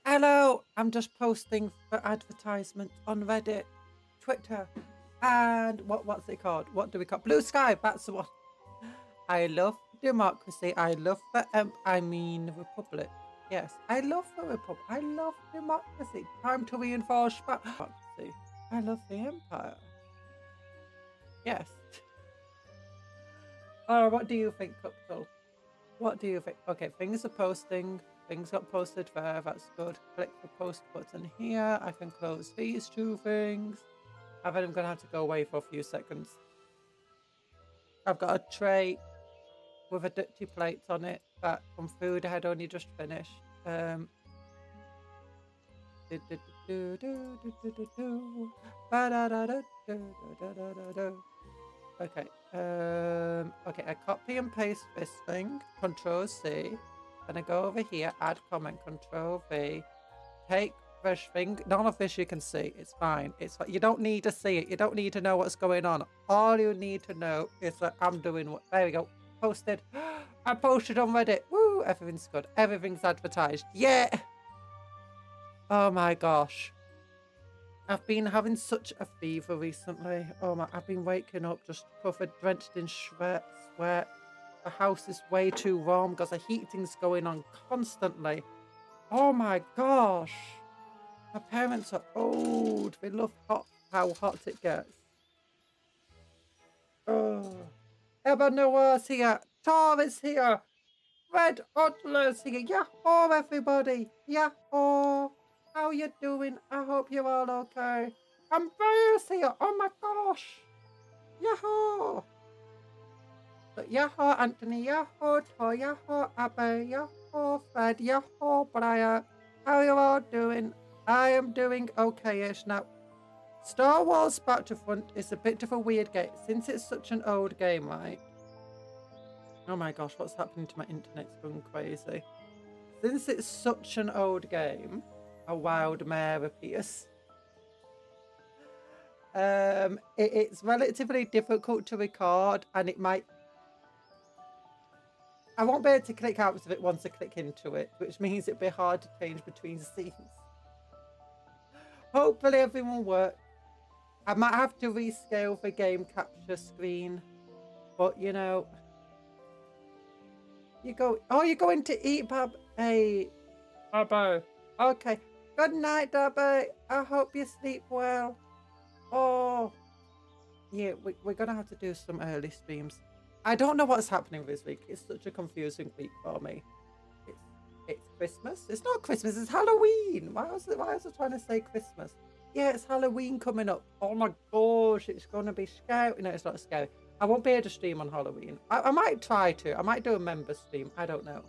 Hello, I'm just posting for advertisement on Reddit, Twitter, and what's it called? What do we call Blue Sky? That's the one. I love democracy. I love the Republic. Yes, I love the Republic. I love democracy. Time to reinforce democracy. I love the Empire. Yes. Oh, what do you think, Cupcake? What do you think? Okay, things are posting. Things got posted there. That's good. Click the post button here. I can close these two things. I think I'm going to have to go away for a few seconds. I've got a tray with a dirty plate on it that from food I had only just finished. Okay. Okay, I copy and paste this thing. Control C. Then I go over here, add comment, Control V. Take this thing. None of this you can see. It's fine. It's you don't need to see it. You don't need to know what's going on. All you need to know is that I'm doing what. There we go. Posted. I posted on Reddit. Woo! Everything's good. Everything's advertised. Yeah. Oh my gosh. I've been having such a fever recently. Oh my, I've been waking up just covered, drenched in sweat. The house is way too warm because the heating's going on constantly. Oh my gosh. My parents are old. They love how hot it gets. Oh. Ever Noah's here. Tor is here. Red Oddler's here. Yahoo, everybody. Yahoo. How you doing? I hope you're all okay. And Bear's here. Oh my gosh. Yahoo. Yahoo, Anthony. Yahoo, Tor. Yahoo, Abby. Yahoo, Fred. Yahoo, Brian. How you all doing? I am doing okay-ish now. Star Wars Battlefront is a bit of a weird game since it's such an old game, right? Oh my gosh, what's happening to my internet's going crazy. Since it's such an old game, a wild mare appears. It's relatively difficult to record and it might... I won't be able to click out of it once I click into it, which means it'd be hard to change between scenes. Hopefully everything will work. I might have to rescale the game capture screen, but you know... you're going to eat, Bab. Hey, Babbo. Okay. Good night, Dabby. I hope you sleep well. Oh, yeah, we're going to have to do some early streams. I don't know what's happening this week. It's such a confusing week for me. It's Christmas. It's not Christmas. It's Halloween. Why was I trying to say Christmas? Yeah, it's Halloween coming up. Oh my gosh, it's going to be scary. No, it's not scary. I won't be able to stream on Halloween. I might try to. I might do a member stream. I don't know.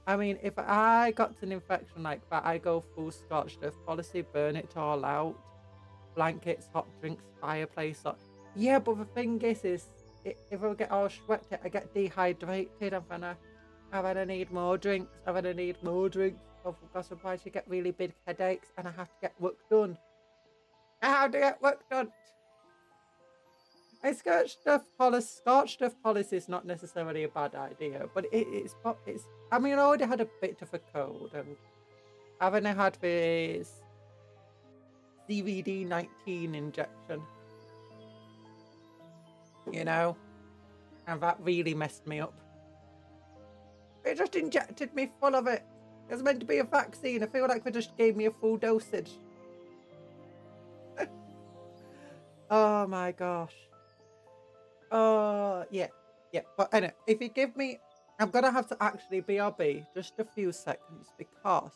I mean, if I got an infection like that, I go full Scorched Earth policy, burn it all out. Blankets, hot drinks, fireplace. Yeah, but the thing is if I get all sweaty, I get dehydrated. I'm gonna need more drinks. Oh, because otherwise you get really big headaches and I have to get work done. A Scorched Earth policy is not necessarily a bad idea, but it's. I mean, I already had a bit of a cold, and Haven't I had this CBD-19 injection? You know? And that really messed me up. They just injected me full of it. It was meant to be a vaccine. I feel like they just gave me a full dosage. Oh my gosh. Oh, yeah. Yeah. But anyway, if you give me... I'm going to have to actually BRB just a few seconds because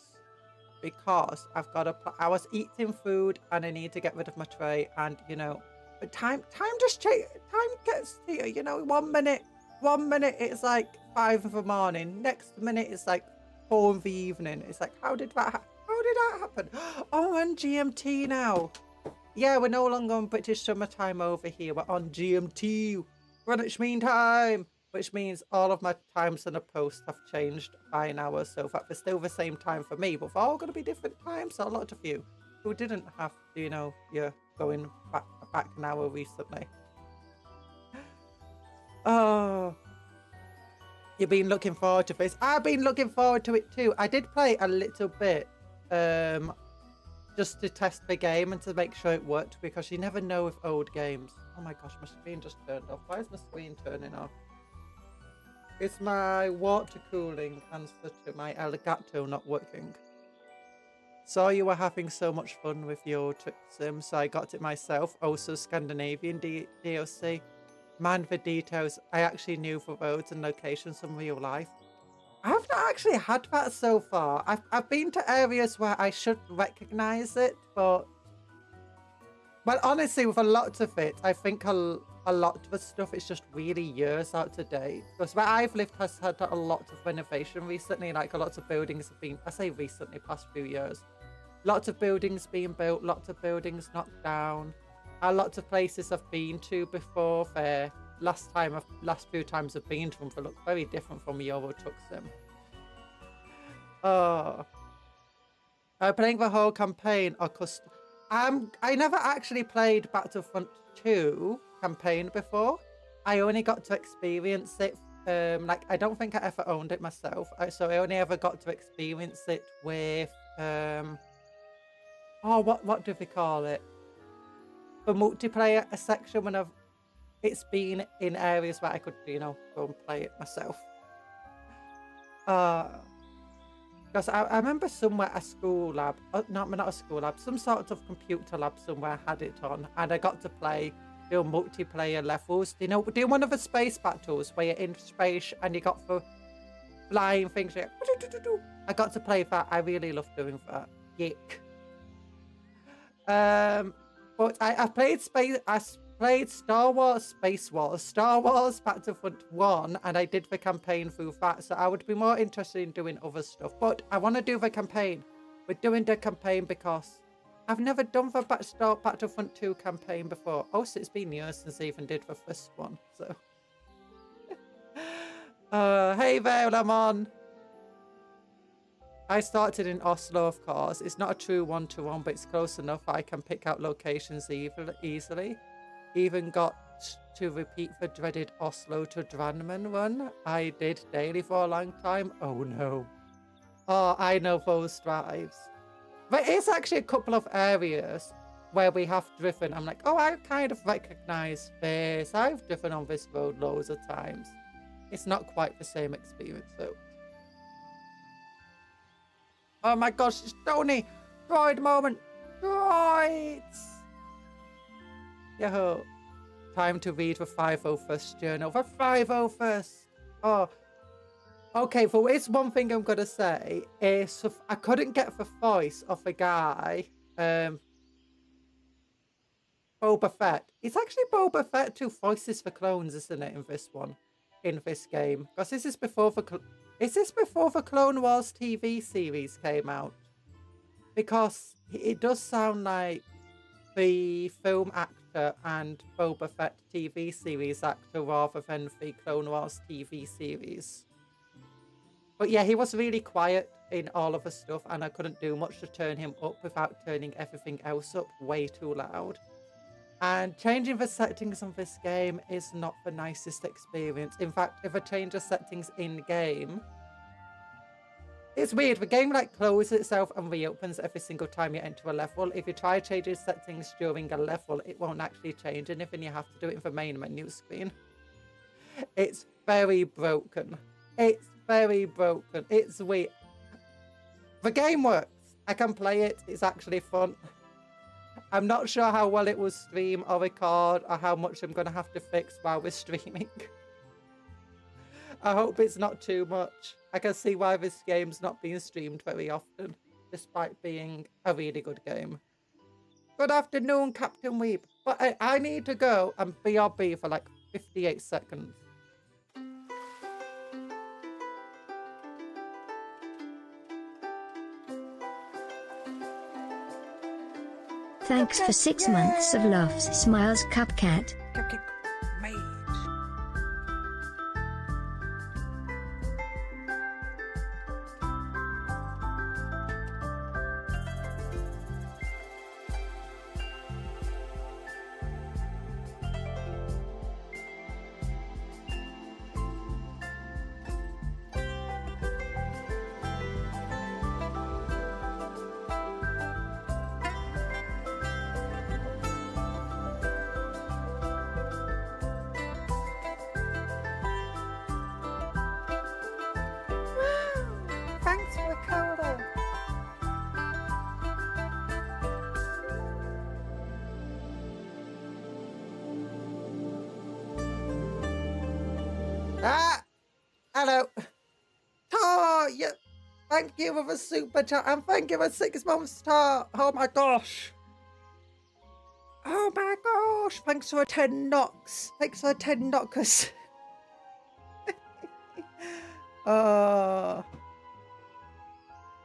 I've got to... I was eating food and I need to get rid of my tray and, you know... But time just changes. Time gets here, you know, 1 minute it's like 5 in the morning. Next minute it's like 4 in the evening. It's like, how did that happen? Oh, I'm on GMT now. Yeah, we're no longer on British summertime over here. We're on GMT, Greenwich Mean Time, which means all of my times in the post have changed by an hour. So in fact, they're still the same time for me, but they're all going to be different times. So a lot of you who didn't have, you know, you're going back an hour recently. Oh, you've been looking forward to this. I've been looking forward to it too. I did play a little bit, just to test the game and to make sure it worked because you never know with old games. Oh my gosh, my screen just turned off. Why is my screen turning off? Is my water cooling answer to my Elgato not working? Saw you were having so much fun with your trick sim, so I got it myself. Also Scandinavian DLC. Man, the details. I actually knew the roads and locations in real life. I've not actually had that so far. I've been to areas where I should recognize it, but... Well, honestly, with a lot of it, I think a lot of the stuff is just really years out of date. Because where I've lived has had a lot of renovation recently. Like, a lot of buildings have been... I say recently, past few years. Lots of buildings being built, lots of buildings knocked down. Lots of places I've been to before there. Last few times I've been to them, they look very different from Euro Truck Sim. Oh. Playing the whole campaign or custom. I never actually played Battlefront 2 campaign before. I only got to experience it. Like, I don't think I ever owned it myself. So I only ever got to experience it with... Oh, what do they call it? For multiplayer, a section when it's been in areas where I could, you know, go and play it myself. Because I remember somewhere a school lab, not a school lab, some sort of computer lab somewhere had it on, and I got to play the multiplayer levels. You know, do one of the space battles where you're in space and you got the flying things. I got to play that. I really love doing that. Yick. But I played Star Wars Space Wars, Star Wars Battlefront 1, and I did the campaign through that, so I would be more interested in doing other stuff. But I want to do the campaign. We're doing the campaign because I've never done the Battlefront 2 campaign before. Also, it's been years since I even did the first one, so... Hey there, Lemon! I started in Oslo, of course. It's not a true one-to-one, but it's close enough I can pick out locations easily. Even got to repeat the dreaded Oslo to Drammen run I did daily for a long time. Oh no. Oh, I know those drives. There is actually a couple of areas where we have driven. I'm like, oh, I kind of recognize this. I've driven on this road loads of times. It's not quite the same experience though. Oh my gosh, it's Tony! Droid moment! Droids! Yo, time to read the 501st journal. The 501st! Oh, okay, well, it's one thing I'm gonna say is I couldn't get the voice of the guy, Boba Fett. It's actually Boba Fett who voices the clones, isn't it, in this one? In this game. Because this is before the... Is this before the Clone Wars TV series came out? Because it does sound like the film actor and Boba Fett TV series actor rather than the Clone Wars TV series. But yeah, he was really quiet in all of the stuff and I couldn't do much to turn him up without turning everything else up way too loud. And changing the settings on this game is not the nicest experience. In fact, if I change the settings in-game, It's weird. The game like closes itself and reopens every single time you enter a level. If you try changing settings during a level, it won't actually change anything. You have to do it in the main menu screen. It's very broken. It's very broken. It's weird. The game works. I can play it. It's actually fun. I'm not sure how well it will stream or record or how much I'm going to have to fix while we're streaming. I hope it's not too much. I can see why this game's not being streamed very often, despite being a really good game. Good afternoon, Captain Weeb. But I need to go and BRB for like 58 seconds. Thanks for 6 months of laughs, smiles, Cupcat. Cupcake made. Thanks for the coda. Hello. Oh, yeah. Thank you for the super chat and thank you for 6 months star. Oh my gosh. Oh my gosh. Thanks for 10 knocks. Thanks for 10 knockers. Oh.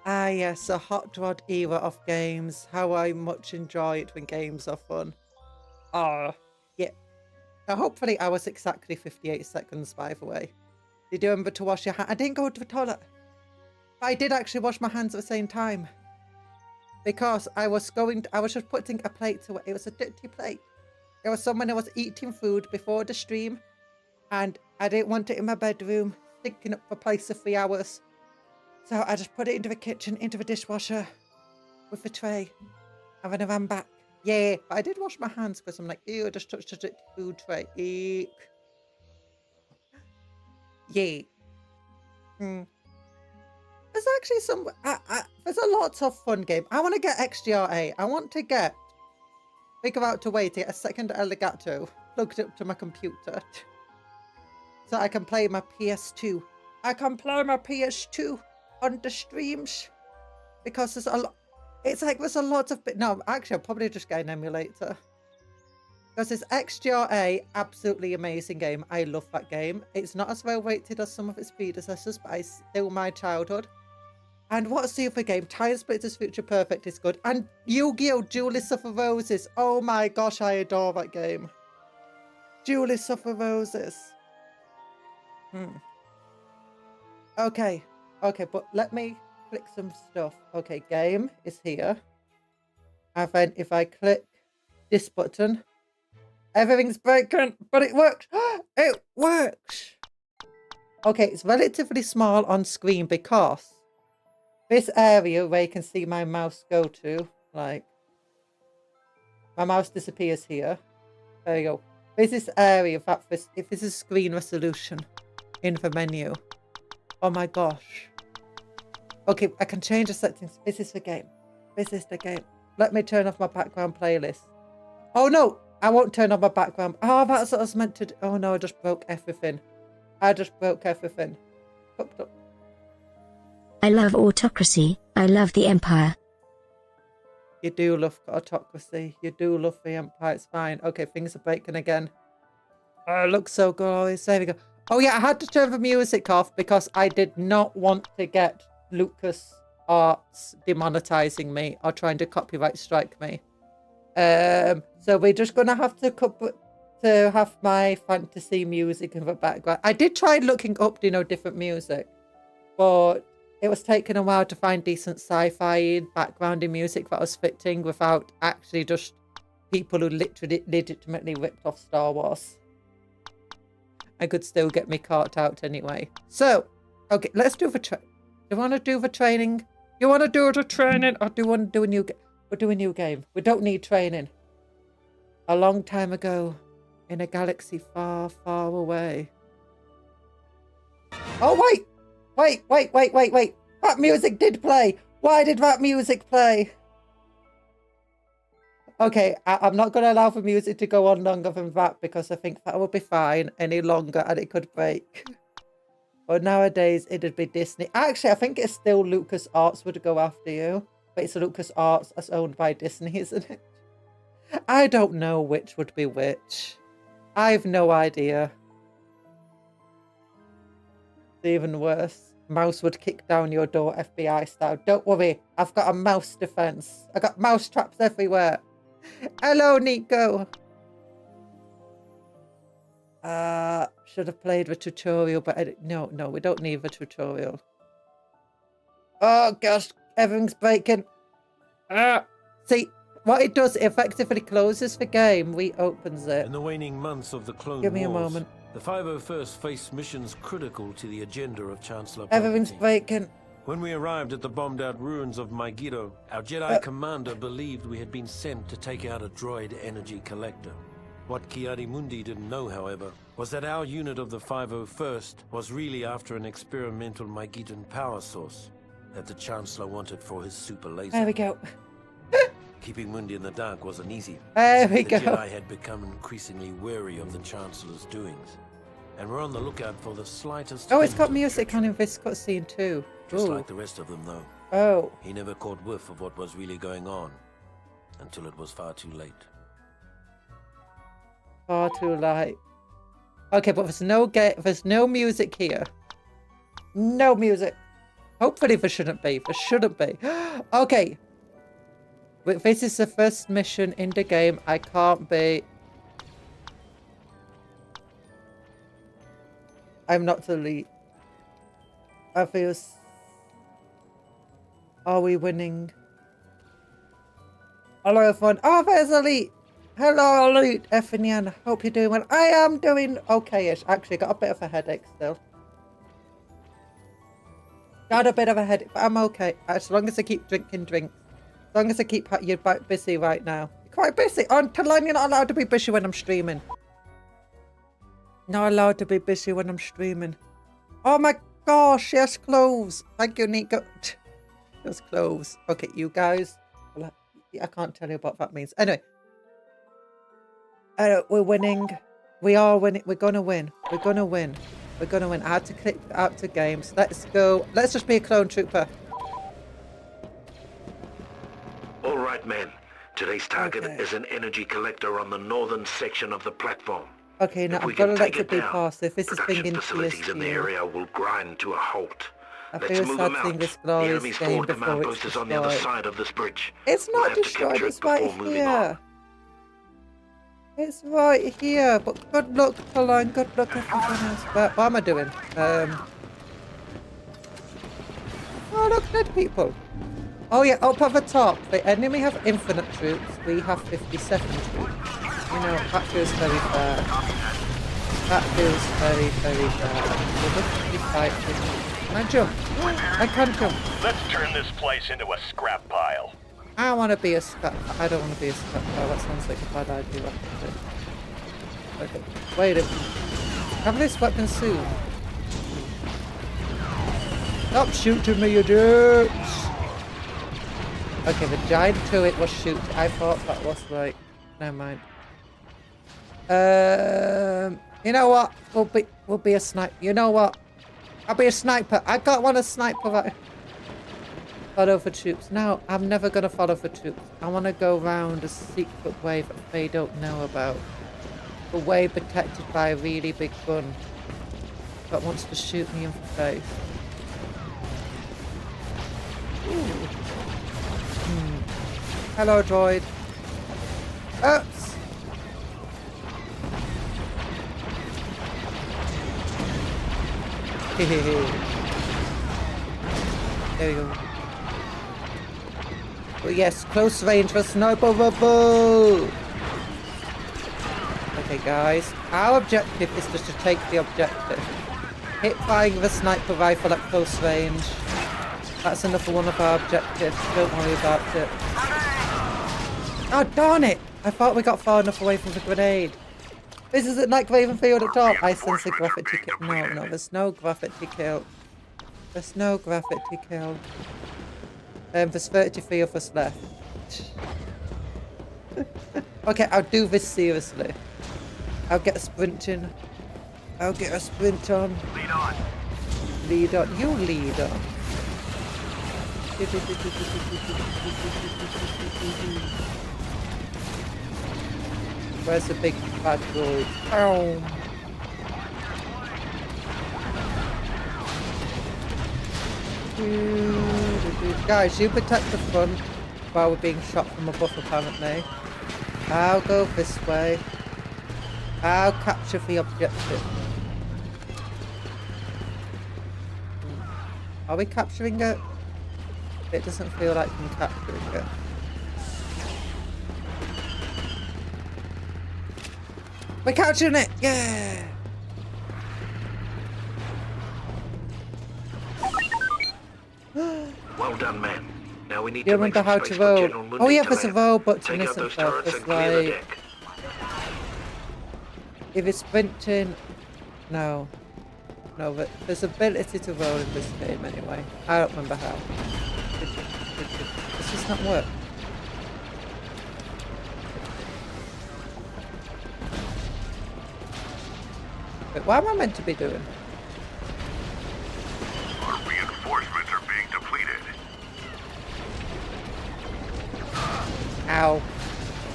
Ah, yes, a hot rod era of games. How I much enjoy it when games are fun. Yeah. Now, hopefully, I was exactly 58 seconds, by the way. Did you remember to wash your hands? I didn't go to the toilet. But I did actually wash my hands at the same time. Because I was just putting a plate away. It was a dirty plate. There was someone who was eating food before the stream. And I didn't want it in my bedroom, stinking up the place for 3 hours. So I just put it into the kitchen, into the dishwasher with the tray. And then I ran back. Yeah, but I did wash my hands because I'm like, ew, I just touched a dirty food tray. Eek. Yeah. There's actually some, there's a lot of fun game. I want to get XGRA. I want to figure out a way to get a second Elgato plugged up to my computer. So I can play my PS2. I can play my PS2 on the streams. Because there's a lot, it's like there's a lot of, no, actually I'll probably just get an emulator. Because it's XGRA, absolutely amazing game. I love that game. It's not as well rated as some of its predecessors, but it's still my childhood. And what's the other game? Time Splitters Future Perfect is good. And Yu-Gi-Oh! Duelist of the Roses. Oh my gosh, I adore that game. Duelist of the Roses. Okay, but let me click some stuff. Okay, game is here. And then if I click this button, everything's broken, but it works. It works. Okay, it's relatively small on screen because this area where you can see my mouse go to, like, my mouse disappears here. There you go. There's this area that if this is screen resolution in the menu. Oh my gosh. Okay, I can change the settings. This is the game. This is the game. Let me turn off my background playlist. Oh no, I won't turn off my background. Oh, that's what I was meant to do. Oh no, I just broke everything. I just broke everything. I love autocracy. I love the empire. You do love autocracy. You do love the empire. It's fine. Okay, things are breaking again. Oh, it looks so glorious. There we go. Oh yeah, I had to turn the music off because I did not want to get Lucas Arts demonetizing me or trying to copyright strike me. So we're just gonna have to have my fantasy music in the background. I did try looking up, different music, but it was taking a while to find decent sci-fi background music that was fitting without actually just people who legitimately ripped off Star Wars. I could still get me caught out anyway. So, okay, let's do the Do you want to do the training? You want to do the training, or do you want to do a new game? We'll do a new game. We don't need training. A long time ago, in a galaxy far, far away. Oh, wait! Wait. That music did play. Why did that music play? Okay, I'm not going to allow the music to go on longer than that because I think that would be fine any longer and it could break. But nowadays, it'd be Disney. Actually, I think it's still Lucas Arts would go after you. But it's Lucas Arts that's owned by Disney, isn't it? I don't know which would be which. I've no idea. It's even worse. Mouse would kick down your door FBI style. Don't worry, I've got a mouse defense. I got mouse traps everywhere. Hello, Nico. Should have played the tutorial, but no, we don't need the tutorial. Oh gosh, everything's breaking. See, what it does, it effectively closes the game, reopens it. In the waning months of the Clone Give me Wars, a moment. the 501st faced missions critical to the agenda of Chancellor Everything's Palpatine. breaking. When we arrived at the bombed-out ruins of Megiddo, our Jedi commander believed we had been sent to take out a droid energy collector. What Ki-Adi-Mundi didn't know, however, was that our unit of the 501st was really after an experimental Megiddan power source that the Chancellor wanted for his super laser. There we go. Keeping Mundi in the dark wasn't easy. There we The go. Jedi had become increasingly wary of the Chancellor's doings, and were on the lookout for the slightest Oh, it's hint got of music on treachery. in this cutscene too. Just Ooh. like the rest of them, though. Oh, He never caught whiff of what was really going on, until it was far too late. far too light. Okay, but there's no music here. No music. Hopefully there shouldn't be. There shouldn't be. Okay. This is the first mission in the game. I can't be. I'm not elite. I feel. Are we winning? Hello, everyone. Oh, there's Elite. Hello, Elite. Effinian. Hope you're doing well. I am doing okay-ish. Actually, got a bit of a headache still. Got a bit of a headache, but I'm okay. As long as I keep drinking drinks. As long as I keep you busy right now. You're quite busy. On to line, you're not allowed to be busy when I'm streaming. Not allowed to be busy when I'm streaming. Oh my gosh, yes, clothes. Thank you, Nico. There's clothes. Okay, you guys. I can't tell you what that means. Anyway. We're winning. We are winning. We're going to win. We're going to win. We're going to win. I had to click out to games. Let's go. Let's just be a clone trooper. All right, men. Today's target Okay. is an energy collector on the northern section of the platform. Okay, now If we I've got can to let take it it be down, passive. This is production bringing facilities in the TSG. area will grind to a halt. I Let's feel move sad them seeing out. this The glorious enemy's game forward before command it's post is on the other destroyed. side of this bridge. It's We'll not have to destroyed, capture it's it right before moving on. here. It's right here, but good luck, Caroline, good luck everyone else. What am I doing? Oh, look, dead people. Oh yeah, up at the top, the enemy have infinite troops, we have 57 troops. You know, that feels very fair. That feels very, very fair. We're looking to be fighting. Can I jump? I can jump. Let's turn this place into a scrap pile. I want to be a scrap. I don't want to be a scrap. Oh, that sounds like a bad idea. Actually. Okay, wait a minute. Have this weapon soon. Stop shooting me, you jerks! Okay, the giant turret was shoot. I thought that was like. Never mind. You know what? We'll be a sniper. You know what? I'll be a sniper. I got one a sniper. Right. Follow for troops. No, I'm never gonna follow for troops. I want to go round a secret way that they don't know about. A way protected by a really big gun that wants to shoot me in the face. Ooh. Hello, droid. Oops. There we go. Oh yes, close range for sniperable. Okay guys, our objective is just to take the objective. Hit firing the sniper rifle at close range. That's another one of our objectives. Don't worry about it. Oh, darn it! I thought we got far enough away from the grenade. This isn't like Ravenfield at all. I sense a graffiti kill. No, there's no graffiti kill. There's no graffiti kill. There's 33 of us left. Okay, I'll do this seriously. I'll get a sprint in. I'll get a sprint on. Lead on. Lead on. You lead on. Where's the big bad droid? Ow. Guys, you protect the front while we're being shot from above apparently. I'll go this way. I'll capture the objective. Are we capturing it? It doesn't feel like I'm capturing it. We're capturing it! Yeah! Well done, man. Now we need You to make remember some how space to for roll. General Mundi Oh yeah, to there's a land. roll button, Take out isn't those there? turrets It's and clear the like... deck. If it's sprinting... No. No, but there's ability to roll in this game anyway. I don't remember how. Does this not work? Wait, what am I meant to be doing? Our reinforcements are being depleted. Ow.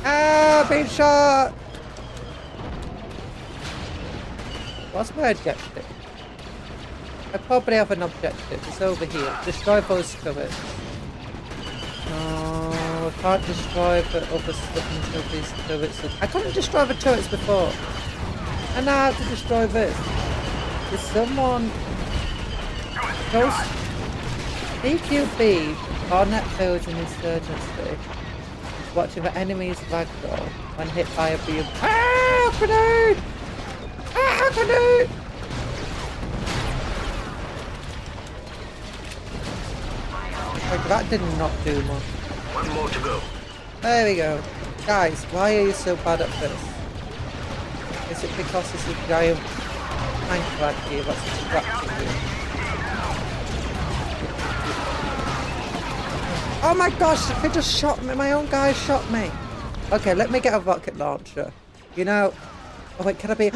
Ah, being shot! What's my objective? I probably have an objective. It's over here. Destroy those turrets. No, I can't destroy the other stuff until these turrets are... I couldn't destroy the turrets before. And now I have to destroy this. Is someone... Those... EQB, Cornet Fields and Insurgency, watching the enemy's ragdoll when hit by a beam. Ah! Grenade! Ah! Grenade! Like, that did not do much. One more to go. There we go. Guys, why are you so bad at this? Is it because it's a giant tank right here that's distracting you? Oh my gosh, they just shot me. My own guy shot me. Okay, let me get a rocket launcher. You know... Oh wait, can I be...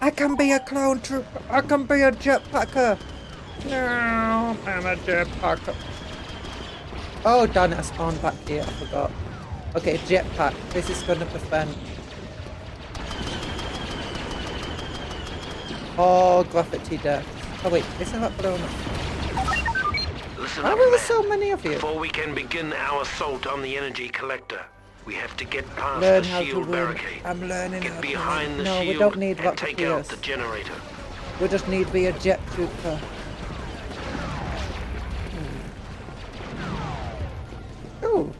I can be a clone trooper. I can be a jetpacker. No, I'm a jetpacker. Oh, darn it, I spawned back here. I forgot. Okay, jetpack. This is going to prevent... Oh, graffiti death. Oh wait, isn't that blown up? Listen Why up, were there man. so many of you? Before we can begin our assault on the energy collector, we have to get past Learn the how to shield win. barricade. I'm learning Get how to behind win. the No, shield we don't need and take out rocketeers. the generator. We just need to be a jet trooper. Ooh.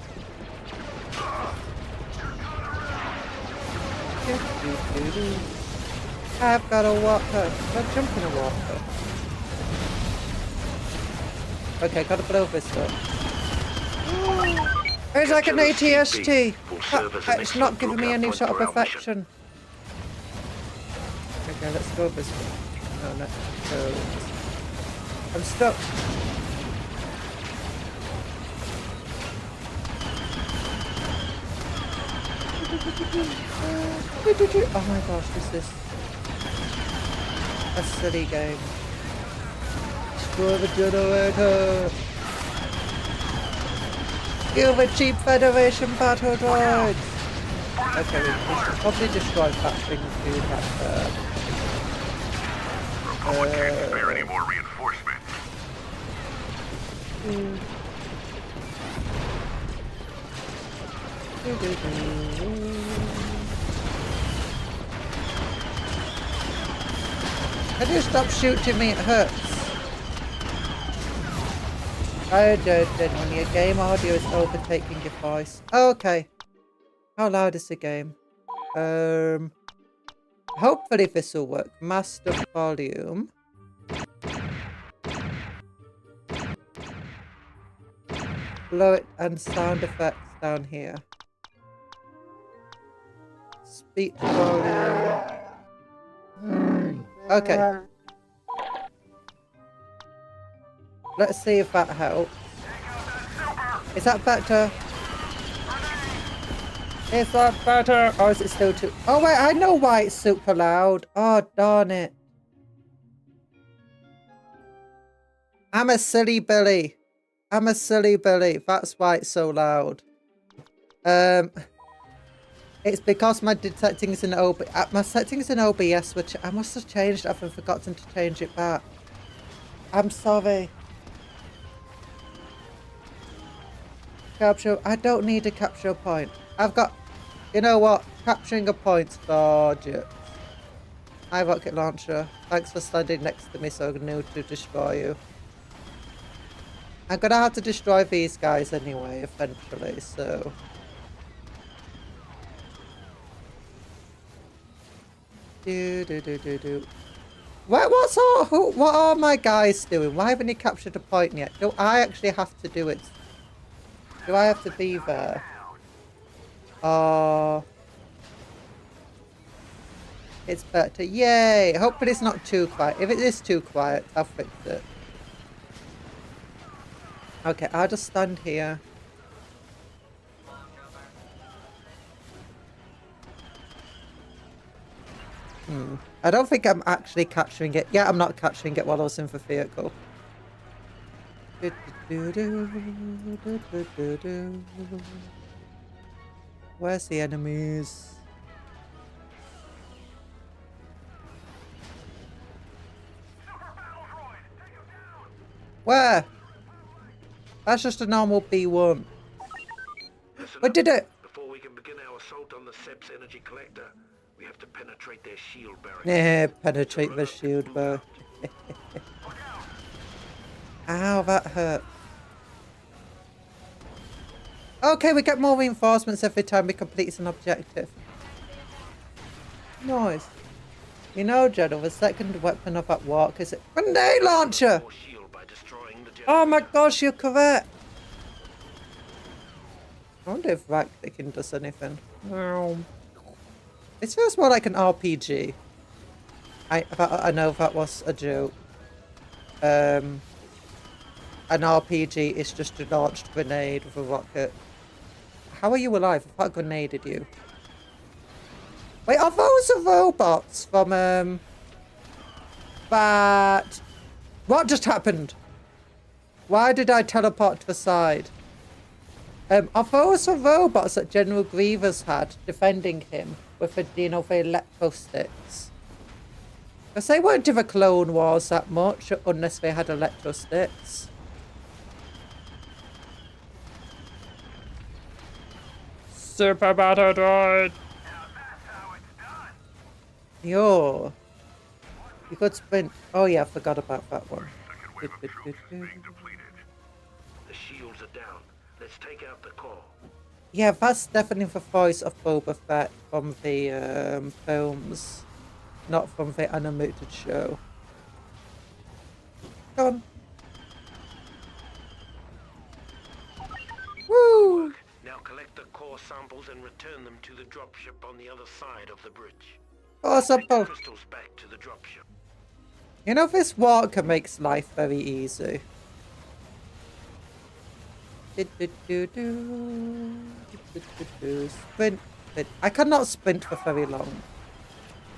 I've got a walker. I'll jump in a walker. Okay, gotta blow this up. It's like an ATST. It's not giving me any sort of perfection. Okay, let's go this way. No, no. So, I'm stuck. Oh my gosh, this is a silly game. Destroy the generator. Kill the cheap Federation battle droids. Okay, we should probably destroy that thing too back there. Republic can't spare any more reinforcements. Can you stop shooting me? It hurts. I did when your game audio is overtaking your voice. Oh, okay. How loud is the game? Hopefully this will work. Master volume. blow it and sound effects down here. Speech volume. Okay. Let's see if that helps. Is that better? Is that better? Or is it still too... Oh wait, I know why it's super loud. Oh, darn it. I'm a silly Billy. I'm a silly Billy. That's why it's so loud. It's because my settings in my settings in OBS, which I must have changed. I've forgotten to change it back. I'm sorry. Capture. I don't need a capture point. I've got... You know what? Capturing a point's gorgeous. Hi, rocket launcher. Thanks for standing next to me so I knew to destroy you. I'm gonna have to destroy these guys anyway, eventually, so... What are my guys doing? Why haven't you captured a point yet? Do I actually have to do it? Do I have to be there? It's better. Yay! Hopefully it's not too quiet. If it is too quiet, I'll fix it. Okay, I'll just stand here. I don't think I'm actually capturing it. Yeah, I'm not capturing it while I was in the vehicle. Where's the enemies? Where? That's just a normal B1. We did it! Before we can begin our assault on the SEP's energy collector, we have to penetrate their shield barracks. Yeah, penetrate the shield barracks. Ow, that hurt. Okay, we get more reinforcements every time we complete an objective. Nice. You know, General, the second weapon of that walk is a grenade launcher! Oh my gosh, you're correct! I wonder if right clicking does anything. It feels more like an RPG. I know that was a joke. An RPG is just a launched grenade with a rocket. How are you alive? I thought I grenaded you. Wait, are those the robots from, But... What just happened? Why did I teleport to the side? Are those the robots that General Grievous had defending him with the, you know, the electro sticks? Because they weren't in the Clone Wars that much, unless they had electro sticks. Super Battle Droid! Yo. You could sprint. Oh yeah, I forgot about that one. The shields are down. Let's take out the core. Yeah, that's definitely the voice of Boba Fett from the films, not from the animated show. Go on. Woo! Now collect the core samples and return them to the dropship on the other side of the bridge. Oh, sample. Crystals back to the dropship. You know, this walker makes life very easy. Sprint. I cannot sprint for very long.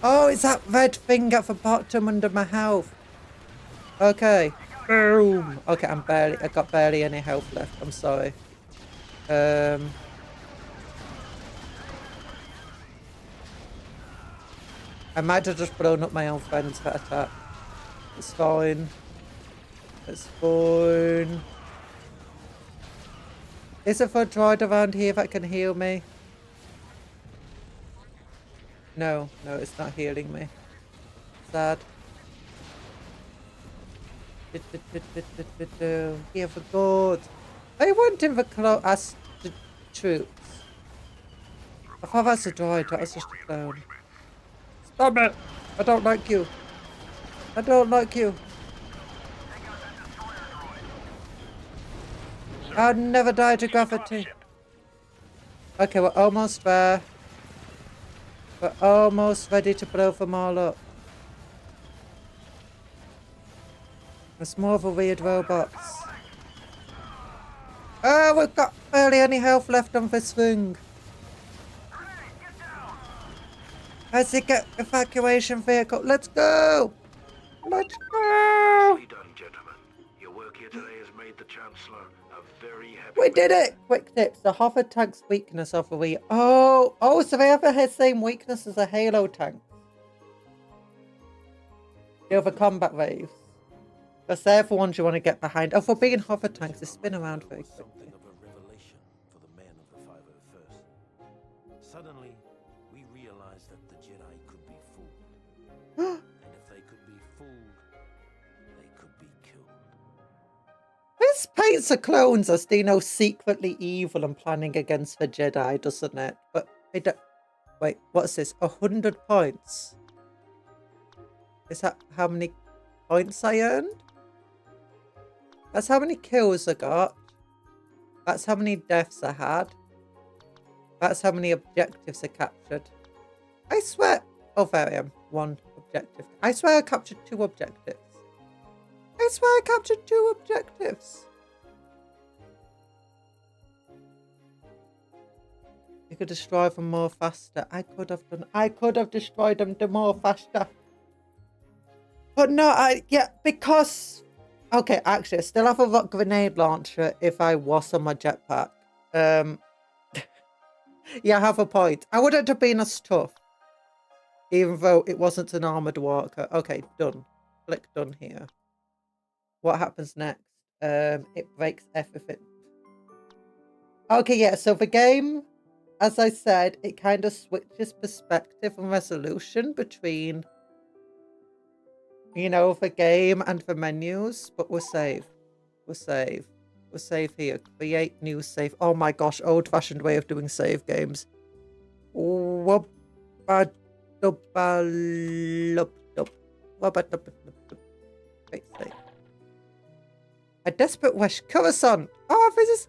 Oh, it's that red thing at the bottom under my health. Okay. Boom. Okay, I got barely any health left. I'm sorry. I might have just blown up my own friend's attack. It's fine. It's fine. Is there a droid around here that can heal me? No, it's not healing me. Sad. Yeah, for God. I went in the as the troops. I thought that's a droid, that was just a clone. Stop it! I don't like you. I don't like you. I'll never die to gravity. Okay, we're almost there. We're almost ready to blow them all up. It's more of a weird robots. Oh, we've got barely any health left on this thing. Let's get evacuation vehicle. Let's go! Let's go! Nicely done, gentlemen. Your work here today has made the Chancellor a very happy... We did it! Quick tips. The hover tank's weakness of the Oh, so they have the same weakness as a Halo tank. The other combat waves. Because they're the ones you want to get behind. Oh, for being hover tanks, they spin around very quickly. Something of a revelation for the men of the 501st. Suddenly, we realized that the Jedi could be fooled. And if they could be fooled, they could be killed. This paints the clones as Dino secretly evil and planning against the Jedi, doesn't it? But I don't... Wait, what's this? 100 points? Is that how many points I earned? That's how many kills I got. That's how many deaths I had. That's how many objectives I captured. I swear... Oh, there I am. One objective. I swear I captured 2 objectives. I swear I captured 2 objectives. You could destroy them more faster. I could have destroyed them more faster. But no, because... Okay, actually, I still have a rock grenade launcher if I was on my jetpack. Yeah, I have a point. I wouldn't have been as tough. Even though it wasn't an armored walker. Okay, done. Click done here. What happens next? It breaks everything. Okay, yeah, so the game, as I said, it kind of switches perspective and resolution between... You know, the game and the menus, but we're safe. We're safe. We're safe here. Create new save. Oh my gosh, old-fashioned way of doing save games. Wait, save. A desperate wish. Coruscant. Oh, this is...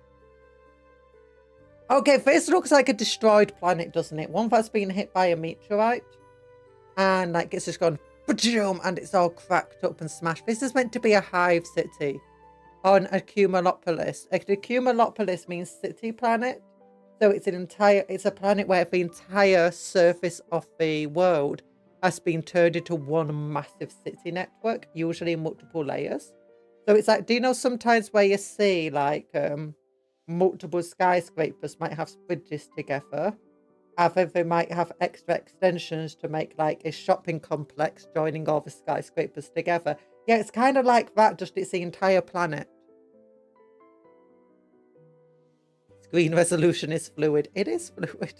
Okay, this looks like a destroyed planet, doesn't it? One that's been hit by a meteorite. And like it's just gone... And it's all cracked up and smashed. This is meant to be a hive city on a cumulopolis. A cumulopolis means city planet. So it's a planet where the entire surface of the world has been turned into one massive city network, usually in multiple layers. So it's like, do you know sometimes where you see like multiple skyscrapers might have bridges together? Either they might have extra extensions to make like a shopping complex joining all the skyscrapers together. Yeah, it's kind of like that, just it's the entire planet. Screen resolution is fluid. It is fluid.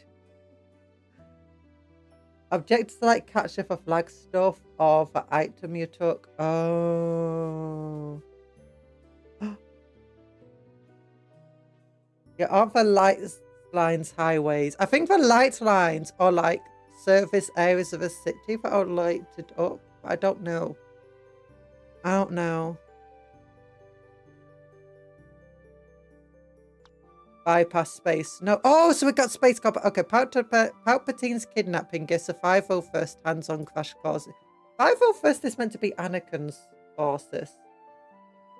Objectives like capture for flag stuff or the item you took. Oh. Yeah, aren't the lights lines highways? I think the light lines are like surface areas of a city that are lighted up. I don't know. I don't know. Bypass space. No. Oh, so we got space copper. Okay, Palpatine's kidnapping gives the 501st hands-on crash course. 501st is meant to be Anakin's forces.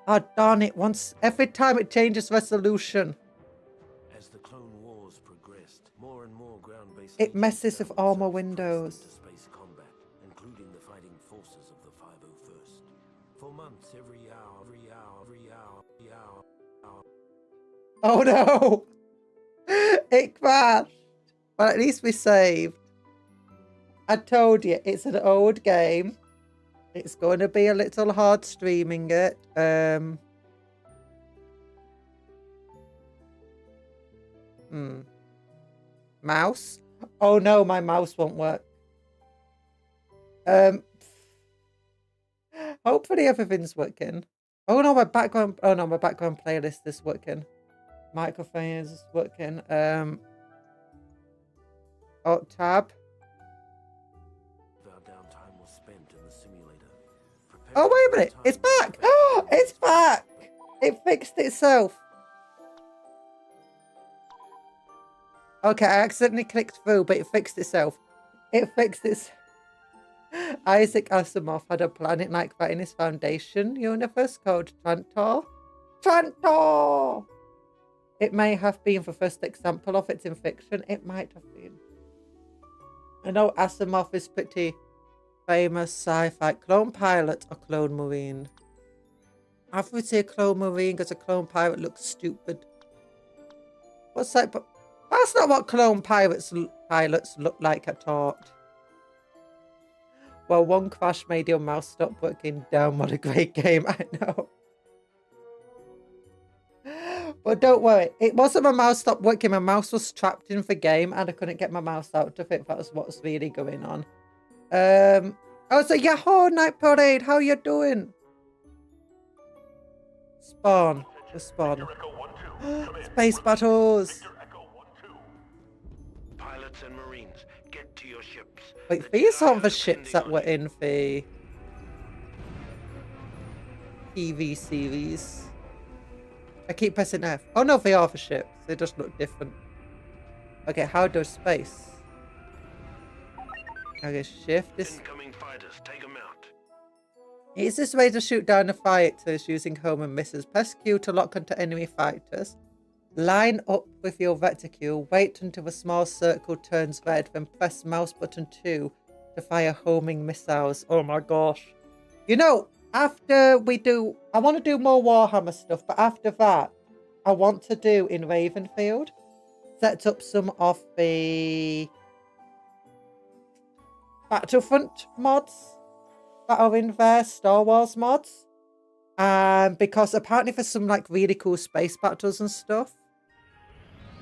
Oh, darn it. Every time it changes resolution. As the Clone Wars progressed, more and more ground bases... It messes with armor windows. ...space combat, including the fighting forces of the 501st. For months, every hour. Oh no! It crashed. But at least we saved. I told you, it's an old game. It's going to be a little hard streaming it. Mouse? Oh no, my mouse won't work. Hopefully everything's working. Oh no, my background playlist is working. Microphone is working. Alt tab. Our downtime was spent in the simulator. Oh wait a minute, it's back! Oh, it's back! It fixed itself. Okay, I accidentally clicked through, but it fixed itself. It fixed its... Isaac Asimov had a planet like that in his Foundation universe called Trantor. Trantor! It may have been the first example of it in fiction. It might have been. I know Asimov is pretty famous sci-fi. Clone pilot or clone marine? I would say clone marine because a clone pirate looks stupid. What's that? But that's not what clone pilots look like at all. Well, one crash made your mouse stop working. Damn, what a great game. I know. But don't worry. It wasn't my mouse stopped working. My mouse was trapped in the game and I couldn't get my mouse out of it. That was what was really going on. Oh, so Yahoo Night Parade. How you doing? Spawn. Just spawn. Space battles. Pilots and Marines, get to your ships. Wait, these aren't the ships that were in the TV series. I keep pressing F. Oh no, they are the ships. They just look different. Okay, how does space? Okay, shift this. Incoming fighters, take them out. Is this way to shoot down the fighters using home and misses? Press Q to lock onto enemy fighters. Line up with your reticule. Wait until a small circle turns red. Then press mouse button 2 to fire homing missiles. Oh my gosh. You know, after we do... I want to do more Warhammer stuff. But after that, I want to do in Ravenfield. Set up some of the Battlefront mods that are in there. Star Wars mods. Because apparently there's some like really cool space battles and stuff.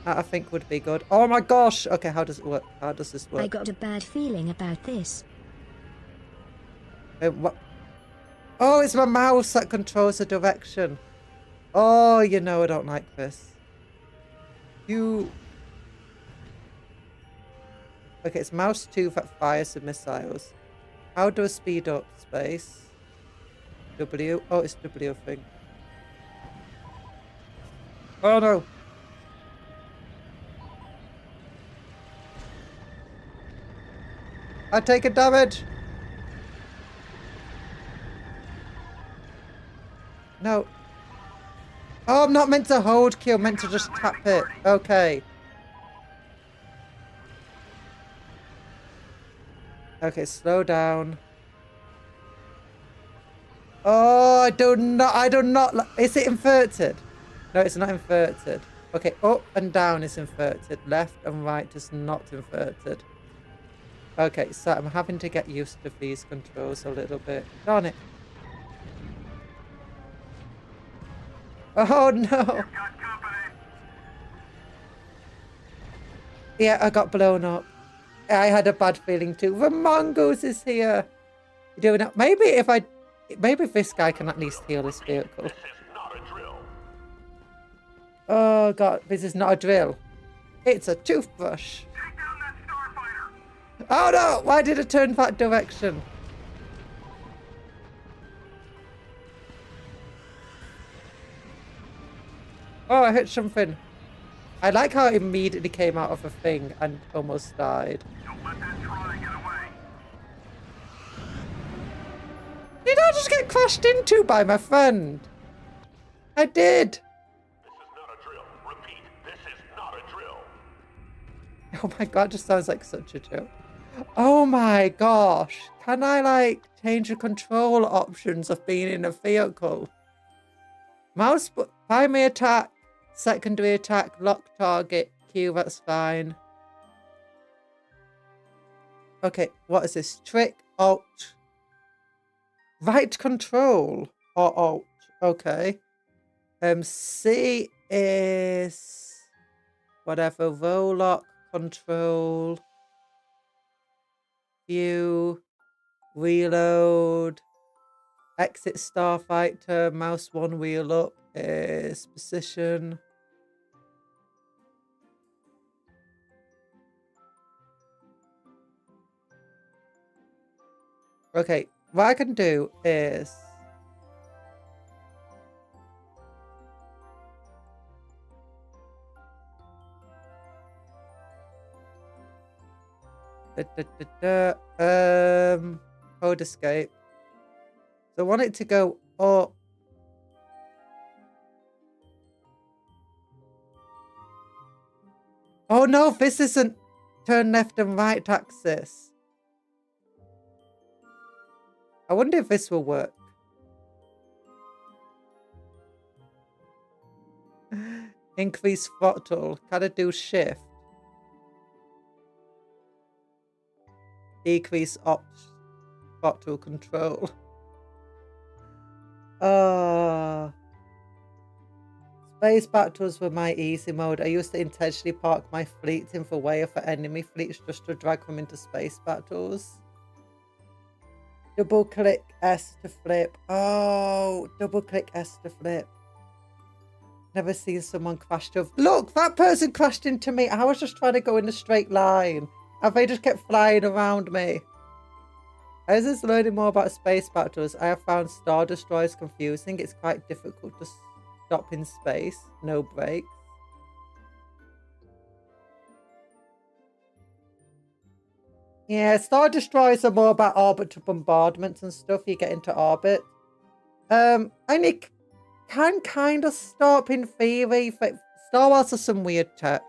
That I think would be good. Oh my gosh! Okay, how does it work? How does this work? I got a bad feeling about this. What? Oh, it's my mouse that controls the direction. Oh, you know I don't like this. Okay, it's mouse 2 that fires the missiles. How do I speed up space? W. Oh, it's W thing. Oh no! I take a damage. No. Oh, I'm not meant to hold Q. I'm meant to just tap it. Okay. Okay, slow down. Oh, I do not. Is it inverted? No, it's not inverted. Okay, up and down is inverted. Left and right is not inverted. Okay, so I'm having to get used to these controls a little bit. Darn it. Oh no. Yeah, I got blown up. I had a bad feeling too. The mongoose is here. You're doing it. Maybe this guy can at least heal this vehicle. This is not a drill. Oh god, this is not a drill. It's a toothbrush. Take down that starfighter. Oh no! Why did it turn that direction? Oh, I hit something. I like how it immediately came out of a thing and almost died. Don't let that try get away. Did I just get crashed into by my friend? I did. This is not a drill. Repeat, this is not a drill. Oh my god, just sounds like such a joke. Oh my gosh. Can I like change the control options of being in a vehicle? Mouse, primary attack, secondary attack, lock target, Q, that's fine. Okay, what is this? Trick, Alt. Right control or Alt. Okay. C is whatever. Roll lock, control, view, reload, exit starfighter, mouse 1 wheel up is position. Okay, what I can do is Code escape. So I want it to go up. Oh no, this isn't turn left and right axis. I wonder if this will work. Increase throttle. Can I do shift? Decrease throttle control. Space battles were my easy mode. I used to intentionally park my fleets in the way of the enemy fleets just to drag them into space battles. Double click S to flip. Oh, double click S to flip. Never seen someone crash to... Look, that person crashed into me. I was just trying to go in a straight line. And they just kept flying around me. As I was learning more about space battles, I have found Star Destroyers confusing. It's quite difficult to stop in space. No brakes. Yeah, Star Destroyers are more about orbital bombardments and stuff. You get into orbit. And it can kind of stop in theory. Star Wars has some weird tech.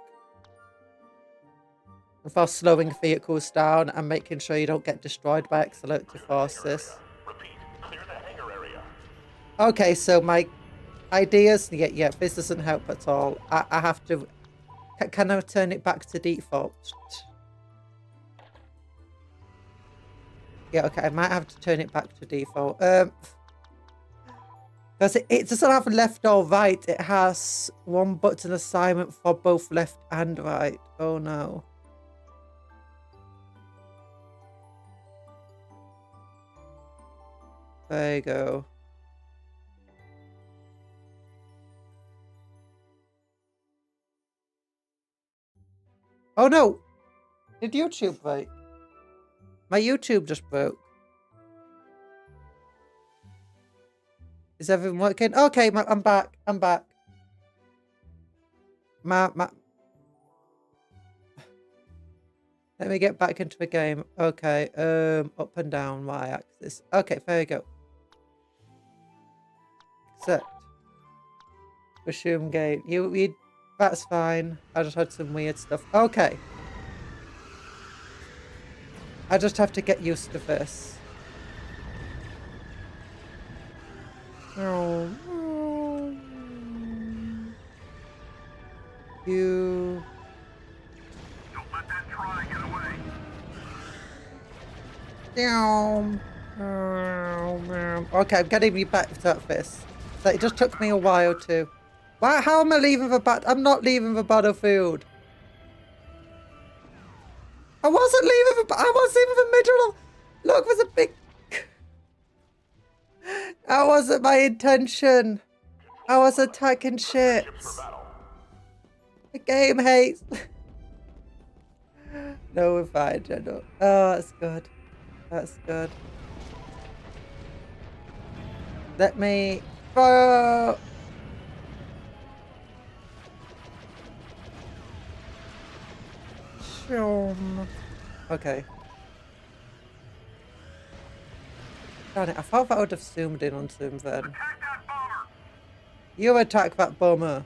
For slowing vehicles down and making sure you don't get destroyed by accelerative forces. Repeat, clear the hangar area. Okay, so my ideas... Yeah, this doesn't help at all. I have to... Can I turn it back to default? Yeah, okay, I might have to turn it back to default. Because it doesn't have left or right. It has one button assignment for both left and right. Oh no. There you go. Oh no! Did YouTube break? My YouTube just broke. Is everything working? Okay, I'm back. I'm back. Let me get back into the game. Okay, up and down y-axis. Okay, there you go. Accept. Resume game. You that's fine. I just had some weird stuff. Okay. I just have to get used to this. Oh. You. Don't let that try get away. Down. Okay, I'm getting me back to this. So it just took me a while to... Why? How am I leaving the I'm not leaving the battlefield. I wasn't leaving the... I was in the middle of... Look, there's a big... That wasn't my intention. I was attacking ships. The game hates... No, we're fine, General. Oh, that's good. That's good. Let me... Fire! Okay. Darn it, I thought that would have zoomed in onto him then. Attack that bomber. You attack that bomber.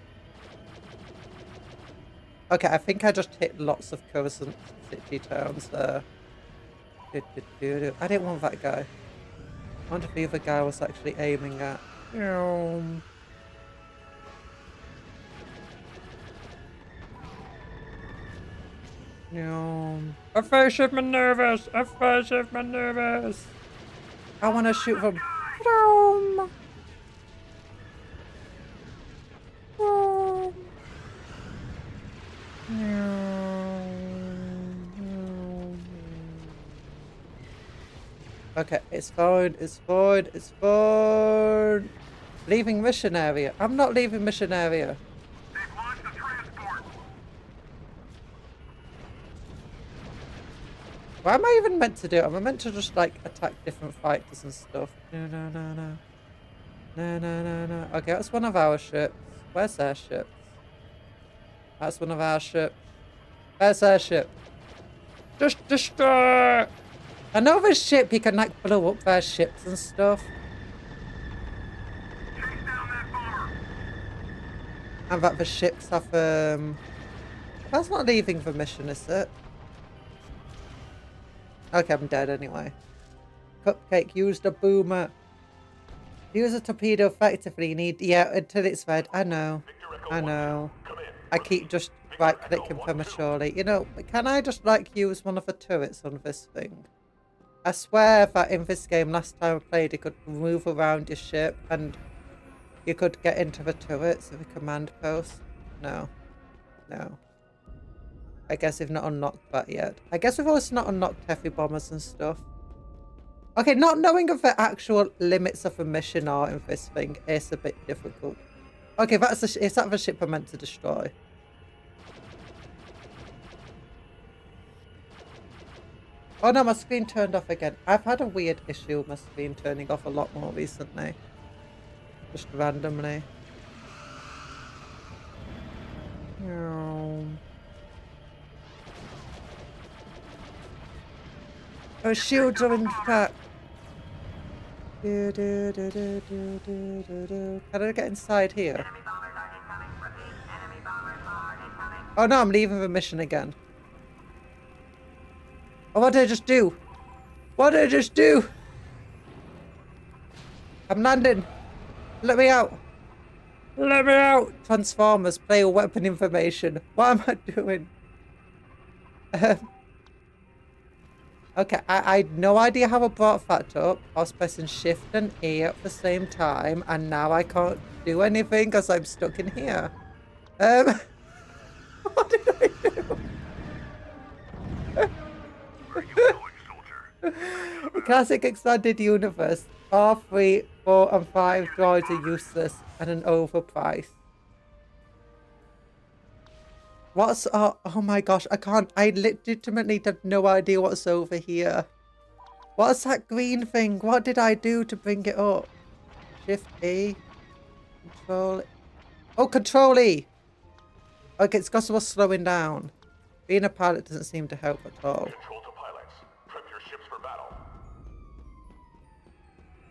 Okay, I think I just hit lots of Coruscant city towns there. I didn't want that guy. I wonder if the other guy was actually aiming at. Evasive maneuvers! Evasive maneuvers! I want to shoot them. Okay, it's forward, it's forward, it's forward. Leaving mission area. I'm not leaving mission area. They've launched a transport. Why am I even meant to do it? Am I meant to just like attack different fighters and stuff? No, no, no, no. No, no, no, no. Okay, that's one of our ships. Where's their ships? That's one of our ships. Where's their ship? Just destroy. I know this ship, you can like blow up their ships and stuff. Chase down that bomber. And that the ships have, that's not leaving the mission, is it? Okay, I'm dead anyway. Cupcake, use the boomer. Use a torpedo effectively. You need, yeah, until it's red. I know. I know. I keep just right-clicking prematurely. You know, can I just, like, use one of the turrets on this thing? I swear that in this game, last time I played, you could move around your ship and you could get into the turrets of the command post. No. No. I guess we've not unlocked that yet. I guess we've also not unlocked heavy bombers and stuff. Okay, not knowing of the actual limits of a mission are in this thing is a bit difficult. Okay, that's is that the ship I'm meant to destroy? Oh no, my screen turned off again. I've had a weird issue with my screen turning off a lot more recently. Just randomly. Oh, shields are intact. Can I get inside here? Oh no, I'm leaving the mission again. Oh, what did I just do? What did I just do? I'm landing. Let me out. Let me out. Transformers, play a weapon information. What am I doing? Okay, I had no idea how I brought that up. I was pressing shift and E at the same time, and now I can't do anything because I'm stuck in here. What did I do? Where are you going, soldier? Classic expanded universe. All 3, 4, and 5 droids are useless and an overpriced. What's oh my gosh, I legitimately have no idea what's over here. What's that green thing? What did I do to bring it up? Shift A. Control. Oh, Control E. Okay, it's because we're slowing down. Being a pilot doesn't seem to help at all. Control to pilots. Prep your ships for battle.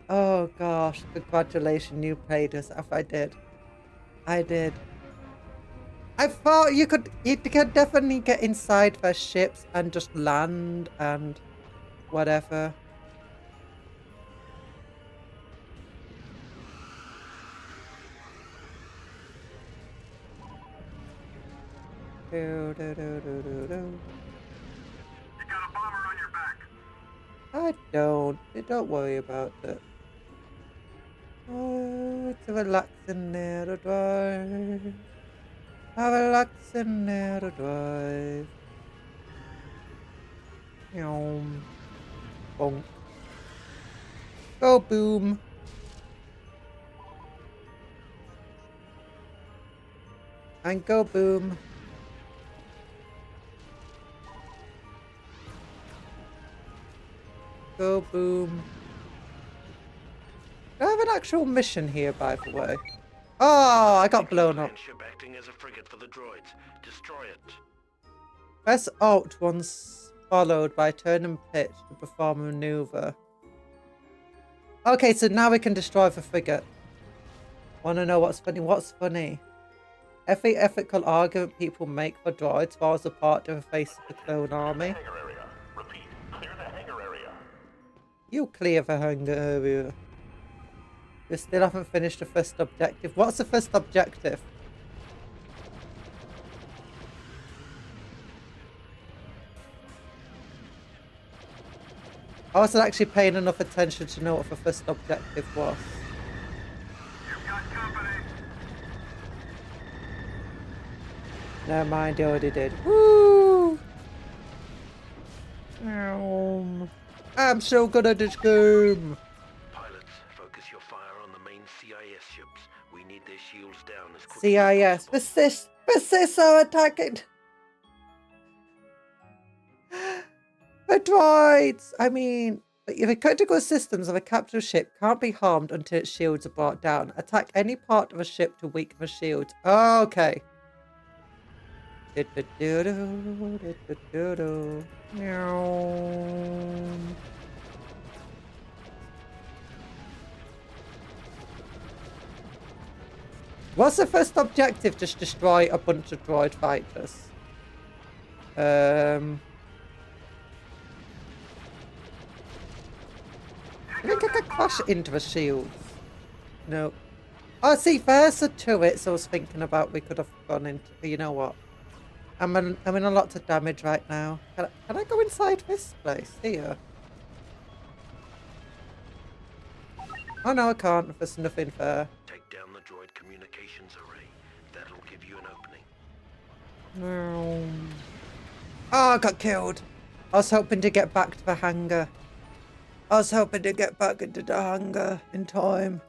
Oh gosh, congratulations, you played us. I did. I did. I thought you could definitely get inside their ships and just land and whatever. You got a bomber on your back. I don't. Don't worry about it. Oh, it's a relaxing narrow drive. A relaxing narrow drive. Bonk. Go boom. And go boom. Go boom. Do I have an actual mission here, by the way? Oh, I got blown up. Ship acting as a frigate for the droids. Destroy it. Press Alt once followed by turn and pitch to perform a maneuver. Okay, so now we can destroy the frigate. Wanna know what's funny? What's funny? Every ethical argument people make for droids falls apart to the face of the clone army. Hangar area. Repeat. Clear the hangar area. You clear the hangar area. You still haven't finished the first objective. What's the first objective? I wasn't actually paying enough attention to know what the first objective was. You've got company. Never mind, you already did. Woo! I'm so good at this game. Pilots, focus your fire on the main CIS ships. We need their shields down as quickly CIS. Persist are attacking. The droids. I mean, the critical systems of a captured ship can't be harmed until its shields are brought down. Attack any part of a ship to weaken the shields. Okay. What's the first objective? Just destroy a bunch of droid fighters. I think I could crash into the shields. No. Oh, see, there's a turret I was thinking about we could have gone into. You know what? I'm in a lot of damage right now. Can I go inside this place? Here? Oh, no, I can't. There's nothing there. Take down the droid communications array. That'll give you an opening. No. Oh, I got killed. I was hoping to get back to the hangar. I was hoping to get back into the hangar in time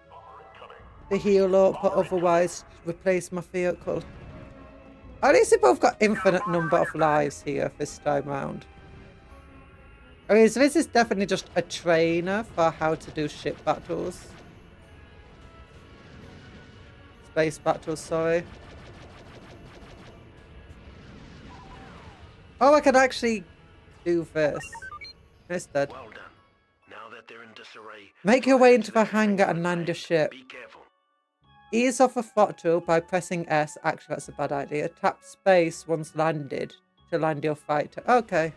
to heal up, but otherwise replace my vehicle. At least they both got infinite number of lives here this time round. Okay, so this is definitely just a trainer for how to do ship battles. Space battles, sorry. Oh, I can actually do this instead. Well done. Now that they're in disarray, Make your way into the hangar and land your ship. be careful. Ease off a throttle by pressing S. Actually, that's a bad idea. Tap space once landed to land your fighter. Okay.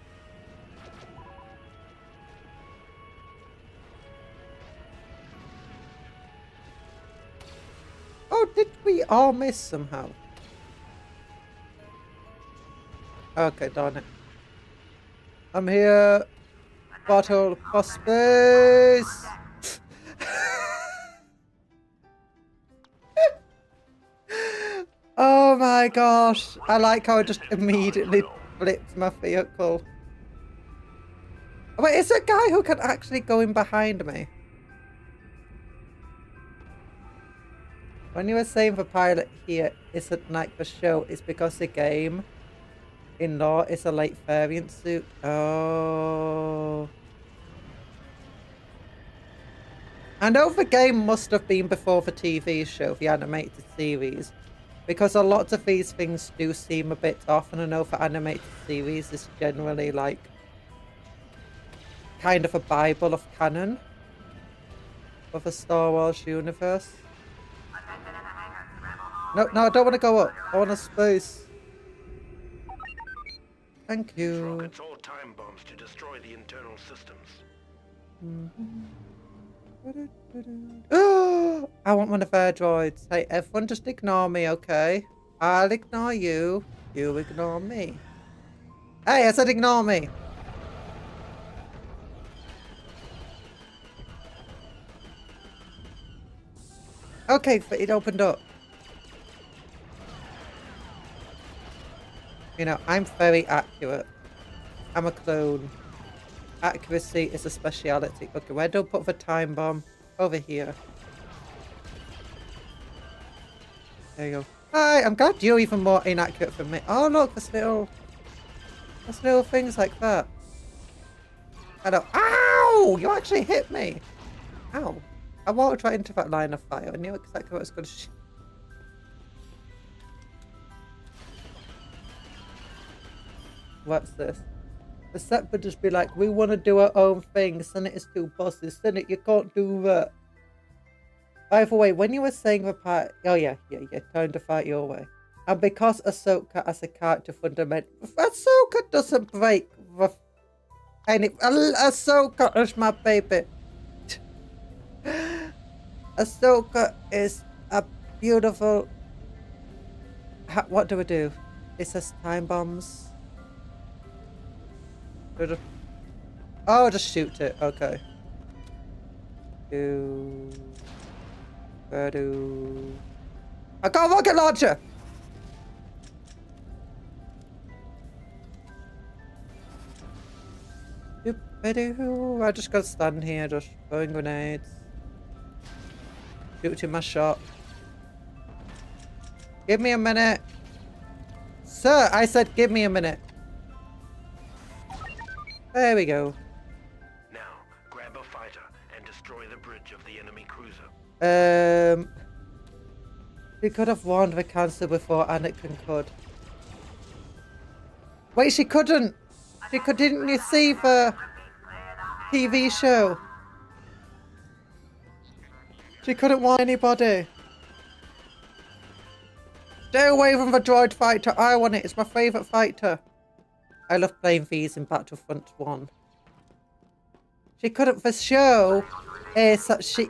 Oh, did we all miss somehow? Okay, darn it. I'm here. Battle for space. Oh my gosh. I like how I just immediately flipped my vehicle. Wait, is there a guy who can actually go in behind me? When you were saying the pilot here isn't like the show, it's because the game in law is a late variant suit. Oh. I know the game must have been before the TV show, the animated series, because a lot of these things do seem a bit off, and I know for animated series it's generally like kind of a bible of canon of the Star Wars universe. No, I don't want to go up. I want to space. Thank you. Rockets or time bombs to destroy the internal systems. Oh, I want one of their droids. Hey, everyone just ignore me, okay? I'll ignore you. You ignore me. Hey, I said ignore me. Okay, but it opened up. You know, I'm very accurate. I'm a clone. Accuracy is a speciality. Okay, where do I put the time bomb? Over here. There you go. Hi, I'm glad you're even more inaccurate than me. Oh look, there's little things like that. Hello. Ow! You actually hit me. Ow. I walked right into that line of fire. I knew exactly what I was going to shoot. What's this? The set would just be like, we want to do our own thing. Senate is two bosses. Senate, you can't do that. By the way, when you were saying the part, oh yeah, time to fight your way. And because Ahsoka as a character fundamental, Ahsoka doesn't break the any. Ahsoka is my baby. Ahsoka is a beautiful. What do we do? It says time bombs. Oh, just shoot it. Okay. I got a rocket launcher! I just gotta stand here, just throwing grenades. Shooting my shot. Give me a minute. Sir, I said give me a minute. There we go. Now, grab a fighter and destroy the bridge of the enemy cruiser. We could have warned the cancer before Anakin could. Wait, she couldn't. Didn't you see the TV show? She couldn't want anybody. Stay away from the droid fighter. I want it. It's my favourite fighter. I love playing these in Battlefront 1. She couldn't. The show is that she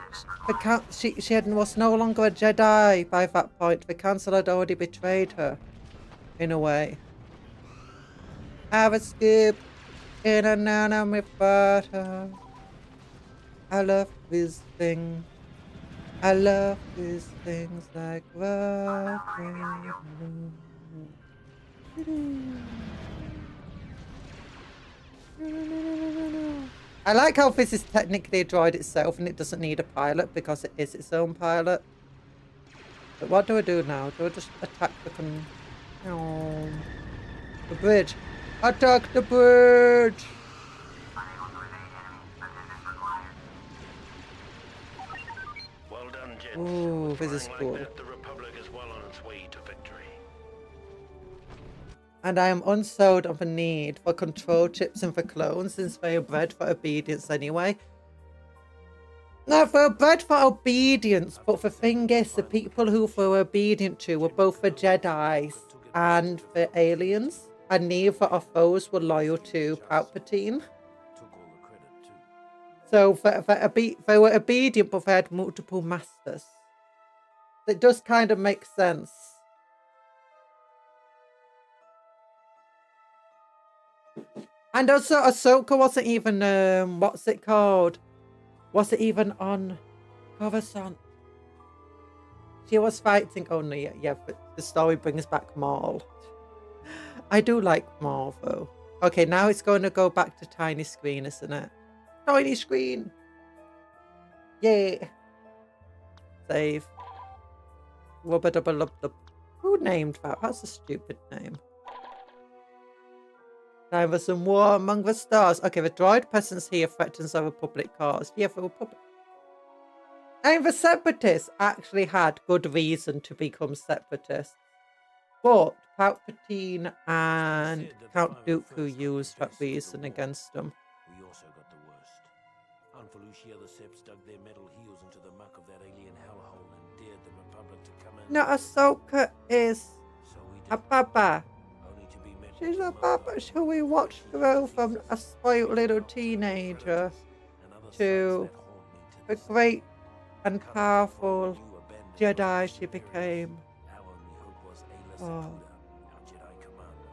was no longer a Jedi by that point. The council had already betrayed her, in a way. Have a scoop in a nana with butter. I love this thing. I love these things like rock and roll. I like how this is technically a droid itself and it doesn't need a pilot because it is its own pilot. But what do I do now? Do I just attack the bridge? Attack the bridge! Well done, gents. Ooh, this is cool. Like that, the Republic is well on its way to victory. And I am unsold on the need for control chips and for clones since they are bred for obedience anyway. No, they're bred for obedience, but the thing is, the people who they were obedient to were both the Jedis and the aliens, and neither of those were loyal to Palpatine. So they were obedient, but they had multiple masters. It does kind of make sense. And also, Ahsoka wasn't even, what's it called? Was it even on Coruscant? She was fighting, oh no, yeah, but the story brings back Maul. I do like Maul, though. Okay, now it's going to go back to tiny screen, isn't it? Tiny screen! Yay! Save. Rubber double lub dub. Who named that? That's a stupid name. Time for some war among the stars. Okay, the droid presence here threatens the Republic cause. Yeah, the Republic. And the Separatists actually had good reason to become Separatists. But Palpatine and Count Dooku used that reason against them. We also got the worst. On Felucia, the Seps dug their metal heels into the muck of that alien hellhole and dared the Republic to come in. No, Ahsoka is So we a did, papa. only to be met She's with a murder, papa who we watched grow from a spoiled little teenager and other to sons that haunt me to the this great and day. powerful You abandoned Jedi us, she superior. became. Our only hope was Ayla Oh. Secluda, our Jedi commander.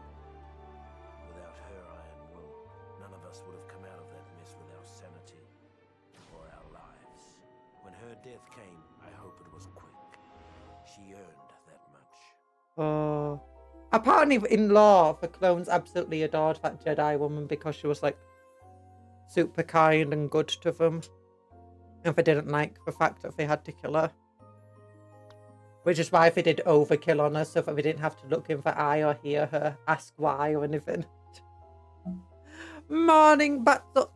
Without her iron will, none of us would have come out of that mess with our sanity or our lives. When her death came, I hope it was quick. She earned that much. Oh. Apparently, in law, the clones absolutely adored that Jedi woman because she was like super kind and good to them. And they didn't like the fact that they had to kill her. Which is why they did overkill on her, so that we didn't have to look in the eye or hear her ask why or anything. Morning, Batsuts.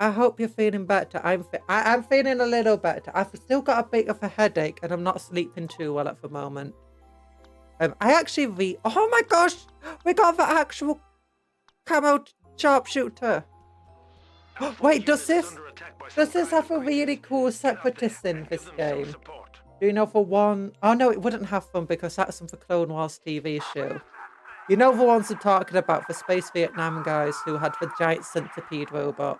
I hope you're feeling better. I'm feeling a little better. I've still got a bit of a headache and I'm not sleeping too well at the moment. I actually oh my gosh, we got the actual camo sharpshooter. Wait, does this have a really cool separatist in this game? Do you know for one? Oh no, it wouldn't have fun because that's from the Clone Wars TV show. You know the ones I'm talking about, the Space Vietnam guys who had the giant centipede robot.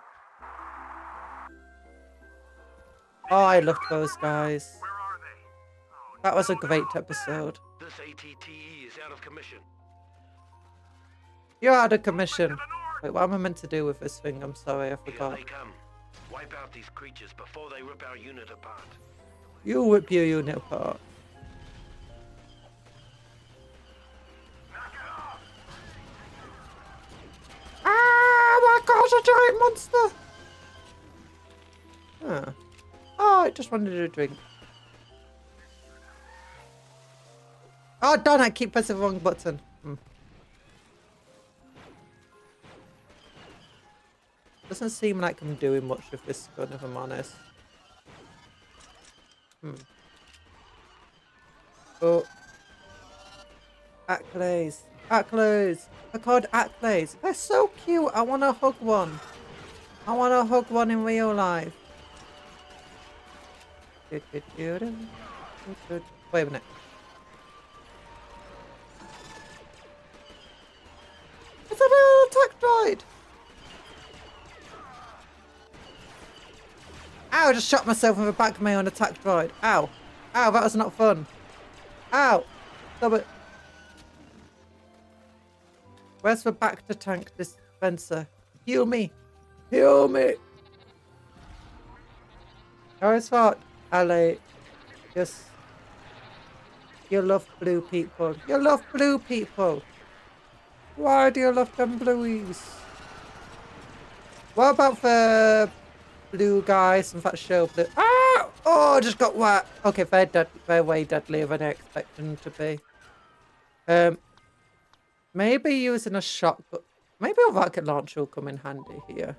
Oh, I loved those guys. That was a great episode. This ATTE is out of commission. You're out of commission. Wait, what am I meant to do with this thing? I'm sorry, I Here forgot. they come. Wipe out these creatures before they rip our unit apart. You rip your unit apart. Ah, my gosh, a giant monster! Huh. Oh, I just wanted a drink. Oh, darn, I keep pressing the wrong button. Doesn't seem like I'm doing much with this gun, if I'm honest. Oh. Accolades. Accolades. They're called accolades. They're so cute. I want to hug one. I want to hug one in real life. Wait a minute. It's a little attack droid. Ow, I just shot myself in the back of my own attack droid. Ow. Ow, that was not fun. Ow. Stop it. Where's the back to tank dispenser? Heal me. Heal me. I always thought, Ale, just... You love blue people. You love blue people. Why do you love them blueies? What about the blue guys from that show? Blue? Ah! Oh, I just got wet. Okay, they're dead. They're way deadlier than I expect them to be. Maybe using a shotgun. Maybe a rocket launcher will come in handy here.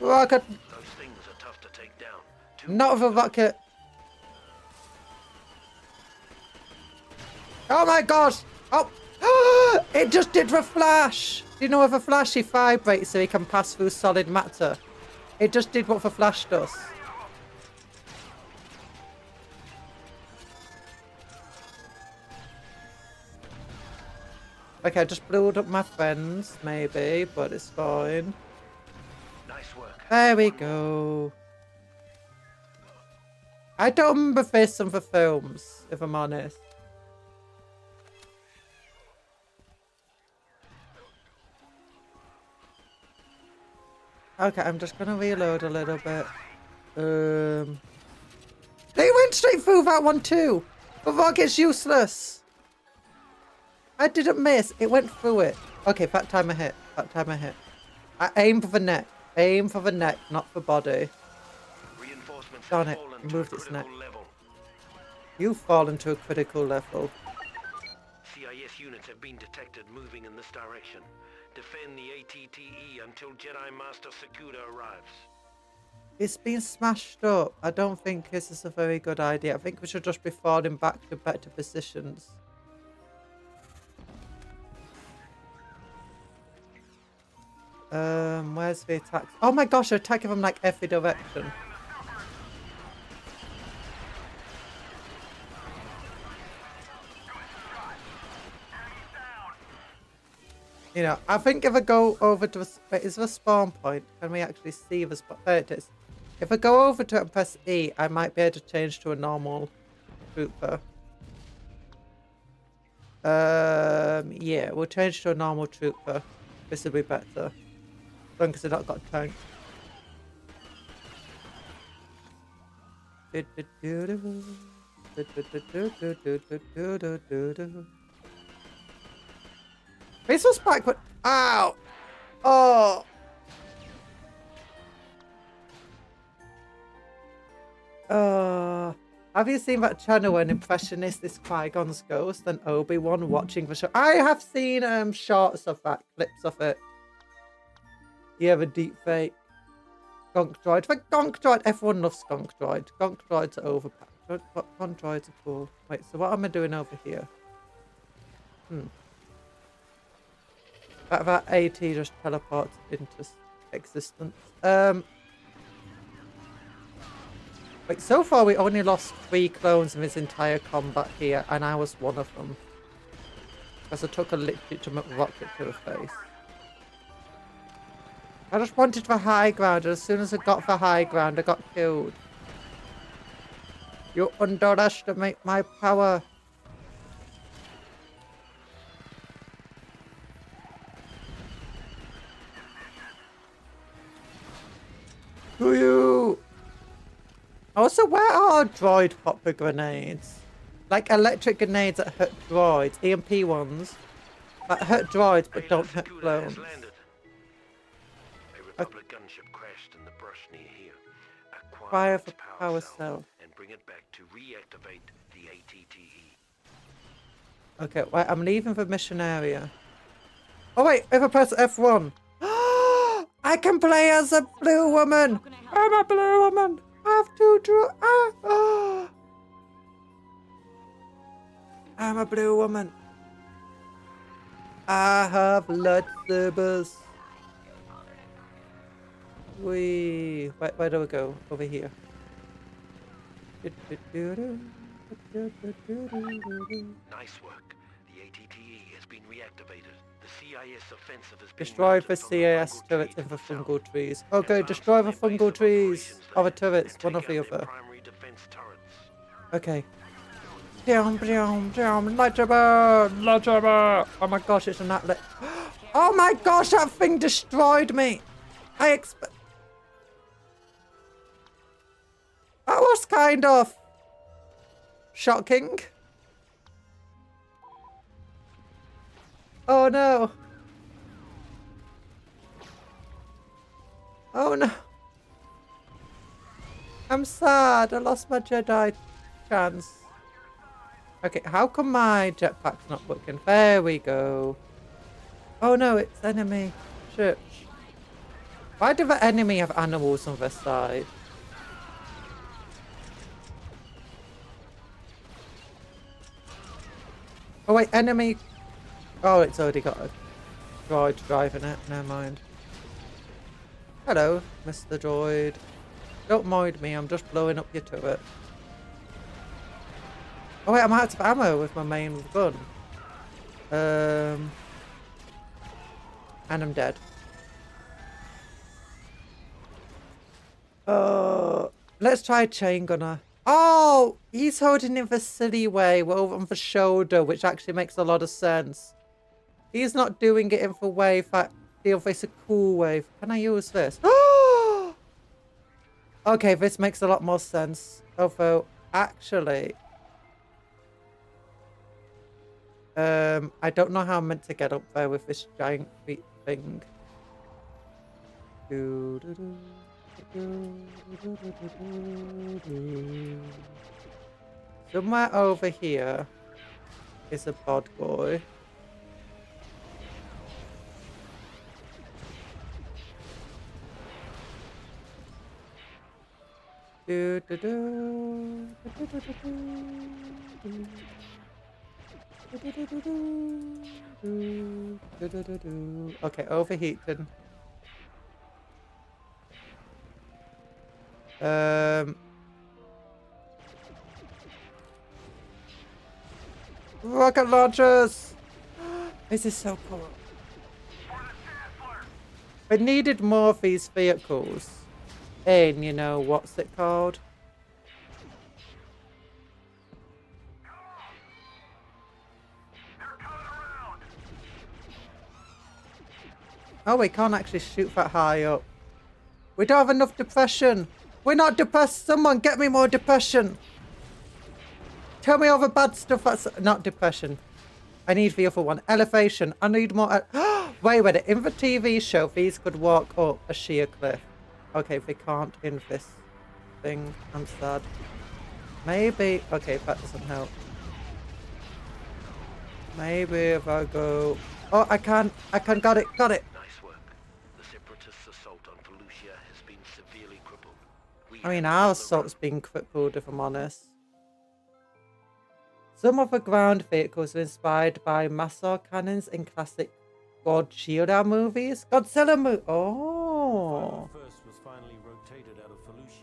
Rocket. Those things are tough to take down. Not with a rocket. Oh my gosh! Oh! It just did the flash! Do you know with a flash he vibrates so he can pass through solid matter? It just did what the flash does. Okay, I just blew up my friends, maybe, but it's fine. Nice work. There we go. I don't remember this from the films, if I'm honest. Okay, I'm just gonna reload a little bit. They went straight through that one too. The rocket's useless. I didn't miss. It went through it. Okay, that time I hit. That time I hit. I aim for the neck. Aim for the neck, not the body. Reinforcements Darn have it, fallen to moved a its neck. critical level. You've fallen to a critical level. CIS units have been detected moving in this direction. Defend the ATTE until Jedi Master Sakuda arrives. It's been smashed up. I don't think this is a very good idea. I think we should just be falling back to better positions. Where's the attack? Oh my gosh, they're attacking from like every direction. You know, I think if I go over to is there a spawn point? Can we actually see the spawn? There it is. If I go over to it and press E, I might be able to change to a normal trooper. Yeah, we'll change to a normal trooper. This will be better. As long as I've not got tank. This was back when... Ow! Oh! Have you seen that channel when Impressionist is Qui-Gon's ghost and Obi-Wan watching the show? I have seen shorts of that, clips of it. Yeah, the deep fake. Gonk droid. The gonk droid. Everyone loves gonk droid. Gonk droids are overpowered. Gonk droids are cool. Wait, so what am I doing over here? That AT just teleports into existence. Wait, so far we only lost 3 clones in this entire combat here, and I was one of them. Because I took a legitimate rocket to the face. I just wanted the high ground, and as soon as I got the high ground, I got killed. You underestimate my power. To you! Also, where are droid popper grenades? Like electric grenades that hurt droids, EMP ones that hurt droids but don't hurt clones. A Republic gunship crashed in the brush near here. Fire Acquire the its power cell. and bring it back to reactivate the ATTE. Okay, wait, I'm leaving the mission area. Oh wait, if I press F1. I can play as a blue woman. I'm a blue woman. I have to draw. I'm a blue woman. I have lightsabers. Where do we go? Over here. Nice work. The ATTE has been reactivated. The CIS offensive has been Destroy the routed from CAS fungal turrets tree and the to the south. fungal trees. Okay, Advance destroy on the their base fungal of trees. operations Or the there turrets, and one or take the out their other. primary defense turrets. Okay. Lightsaber! Oh my gosh, it's an atlet. Oh my gosh, that thing destroyed me! That was kind of shocking. Oh no. Oh no. I'm sad. I lost my Jedi chance. Okay, how come my jetpack's not working? There we go. Oh no, it's enemy. Shit. Why do the enemy have animals on their side? Oh wait, enemy. Oh, it's already got a droid driving it. Never mind. Hello, Mr. Droid. Don't mind me, I'm just blowing up your turret. Oh wait, I'm out of ammo with my main gun. And I'm dead. Let's try chain gunner. Oh, he's holding it the silly way, well, on the shoulder, which actually makes a lot of sense. He's not doing it in the way that feels it's a cool way. Can I use this? Okay, this makes a lot more sense. Although, actually, I don't know how I'm meant to get up there with this giant feet thing. Somewhere over here is a bad boy. Okay, overheating. Rocket launchers! This is so cool. I needed more of these vehicles. In, you know, what's it called? Oh, we can't actually shoot that high up. We don't have enough depression. We're not depressed. Someone get me more depression. Tell me all the bad stuff that's not depression. I need the other one. Elevation. I need more. Wait. In the TV show, these could walk up a sheer cliff. Okay, they can't in this thing. I'm sad. Maybe. Okay, that doesn't help. Maybe if I go. Oh, I can. Got it. Nice work. The Separatists' assault on Felucia has been severely crippled. I mean, our assault's been crippled, if I'm honest. Some of the ground vehicles are inspired by Massor cannons in classic Godzilla movies. Oh.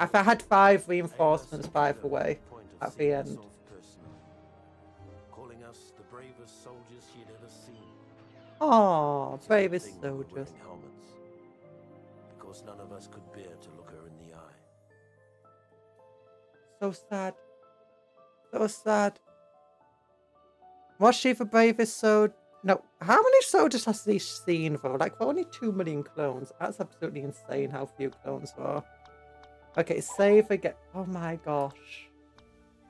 If I had 5 reinforcements, by the way, at the end. Calling us the bravest soldiers she'd ever seen. Oh, bravest soldiers. Helmets, because none of us could bear to look her in the eye. So sad. So sad. Was she the bravest soldier? No. How many soldiers has he seen, though? Like, for only 2 million clones. That's absolutely insane how few clones there are. Okay, save again. Oh my gosh.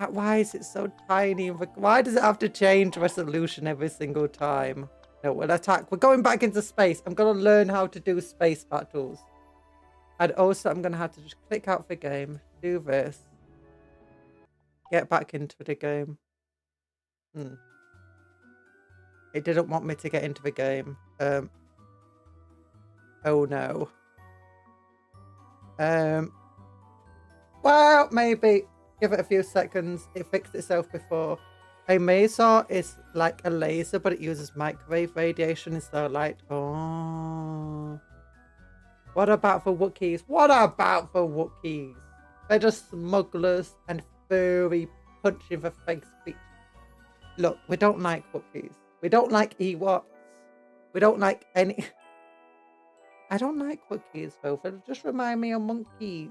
Why is it so tiny? Why does it have to change resolution every single time? No, we'll attack. We're going back into space. I'm going to learn how to do space battles. And also, I'm going to have to just click out the game. Do this. Get back into the game. It didn't want me to get into the game. Oh no. Well, maybe give it a few seconds. It fixed itself before. A maser is like a laser, but it uses microwave radiation instead of light. Oh. What about for Wookiees? What about for Wookiees? They're just smugglers and furry punching for face creatures. Look, we don't like Wookiees. We don't like Ewoks. We don't like any... I don't like Wookiees, though. They just remind me of monkeys.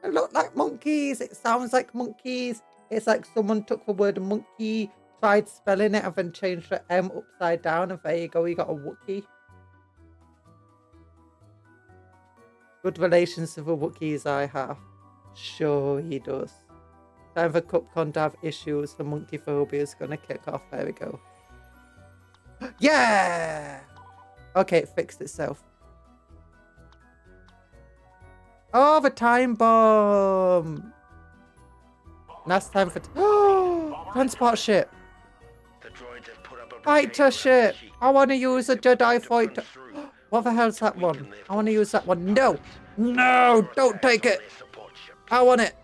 They look like monkeys. It sounds like monkeys. It's like someone took the word monkey, tried spelling it, and then changed the M upside down, and there you go, you got a Wookiee. Good relations with the Wookiees I have. Sure he does. Time for Cupcon to have issues. The monkey phobia is going to kick off. There we go. Yeah! Okay, it fixed itself. Oh, the time bomb! Now it's time for... Oh! Transport ship! The droids have put up a Fighter ship! I want to use a Jedi fighter... What the hell's that one? I want to use that one. No! No! Don't take it! I want it!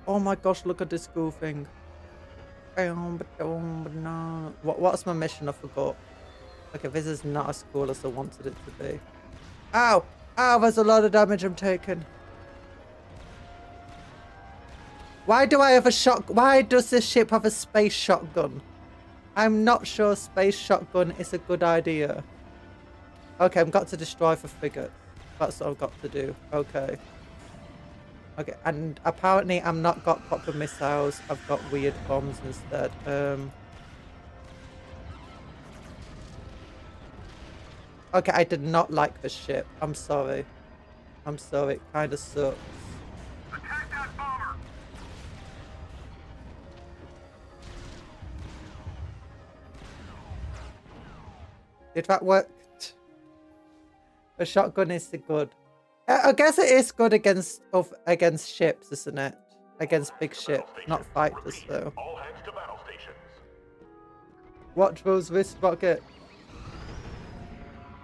Oh my gosh, look at this cool thing. What's my mission? I forgot. Okay, this is not as cool as I wanted it to be. Ow! Ow, there's a lot of damage I'm taking. Why do I have a Why does this ship have a space shotgun? I'm not sure space shotgun is a good idea. Okay, I've got to destroy the frigate. That's what I've got to do. Okay. Okay, and apparently I'm not got proper missiles. I've got weird bombs instead. Okay, I did not like the ship. I'm sorry. I'm sorry. It kind of sucks. Attack that bomber! Did that work? The shotgun is good. I guess it is good against ships, isn't it? Against big ships, not fighters though. All hands to battle stations. Watch those wrist rocket.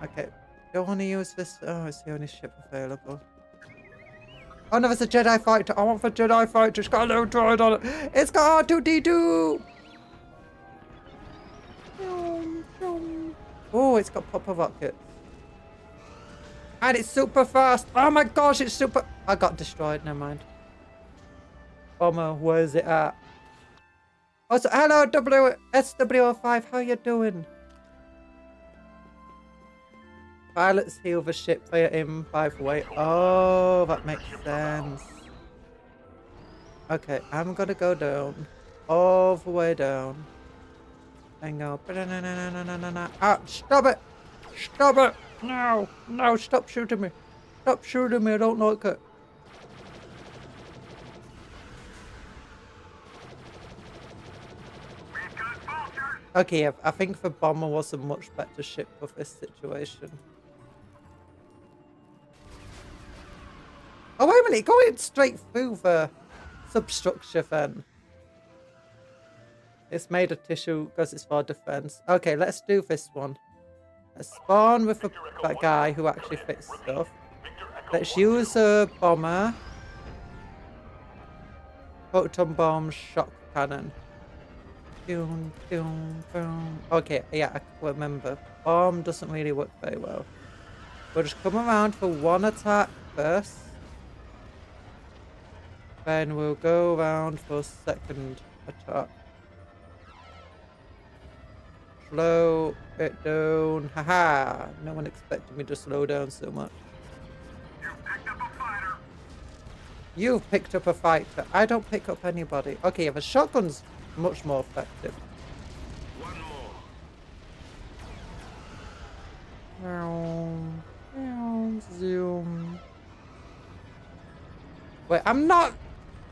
Okay, don't want to use this. Oh, it's the only ship available. Oh no, there's a Jedi fighter. I want the Jedi fighter. It's got a little droid on it. It's got R2-D2. Oh, it's got proper rockets. And it's super fast. Oh my gosh, it's super... I got destroyed, never mind. Bomber, where's it at? Also, hello, SW05, how you doing? Pilots heal the ship fire in 5 way. Oh, that makes sense. Okay, I'm gonna go down. All the way down. And go... Ah, stop it! Stop it! No! No, stop shooting me! Stop shooting me, I don't like it. Okay, I think the bomber was a much better ship for this situation. Oh, wait a minute, going straight through the substructure then. It's made of tissue because it's for defense. Okay, let's do this one. Let's spawn with that guy who actually fits stuff. Let's use a bomber. Photon bomb shock cannon. Boom, boom, boom. Okay, yeah, I remember. Bomb doesn't really work very well. We'll just come around for one attack first. Then we'll go around for a second attack. Slow it down. Haha! No one expected me to slow down so much. You've picked up a fighter. You've picked up a fighter. I don't pick up anybody. Okay, the shotgun's much more effective. One more. Zoom. Wait, I'm not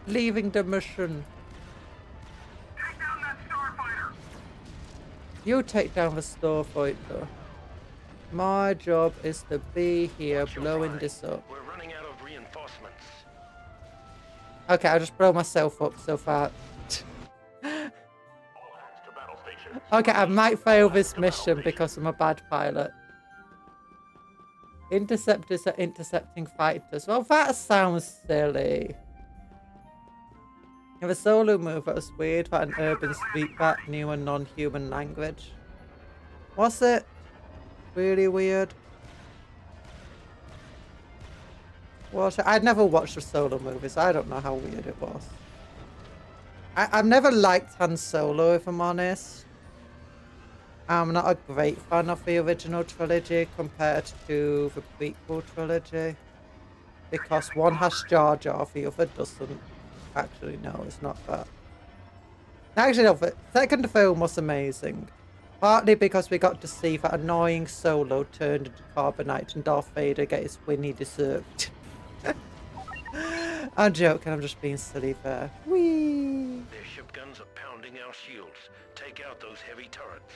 leaving the mission. Take down that starfighter. You take down the starfighter. My job is to be here blowing this up. We're running out of reinforcements. Okay, I'll just blow myself up so far. All hands to battle station. Okay, I might fail this mission because I'm a bad pilot. Interceptors are intercepting fighters. Well, that sounds silly. You have a solo move that was weird, but an urban speak back, new and non-human language. Was it? Really weird. Well, I'd never watched the solo movies. I don't know how weird it was. I've never liked Han Solo, if I'm honest. I'm not a great fan of the original trilogy compared to the prequel trilogy. Because one has Jar Jar, the other doesn't. Actually, no, it's not that. Actually, no, the second film was amazing. Partly because we got to see that annoying Solo turned into Carbonite and Darth Vader get his win he deserved. I'm joking, I'm just being silly there. Whee! Their ship guns are pounding our shields. Take out those heavy turrets.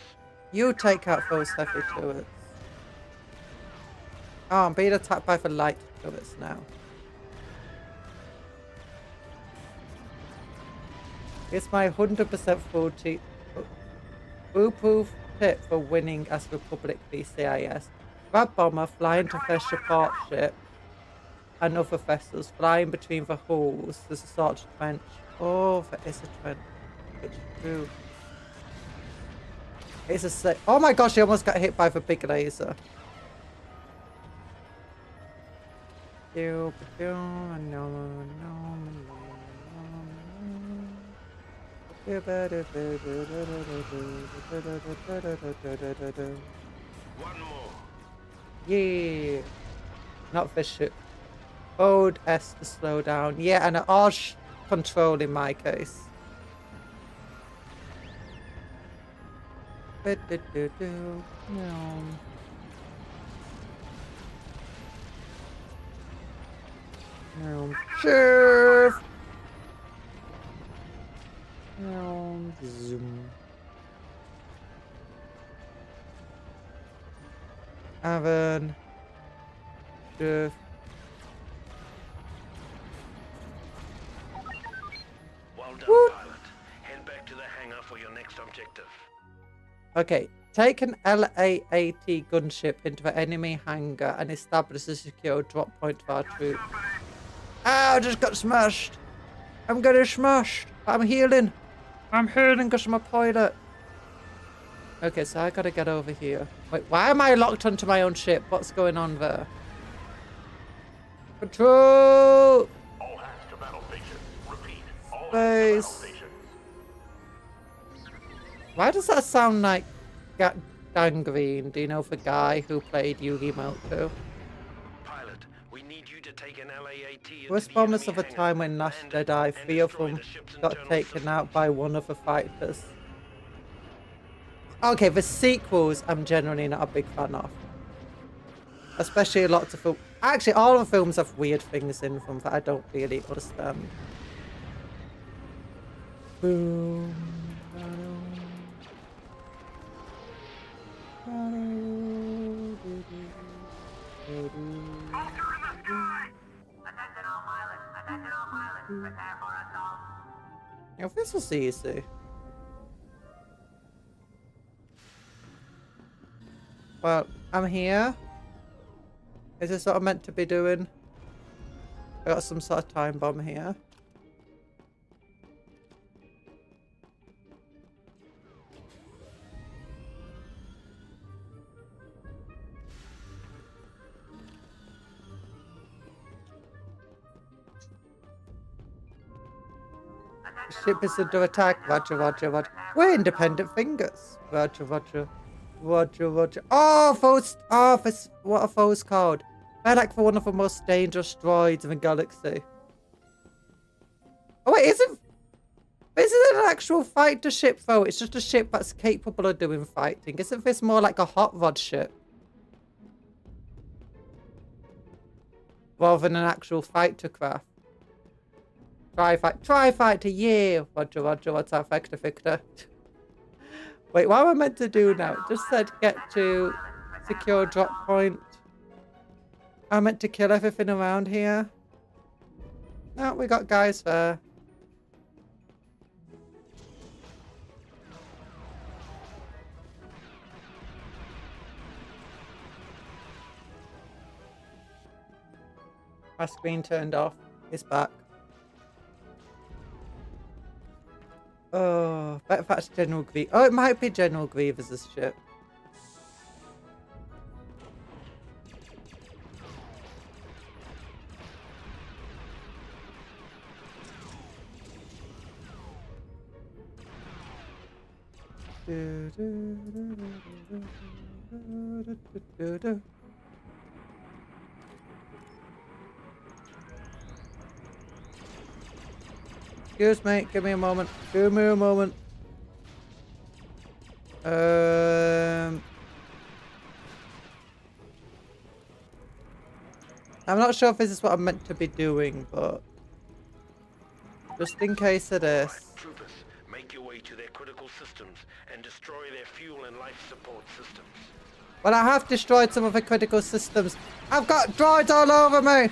You take out those heavy turrets. Oh, I'm being attacked by the light turrets now. It's my 100% foolproof tip for winning as Republic VCIS. Grab bomber, fly into their support ship and other vessels, flying between the hulls. There's a sort of trench. Oh, there is a trench. It's true. It's a sick. Oh my gosh, he almost got hit by the big laser. One more. Yeah. Not this ship. Hold S to slow down. Yeah, and an R control in my case. No. Geoff! No. Zoom. Evan. Geoff. Well done, Woo. pilot. Head back to the hangar for your next objective. Okay, take an LAAT gunship into the enemy hangar and establish a secure drop point for our troops. Ow, I just got smashed. I'm getting smashed. I'm healing. I'm healing because I'm a pilot. Okay, so I gotta get over here. Wait, why am I locked onto my own ship? What's going on there? Control! All hands to battle station. Repeat. All hands to Space. battle station. Why does that sound like Dan Green? Do you know the guy who played Yugi Melko? Pilot, we need you to take an LAAT into Was the promise enemy of a time when hangar, Nash land Jedi, and 3 of destroy them the ship's got internal taken systems. out by one of the fighters. Okay, the sequels I'm generally not a big fan of. Especially lots of films. Actually, all the films have weird things in them that I don't really understand. Boom. If this was easy. Well, I'm here. Is this what I'm meant to be doing? I got some sort of time bomb here. Ship is under attack. Roger, roger, roger. We're independent fingers. Roger, roger. Roger, roger. Oh, foes. Oh, what are foes called? They're like for one of the most dangerous droids in the galaxy. Oh, wait, isn't an actual fighter ship, though? It's just a ship that's capable of doing fighting. Isn't this more like a hot rod ship? Rather than an actual fighter craft. Tri-fighter, yeah! Roger, roger, what's our Victor, Victor? Wait, what am I meant to do now? It just said get to secure drop point. I meant to kill everything around here. No, we got guys there. My screen turned off. It's back. Oh, bet if that's General Grievous. Oh, it might be General Grievous' ship. Excuse me, give me a moment. Give me a moment. I'm not sure if this is what I'm meant to be doing, but just in case it is. Troopers, make your way to their critical systems and destroy their fuel and life support systems. Well, I have destroyed some of the critical systems. I've got droids all over me!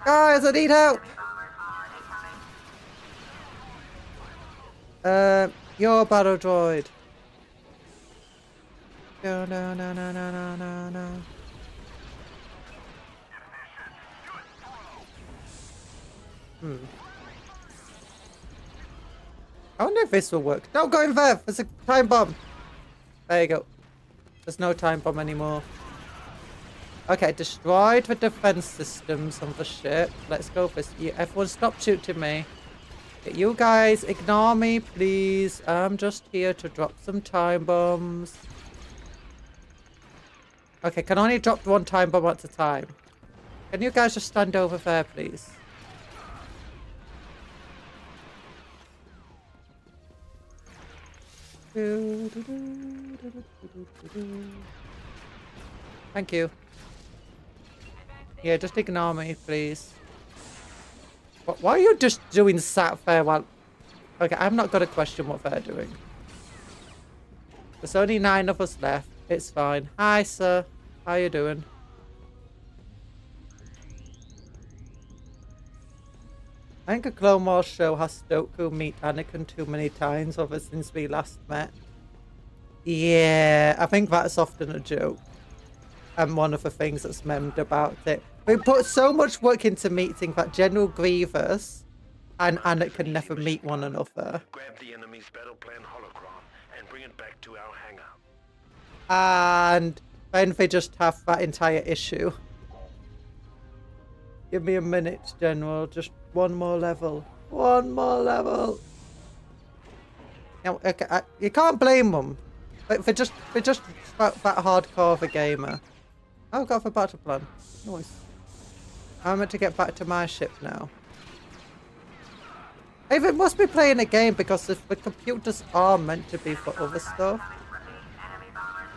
Guys, I need help! You're a battle droid. No, no, no, no, no, no, no, no. I wonder if this will work. Don't go in there! There's a time bomb! There you go. There's no time bomb anymore. Okay, destroyed the defense systems on the ship. Let's go for this. Everyone stop shooting me. You guys, ignore me, please. I'm just here to drop some time bombs. Okay, can only drop one time bomb at a time. Can you guys just stand over there, please? Thank you. Yeah, just ignore me, please. Why are you just doing sat there while... Okay, I'm not going to question what they're doing. There's only 9 of us left. It's fine. Hi, sir. How you doing? I think a Clone Wars show has Dooku meet Anakin too many times ever since we last met. Yeah, I think that's often a joke. And one of the things that's memmed about it. We put so much work into meeting that General Grievous and Anakin never meet one another. Grab the enemy's battle plan holocron and bring it back to our hangar. And then they just have that entire issue. Give me a minute, General. Just one more level. One more level. Now, okay, you can't blame them. They're just that hardcore of a gamer. Oh, got the battle plan. Nice. I'm meant to get back to my ship now. It must be playing a game because if the computers are meant to be for other stuff.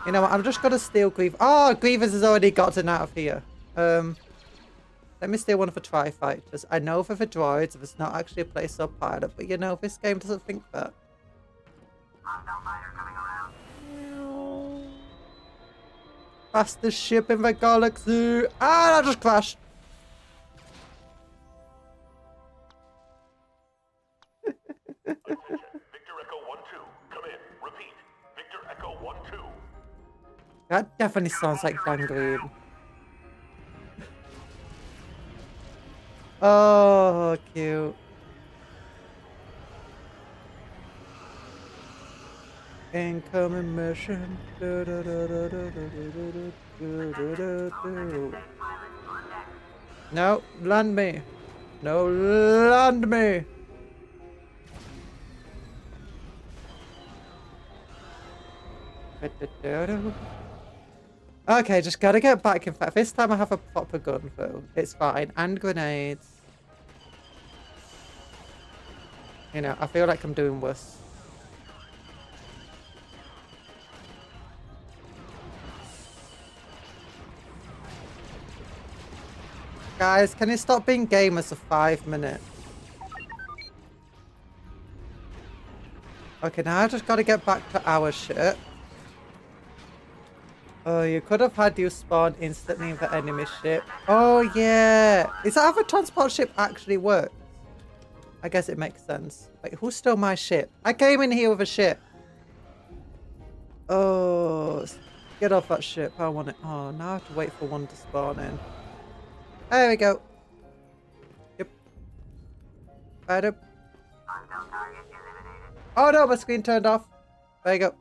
You know what? I'm just gonna steal Grievous. Oh, Grievous has already gotten out of here. Let me steal one of the Tri-Fighters. I know for the droids, it's not actually a place or pilot, but you know, this game doesn't think that. Fastest ship in the galaxy. Ah, I just crashed. Victor Echo 1-2. Come in. Repeat. Victor Echo 1-2. That definitely sounds like Dan Green. Oh, cute. Incoming mission. No, land me. No, land me. Okay, just gotta get back. In fact, this time I have a proper gun though. It's fine. And grenades. You know, I feel like I'm doing worse. Guys, can you stop being gamers for 5 minutes? Okay, now I just gotta get back to our ship. Oh, you could have had you spawn instantly in the enemy ship. Oh, yeah. Is that how the transport ship actually works? I guess it makes sense. Wait, who stole my ship? I came in here with a ship. Oh, get off that ship. I want it. Oh, now I have to wait for one to spawn in. There we go. Ba-da. Oh no, my screen turned off. There you go.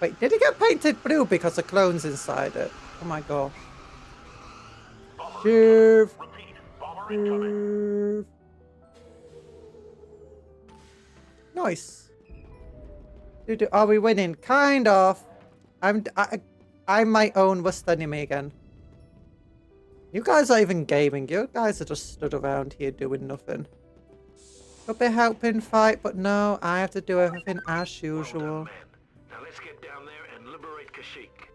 Wait, did it get painted blue because the clone's inside it? Oh my gosh. Geoff. Geoff. Nice. Are we winning? Kind of. I'm my own worst enemy again. You guys aren't even gaming. You guys are just stood around here doing nothing. Could be helping fight, but no, I have to do everything as usual. Well done, now let's get down there and liberate Kashyyyk.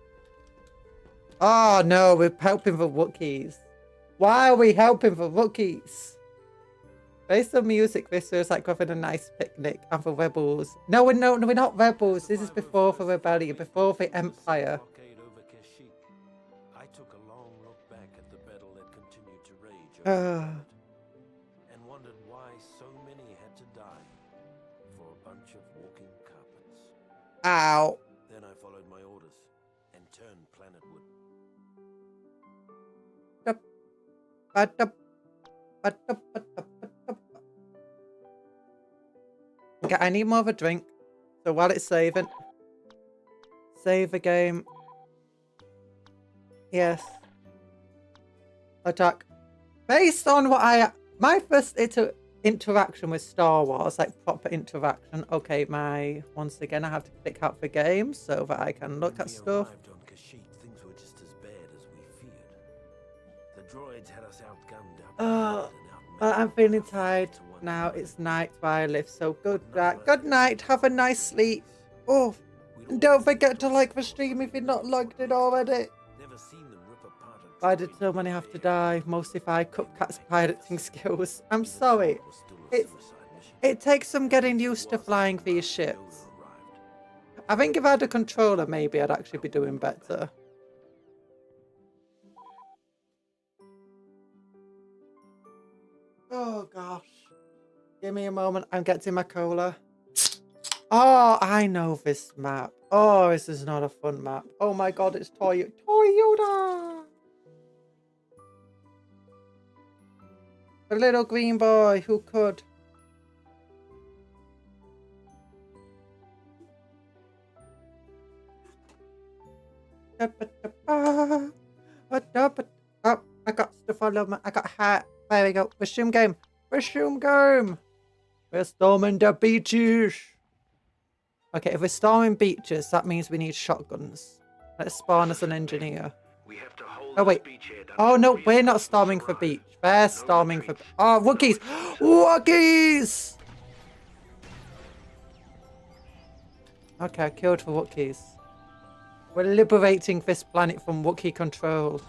Oh no, we're helping the Wookiees. Why are we helping the Wookiees? Based on music, this feels like having a nice picnic and the rebels. No, we're not rebels. This is before the rebellion, before the empire. I took a long look back at the battle that continued to rage and wondered why so many had to die for a bunch of walking carpets. Ow. Then I followed my orders and turned planetward. Okay, I need more of a drink. So while it's saving, save the game. Yes. Attack. Based on what my first interaction with Star Wars, like proper interaction. Okay, once again I have to click out the game so that I can look at stuff. Arrived on Kashyyyk, things were just as bad as we feared. The droids had us outgunned, I'm feeling tired now. It's night where I live, so good night. Have a nice sleep. Oh, and don't forget to like the stream if you're not logged in already. Never seen them rip apart a Why did so many have to die? Mostly by Cupcake's piloting skills. I'm sorry. It takes some getting used to flying these ships. I think if I had a controller, maybe I'd actually be doing better. Oh gosh. Give me a moment. I'm getting my cola. Oh, I know this map. Oh, this is not a fun map. Oh my god, it's Toy Yoda. The little green boy who could. Oh, I got stuff all over. I got a hat. There we go. Resume game. Resume game. We're storming the beaches. Okay, if we're storming beaches, that means we need shotguns. Let's spawn as an engineer. We have to hold Oh wait. Oh no, we're not storming for beach. They're storming for. Oh, Wookiees! Wookiees! Okay, I killed the Wookiees. We're liberating this planet from Wookiee control.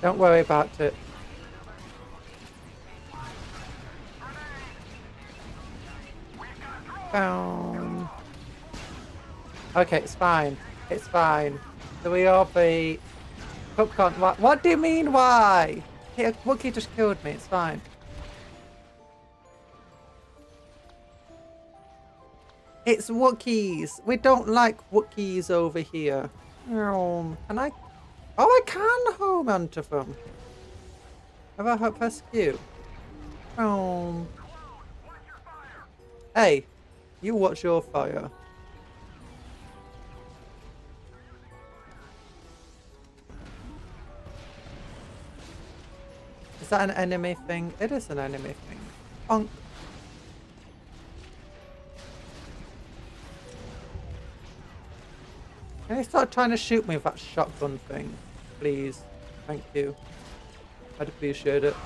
Don't worry about it. Boom. Okay, it's fine. It's fine. So we are the Cupcake. What do you mean, why? Here, Wookiee just killed me. It's fine. It's Wookiees. We don't like Wookiees over here. Can I? Oh, I can home onto them. Have I hurt press Q? Hey, you watch your fire. Is that an enemy thing? It is an enemy thing. Bonk. Can you start trying to shoot me with that shotgun thing? Please. Thank you. I'd appreciate it.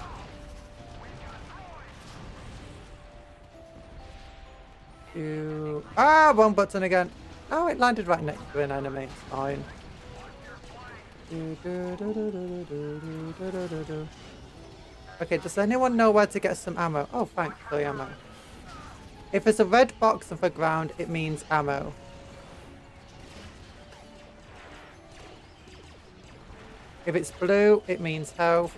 Ah, wrong button again. Oh, it landed right next to an enemy. It's fine. Okay, does anyone know where to get some ammo? Oh, thanks for the ammo. If there's a red box on the ground, it means ammo. If it's blue, it means health.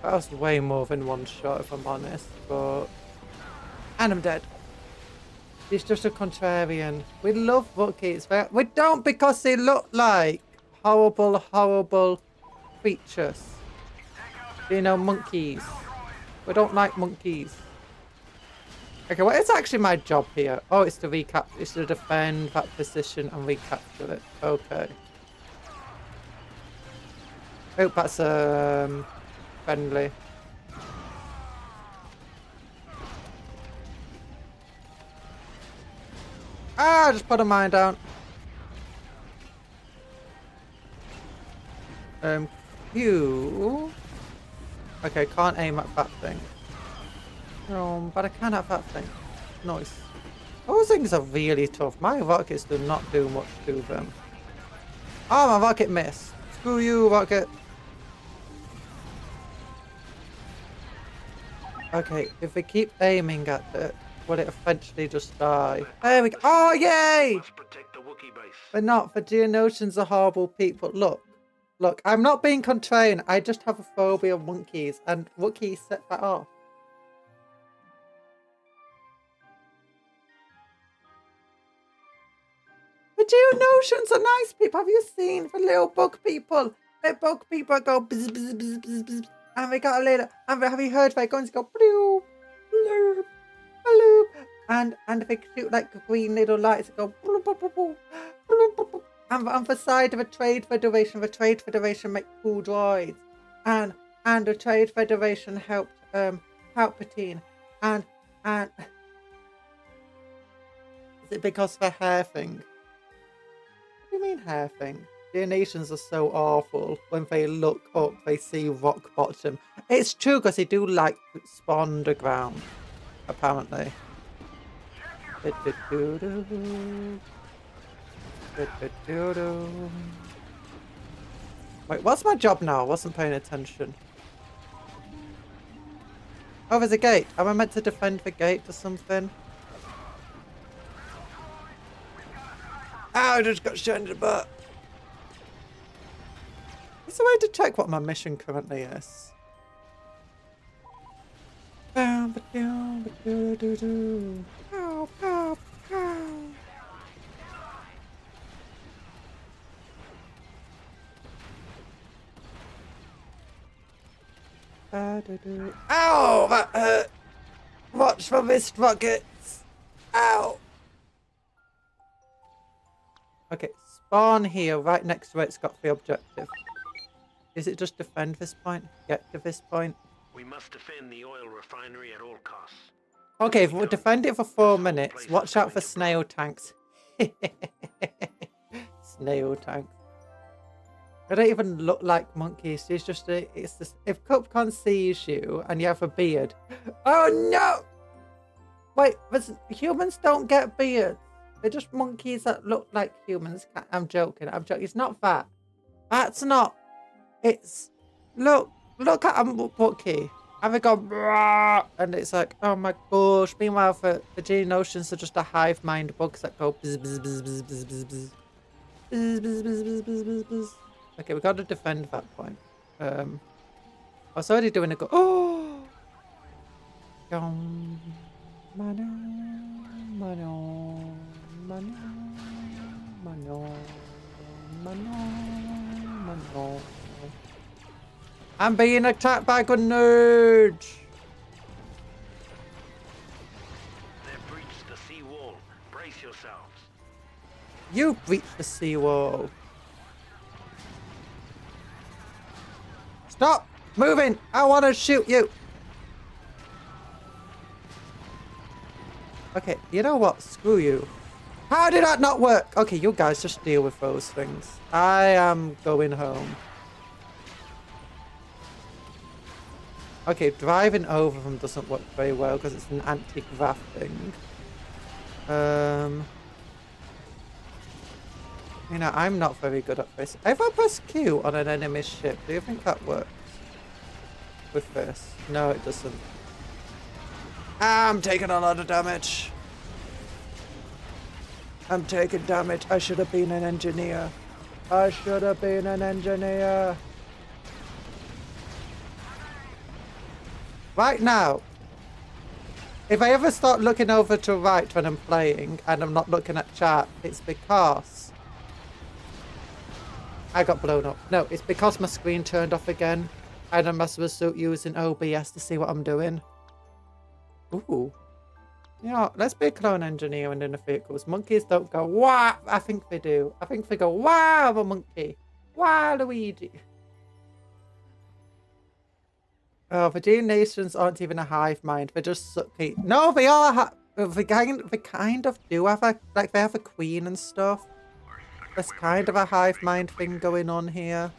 That was way more than one shot, if I'm honest, but... And I'm dead. He's just a contrarian. We love Wookiees. We don't because they look like horrible, horrible creatures. You know, monkeys. We don't like monkeys. Okay, what is actually my job here? Oh, it's to recapture. It's to defend that position and recapture it. Okay. Oh, that's friendly. Ah, just put a mine down. You. Okay, can't aim at that thing. But I can at that thing. Nice. Those things are really tough. My rockets do not do much to them. Oh, my rocket missed. Screw you, rocket. Okay, if we keep aiming at it, will it eventually just die? There we go. Oh, yay! Must protect the Wookiee base. But not, the Geonosians are horrible people. Look, I'm not being contrarian. I just have a phobia of monkeys, and Wookiees set that off. The Geonosians are nice people. Have you seen the little bug people? The bug people go bzz, bzz, bzz, bzz, bzz. And we got a little, and have you heard they're going to go bloop, bloop, bloop, and they shoot like green little lights that go bloop, bloop, bloop, bloop, bloop, bloop, bloop. And on the side of a trade federation, the trade federation make cool droids, and the trade federation helped Palpatine, and is it because of the hair thing? What do you mean hair thing? The nations are so awful. When they look up, they see rock bottom. It's true because they do like spawn underground, apparently. Wait, what's my job now? I wasn't paying attention. Oh, there's a gate. Am I meant to defend the gate or something? Ow, I just got shot in the butt. Is there a way to check what my mission currently is? Pow, pow, pow. Ow, that hurt. Watch my wrist rockets. Ow. Okay, spawn here, right next to where it's got the objective. Is it just defend this point? Get to this point? We must defend the oil refinery at all costs. Okay, if we'll defend it for 4 minutes, watch out for snail tanks. Snail tanks. They don't even look like monkeys. It's just it's this. If Cupcon sees you and you have a beard, oh no! Wait, humans don't get beards. They're just monkeys that look like humans. I'm joking. It's not that. That's not. It's look at a Wookiee. And they go Brah! And it's like, oh my gosh. Meanwhile, the Geonosians are just a hive mind bugs that go bzz bzz bzz bzz bzz bzz bzz bzz bzz bzz bzz bzz bzz. Okay, we got to defend that point. I was already doing a go. Oh, mano, mano, mano, mano, mano, mano. I'm being attacked by good nerds. They've breached the sea wall. Brace yourselves. You breached the seawall. Stop moving. I want to shoot you. Okay, you know what? Screw you. How did that not work? Okay, you guys just deal with those things. I am going home. Okay, driving over them doesn't work very well because it's an anti-grav thing. You know, I'm not very good at this. If I press Q on an enemy ship, do you think that works? With this? No, it doesn't. I'm taking a lot of damage. I'm taking damage. I should have been an engineer. I should have been an engineer. Right now, if I ever start looking over to right when I'm playing and I'm not looking at chat, it's because I got blown up. No, it's because my screen turned off again and I must have using OBS to see what I'm doing. Ooh. Yeah, let's be a clone engineer and in the vehicles. Monkeys don't go, wow. I think they do. I think they go, wow, a monkey. Wow, Luigi. Oh, the G nations aren't even a hive mind. They're just sucky. No, they are. They kind of do have a, like, they have a queen and stuff. There's kind of a hive mind thing going on here.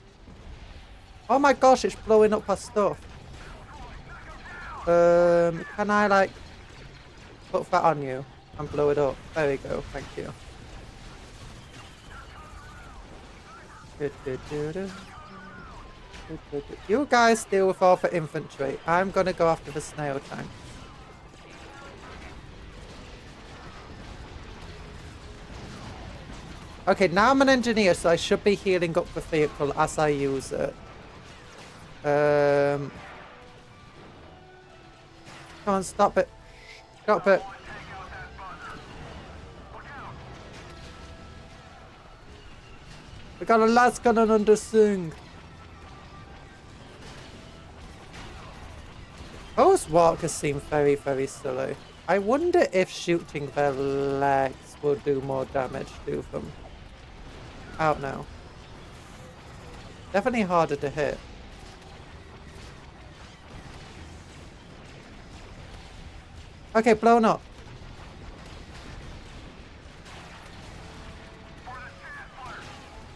Oh my gosh, it's blowing up our stuff. Can I, like, put that on you and blow it up? There we go. Thank you. You guys deal with all the infantry. I'm gonna go after the snail tank. Okay, now I'm an engineer, so I should be healing up the vehicle as I use it. Come on, stop it. Stop it. We got a las cannon on this thing. Those walkers seem very, very silly. I wonder if shooting their legs will do more damage to them. I don't know. Definitely harder to hit. Okay, blown up.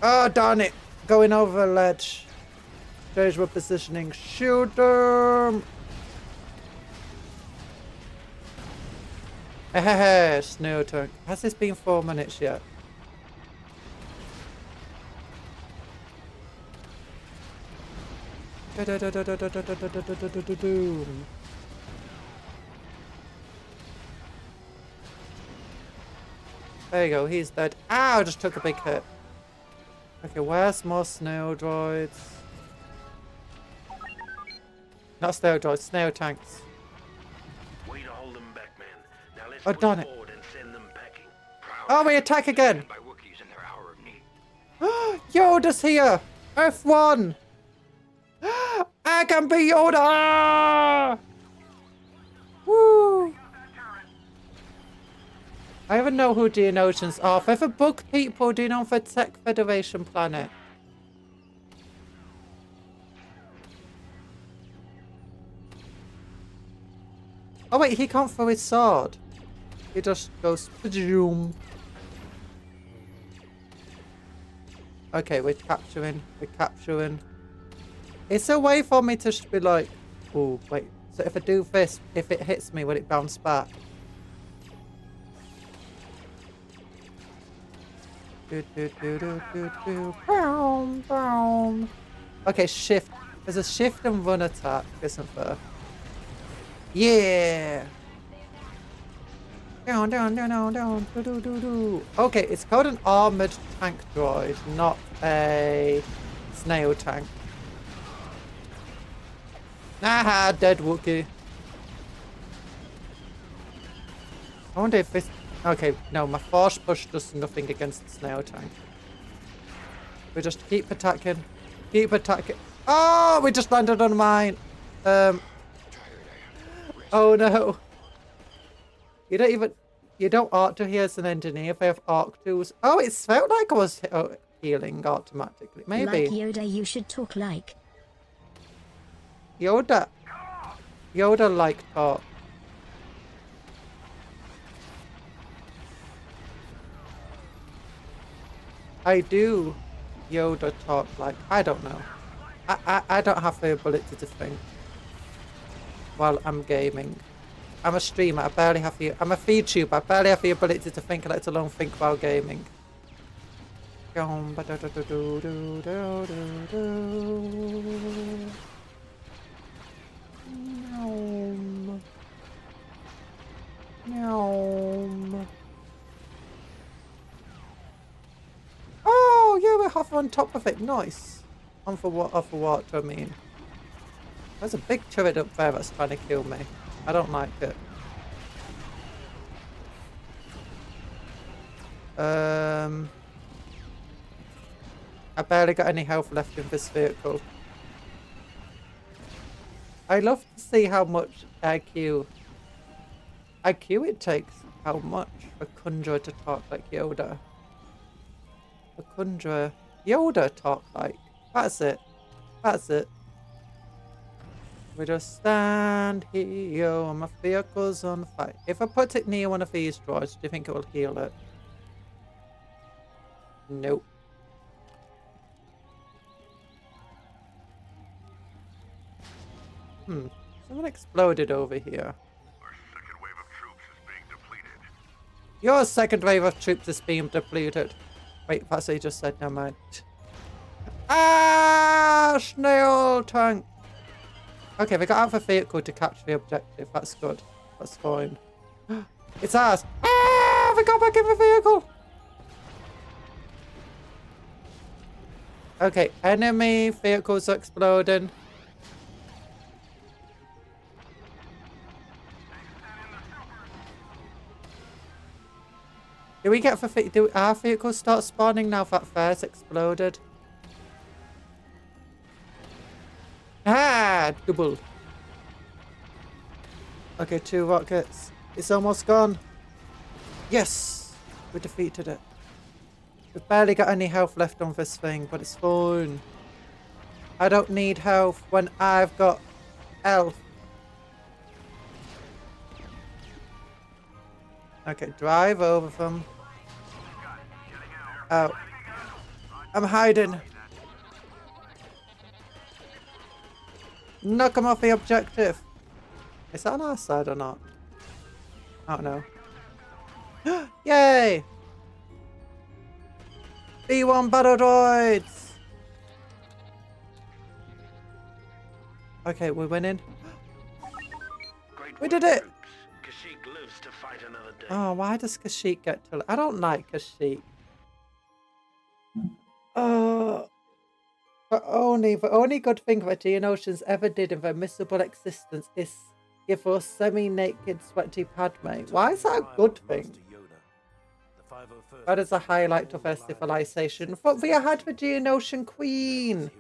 Oh, darn it. Going over a ledge. There's our positioning. Shoot them. Hehehe, snow tank. Has this been 4 minutes yet? There you go, he's dead. Ow, I just took a big hit. Okay, where's more snow droids? Not snow droids, snail tanks. Way to hold them back, man. Now let's Oh, push darn it. forward and send them packing. Oh, we attack again! By Wookiees in their hour of need. Yoda's here! F1! I can be Yoda! Woo! I even know who Geonosians are. They're the bug people, do you know, for Tech Federation planet. Oh wait, he can't throw his sword. He just goes zoom. Okay, we're capturing. We're capturing. It's a way for me to just be like, oh wait. So if I do this, if it hits me, will it bounce back? Boom, boom. Okay, shift. There's a shift and run attack, isn't there? Yeah. Down, down, down, down, down. Do, do, do, do. Okay, it's called an armored tank droid, not a snail tank. Aha, dead Wookiee. I wonder if this... Okay, no, my force push does nothing against the snail tank. We just keep attacking. Keep attacking. Oh, we just landed on mine. Oh no. You don't ought to hear as an engineer if I have arc tools. Oh, it felt like I was healing automatically. Maybe. Like Yoda, you should talk like. Yoda like talk. I do Yoda talk like, I don't know. I don't have the ability to think while I'm gaming. I'm a streamer, I barely have the, I'm a VTuber, I barely have the ability to think, let alone think while gaming. Oh, yeah, we have on top of it. Nice. On for what I mean. There's a big turret up there that's trying to kill me. I don't like it. I barely got any health left in this vehicle. I love to see how much IQ it takes. How much a conjurer to talk like Yoda. A conjurer. Yoda talk like. That's it. That's it. We just stand here and my vehicle's on fire. If I put it near one of these droids, do you think it will heal it? Nope. Someone exploded over here. Our second wave of troops is being depleted. Your second wave of troops is being depleted. Wait, that's what you just said. Never mind. Ah, snail tank. Okay, we got out of the vehicle to capture the objective. That's good. That's fine. It's ours. Ah, we got back in the vehicle. Okay, enemy vehicles are exploding. Do we get for do our vehicles start spawning now that theirs exploded? Ah, double. Okay, 2 rockets. It's almost gone. Yes, we defeated it. We've barely got any health left on this thing, but it's fine. I don't need health when I've got health. Okay, drive over them. Oh. I'm hiding. Knock them off the objective. Is that on our side or not? I don't know. Yay! B1 battle droids! Okay, we're winning. We did it! Kashyyyk lives to fight another day. Oh, why does Kashyyyk get to... I don't like Kashyyyk. Oh... The only good thing that Geonosians ever did in their miserable existence is give us semi-naked, sweaty Padme. Why is that a good thing? That is a highlight of their civilization. But we had the Geonosian Queen,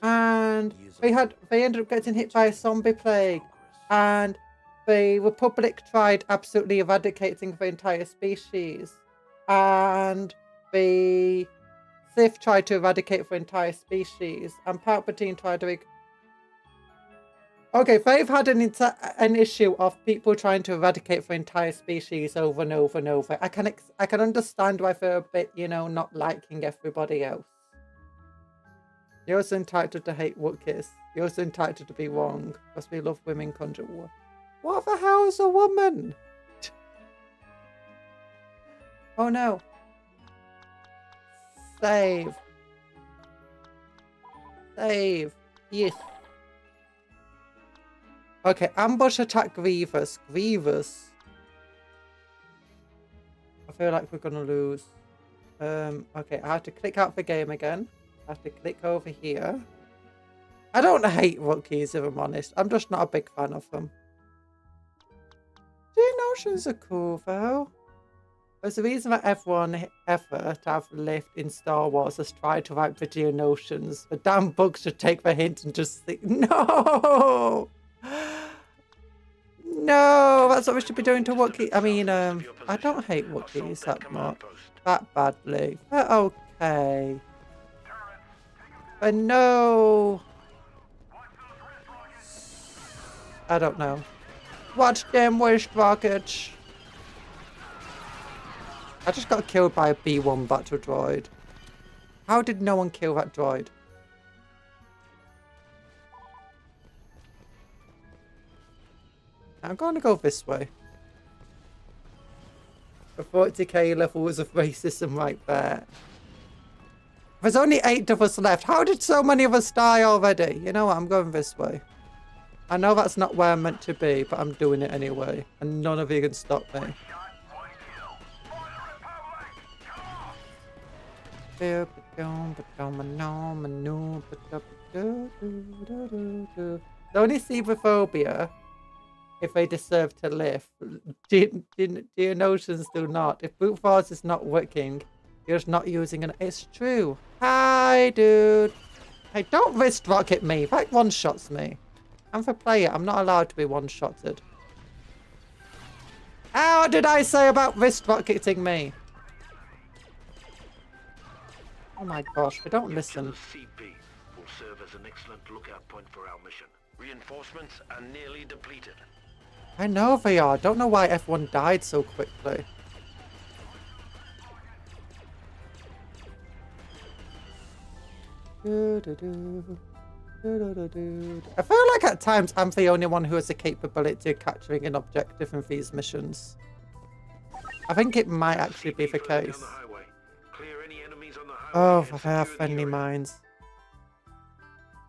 and they ended up getting hit by a zombie plague, and the Republic tried absolutely eradicating the entire species, and the Sith tried to eradicate the entire species, and Palpatine tried to... Okay, they've had an issue of people trying to eradicate the entire species over and over and over. I can understand why they're a bit, you know, not liking everybody else. You're also entitled to hate Wookiees. You're also entitled to be wrong, because we love women conjure. What the hell is a woman? Oh no. Save. Save. Yes. Okay, ambush attack Grievous. Grievous. I feel like we're gonna lose. Okay, I have to click out the game again. I have to click over here. I don't hate Wookiees, if I'm honest. I'm just not a big fan of them. Geonosians are cool though. There's a reason that everyone ever to have lived in Star Wars has tried to write the Geonosians. The damn books should take the hint and just think, no! No, that's what we should be doing to Wookiees. I mean, I don't hate Wookiees that much. That badly. But okay. But no! I don't know. Watch them waste rockets. I just got killed by a B1 battle droid. How did no one kill that droid? I'm going to go this way. The 40k levels of racism right there. There's only 8 of us left. How did so many of us die already? You know what? I'm going this way. I know that's not where I'm meant to be, but I'm doing it anyway. And none of you can stop me. only xenophobia if they deserve to live. Geonotions do not. If brute force is not working, you're just not using it. It's true. Hi, dude. Hey, don't wrist rocket me. That one-shots me. I'm for player. I'm not allowed to be one-shotted. How did I say about wrist rocketing me? Oh my gosh, they don't listen. CP will serve as an excellent lookout point for our mission. Reinforcements are nearly depleted. I know they are. Don't know why everyone died so quickly. I feel like at times I'm the only one who has the capability of capturing an objective in these missions. I think it might actually be the case. Oh, they have friendly mines.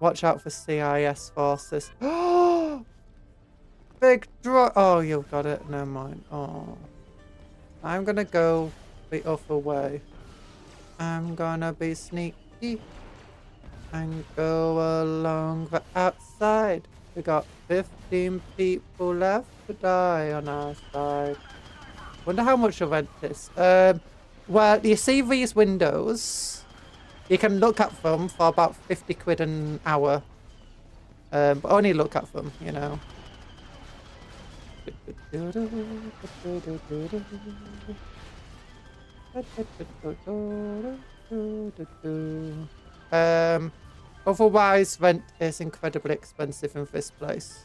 Watch out for CIS forces. Oh, big draw. Oh, you've got it. Never mind. Oh, I'm gonna go the other way. I'm gonna be sneaky and go along the outside. We got 15 people left to die on our side. Wonder how much of rent is. Well, you see these windows? You can look at them for about 50 quid an hour. But only look at them, you know. Otherwise, rent is incredibly expensive in this place.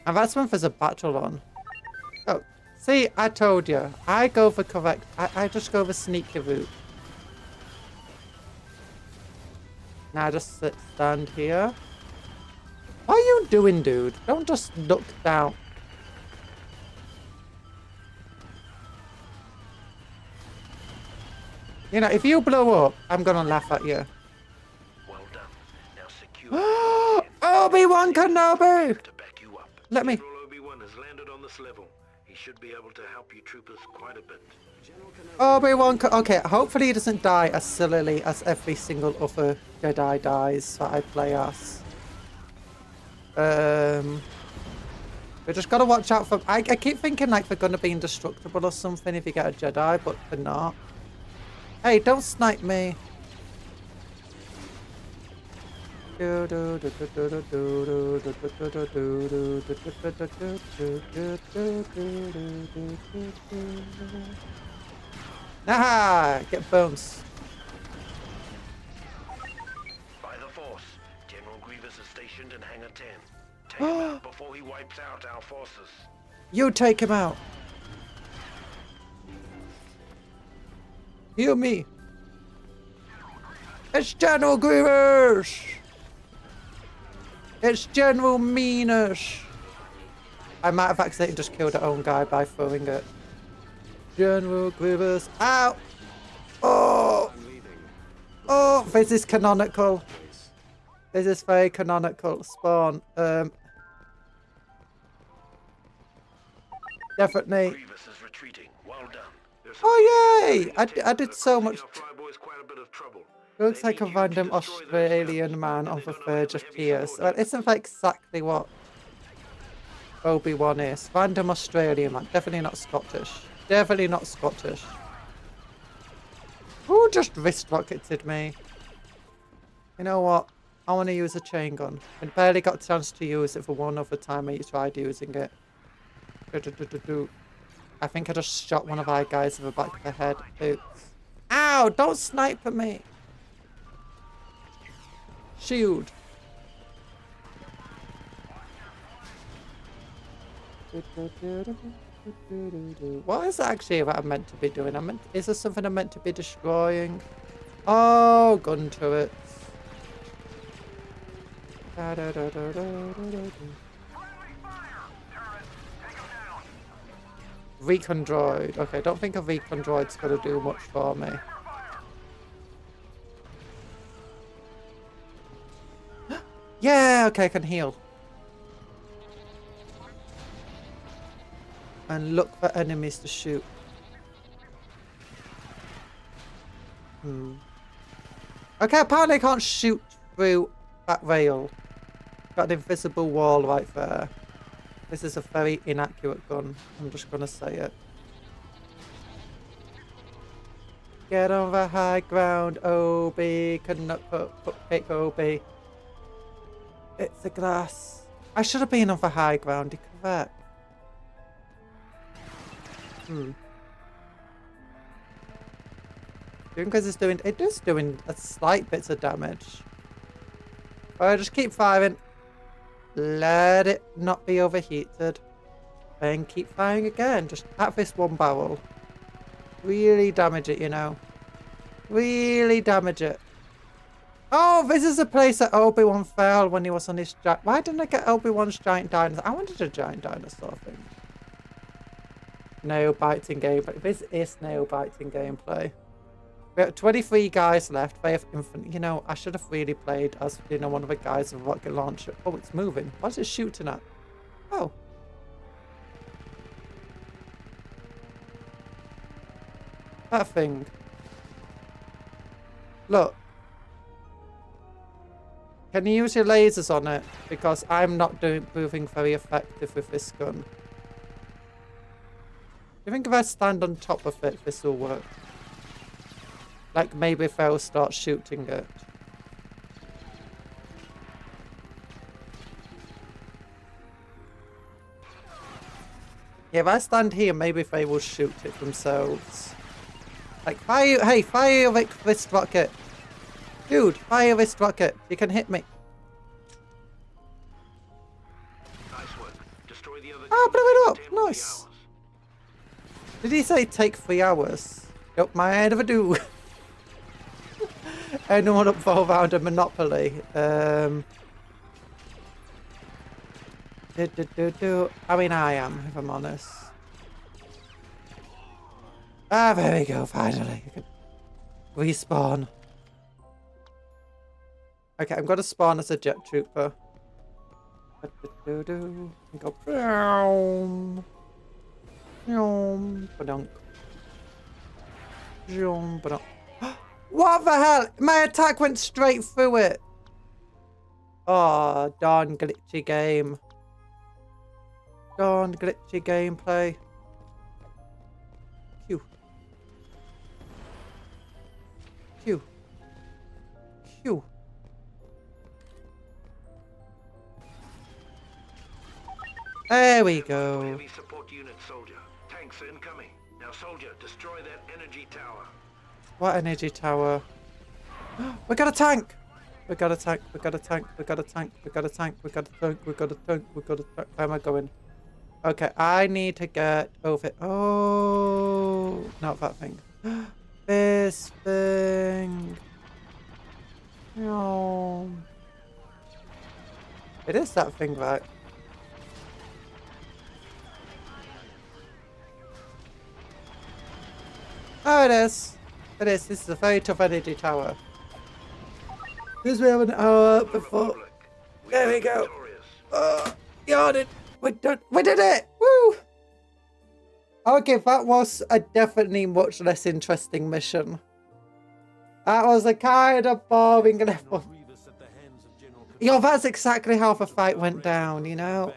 And that's when there's a battle on. Oh, see, I told you. I go for correct. I just go the sneaky route. Now just stand here. What are you doing, dude? Don't just look down. You know, if you blow up, I'm gonna laugh at you. Well done. Now secure. Obi-Wan Kenobi! Let me. General Obi-Wan has landed on this level. He should be able to help you troopers quite a bit. Obi-Wan. Okay, hopefully he doesn't die as sillily as every single other Jedi dies that I play as. We just gotta watch out for. I keep thinking like they're gonna be indestructible or something if you get a Jedi, but they're not. Hey, don't snipe me. Aha! Get bones. By the Force, General Grievous is stationed in Hangar 10. Take him out before he wipes out our forces. You take him out. Heal me. It's General Grievous. It's General Meanish. I might have accidentally just killed our own guy by throwing it. General Grievous. Ow! Oh! Oh, this is canonical. This is very canonical. Spawn. Definitely. Grievous is retreating. Well done. Oh, yay! I did so much. Quite a bit of trouble. Looks like a random Australian man on the verge of tears. Well, isn't that exactly what Obi-Wan is? Random Australian man. Definitely not Scottish. Definitely not Scottish. Who just wrist rocketed me? You know what? I want to use a chain gun. I barely got a chance to use it for one other time I tried using it. I think I just shot one of our guys in the back of the head. Oops. Ow! Don't snipe at me! Shield. What is it actually that I'm meant to be doing? Is there something I'm meant to be destroying? Oh, gun turrets. Recon droid. Okay, don't think a recon droid's gonna do much for me. Yeah, okay, I can heal. And look for enemies to shoot. Okay, apparently I can't shoot through that rail. Got an invisible wall right there. This is a very inaccurate gun. I'm just gonna say it. Get on the high ground, Obi. Cupcake Obi. It's a glass. I should have been on the high ground, you're correct. Because it is doing a slight bits of damage. Alright, just keep firing. Let it not be overheated. And keep firing again. Just at this one barrel. Really damage it, you know. Really damage it. Oh, this is the place that Obi-Wan fell when he was on his giant... Why didn't I get Obi-Wan's giant dinosaur? I wanted a giant dinosaur thing. Nail biting gameplay. This is nail biting gameplay. We have 23 guys left. They have infinite. You know, I should have really played as, you know, one of the guys with a rocket launcher. Oh, it's moving. What is it shooting at? Oh. That thing. Look. Can you use your lasers on it? Because I'm not proving very effective with this gun. Do you think if I stand on top of it, this will work? Like maybe if I'll start shooting it. Yeah, if I stand here, maybe they will shoot it themselves. Like, fire, hey, fire this rocket. Dude, fire this rocket. You can hit me. Nice work. Destroy the other Oh, blow it up. 10 will be Nice. ours. Did he say take 3 hours? Nope, my head of a do. Anyone up for around a Monopoly? I mean, I am, if I'm honest. Ah, there we go, finally. You can respawn. Okay, I'm going to spawn as a jet trooper. And go brown. What the hell? My attack went straight through it. Oh, darn glitchy game. Darn glitchy gameplay. Q. Q. Q. There we go. Heavy support unit, soldier. Tanks incoming. Now, soldier, destroy that energy tower. What energy tower? We got a tank! We got a tank, we got a tank, we got a tank, we got a tank, we got a tank, we got a tank, we got a tank. Where am I going? Okay, I need to get over. Oh, not that thing. This thing. No. It is that thing, right? Oh, it is. It is. This is a very tough energy tower. This we haven't before. There we go. Got it. We did it. Woo. Okay, that was a definitely much less interesting mission. That was a kind of boring level. Yo, that's exactly how the fight went down, you know?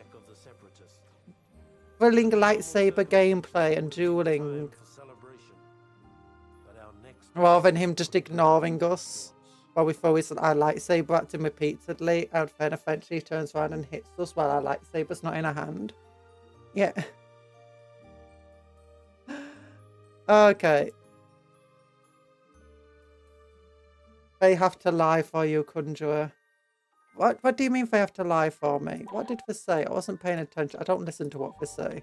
Thrilling lightsaber gameplay and dueling. Rather than him just ignoring us while we throw his lightsaber at him repeatedly, and then eventually turns around and hits us while our lightsaber's not in our hand. Yeah. Okay. They have to lie for you, Conjurer. What do you mean they have to lie for me? What did they say? I wasn't paying attention. I don't listen to what they say.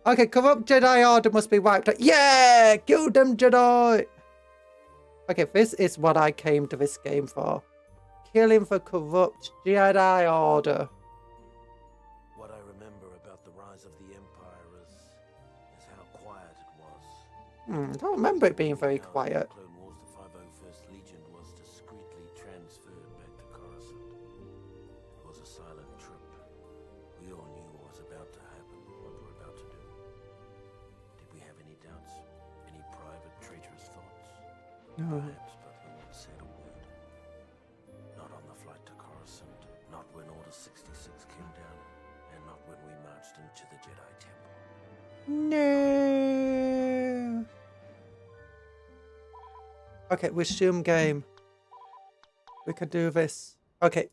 Okay, corrupt Jedi Order must be wiped out. Yeah! Kill them, Jedi! Okay, this is what I came to this game for. Killing the corrupt Jedi Order. What I remember about the rise of the Empire is how quiet it was. I don't remember it being very quiet. Clone Wars, the 501st Legion was discreetly transferred back to Coruscant. It was a silent trip. We all knew what was about to happen, what we're about to do. Did we have any doubts? Any private traitorous thoughts? No. Perhaps, but when it was said 66 came down, and not when we marched into the Jedi Temple. No. Okay, resume game. We can do this. Okay,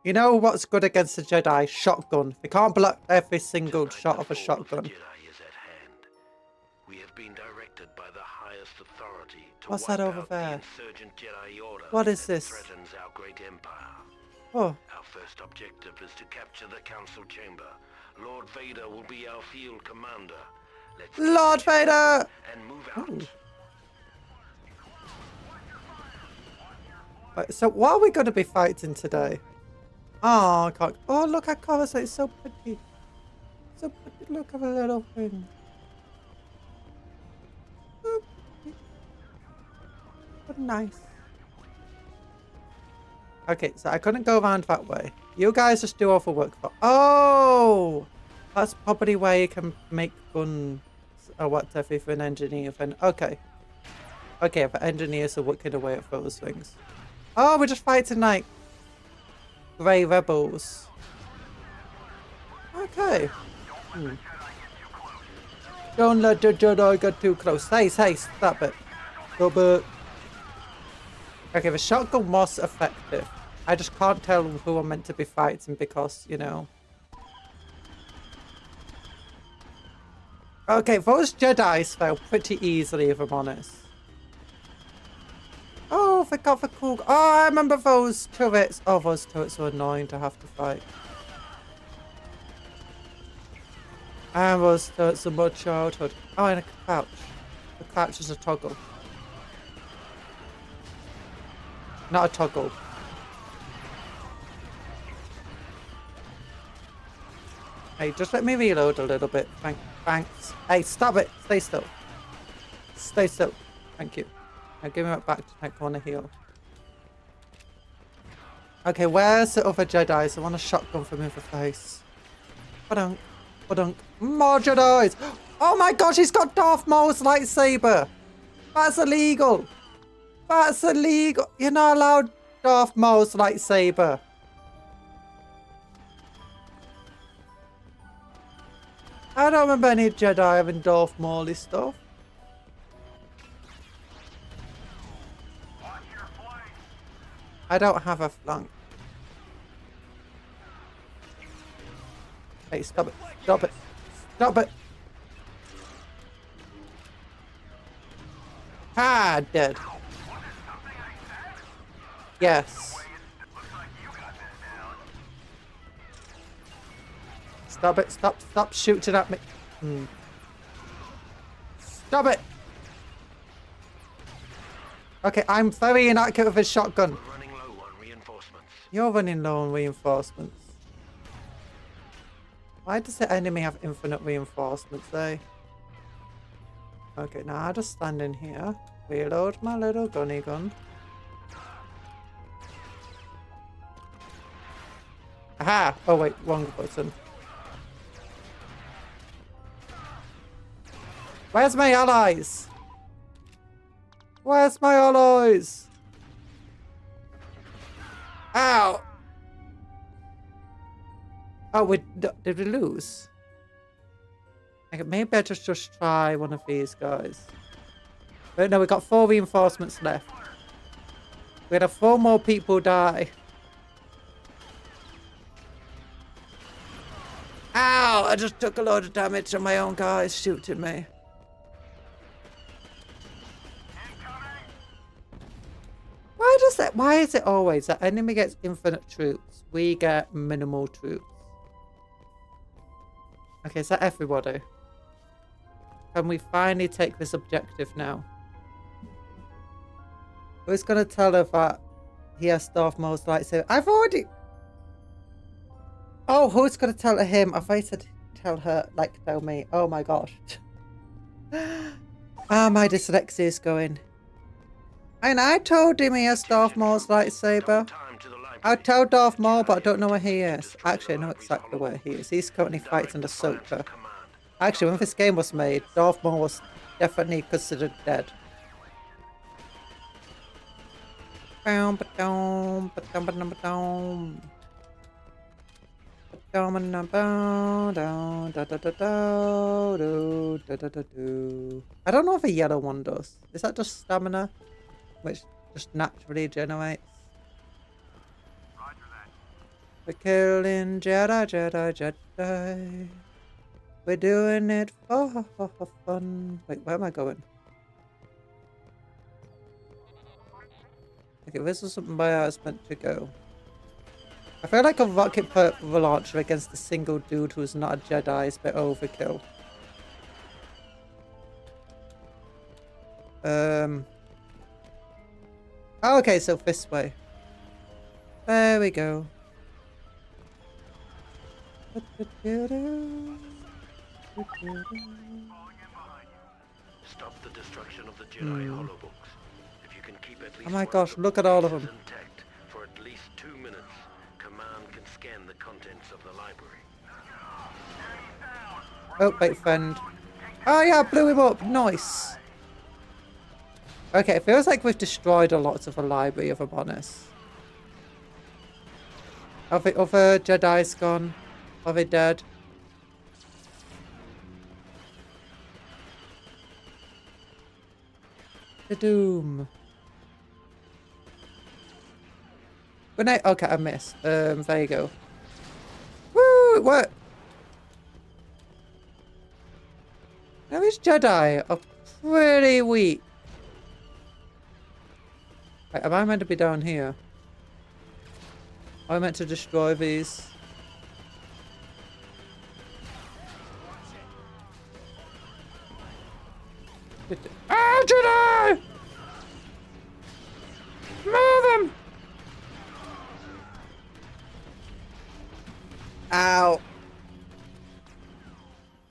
you know what's good against the Jedi? Shotgun. We can't block every single shot of a shotgun. The Jedi is at hand. We have been directed by the highest authority to What's wipe that over out there? the insurgent Jedi order What is that this? threatens our great empire. Oh, Our first objective is to capture the council chamber. Lord Vader will be our field commander. Let's get Lord the chapel Vader! and move out. Ooh. Right, so what are we going to be fighting today? Oh, I can't. Oh, look at Coruscant. It's so pretty. So pretty. Look at the little thing. So pretty. But nice. Okay, so I couldn't go around that way. You guys just do all the work for. Oh! That's probably where you can make guns or whatever if you're an engineer. Then okay. Okay, the engineers are working away at those things. Oh, we're just fighting like grey rebels. Okay. Don't let the Jedi get too close. Hey, stop it. Stop it. Okay, the shotgun was effective. I just can't tell who I'm meant to be fighting because, you know. Okay, those Jedis fell pretty easily, if I'm honest. Oh, they got the cool... Oh, I remember those turrets. Oh, those turrets were annoying to have to fight. And those turrets are my childhood. Oh, and a crouch. The crouch is a toggle. Not a toggle. Hey, just let me reload a little bit. Thanks. Hey, stop it. Stay still. Stay still. Thank you. Now give me that back to take one to heal. Okay, where's the other Jedis? I want a shotgun from in the face. Ba-dunk. Ba-dunk. More Jedis! Oh my gosh, he's got Darth Maul's lightsaber! That's illegal! That's illegal! You're not allowed Darth Maul's lightsaber! I don't remember any Jedi having Darth Maul-y stuff. I don't have a flank. Hey, stop it. Stop it. Stop it. Ah, dead. Yes. Stop it. Stop shooting at me. Stop it. Okay, I'm very inaccurate with a shotgun. We're running low on reinforcements. You're running low on reinforcements. Why does the enemy have infinite reinforcements, eh? Okay, now I just stand in here. Reload my little gunny gun. Aha! Oh wait, wrong button. Where's my allies? Where's my allies? Ow! Oh, did we lose? Okay, maybe I just try one of these guys. But no, we got 4 reinforcements left. We're gonna have 4 more people die. Ow! I just took a load of damage and my own guys shooting me. Why is it always that enemy gets infinite troops? We get minimal troops. Okay, is that everybody? Can we finally take this objective now? Who's gonna tell her that he has Darth Maul's lightsaber? I've already... Oh, who's gonna tell him? I thought you said tell her, like tell me. Oh my gosh. Ah, my dyslexia is going. And I told him he has Darth Maul's lightsaber. I'll tell Darth Maul, but I don't know where he is. Actually, I know exactly where he is. He's currently fighting Ahsoka. Actually, when this game was made, Darth Maul was definitely considered dead. I don't know if a yellow one does. Is that just stamina? Which just naturally generates? We're killing Jedi. We're doing it for fun. Wait, where am I going? Okay, this is something where I was meant to go. I feel like a rocket launcher against a single dude who's not a Jedi is a bit overkill. Oh, okay, so this way. There we go. Stop the destruction of the Jedi holobooks. If you can keep at least Oh my gosh, look at all of them. intact for at least 2 minutes, Command can scan the contents of the library. Oh, wait, friend. Oh yeah, I blew him up. Nice. Okay, it feels like we've destroyed a lot of the library, if I'm honest. Are the other Jedi's gone? Are they dead? The doom. Grenade. Okay, I missed. There you go. Woo! What? Now these Jedi are pretty weak. Wait, am I meant to be down here? Am I meant to destroy these? Ah, Jedi! Move him! Ow.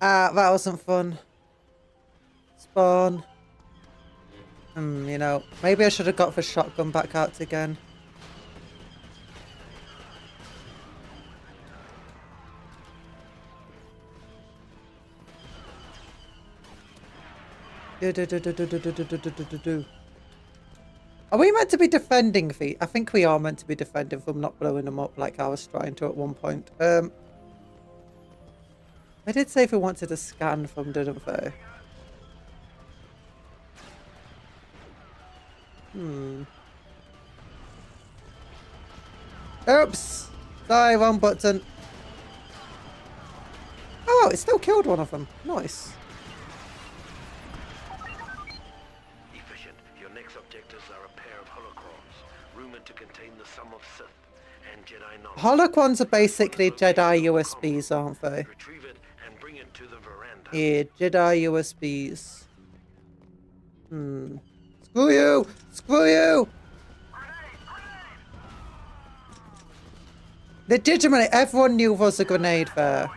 Ah, that wasn't fun. Spawn. You know, maybe I should have got the shotgun back out again. Are we meant to be defending the? I think we are meant to be defending from not blowing them up like I was trying to at one point. I did say if we wanted to scan from, didn't they? Oops! Sorry, wrong button. Oh, it still killed one of them. Nice. Efficient. Your next objectives are a pair of holocrons, rumored to contain the sum of Sith and Jedi knowledge. Holocrons are basically Jedi USBs, aren't they? Retrieve it and bring it to the veranda. Yeah, Jedi USBs. Screw you! Screw you! Legitimately, everyone knew there was a grenade there.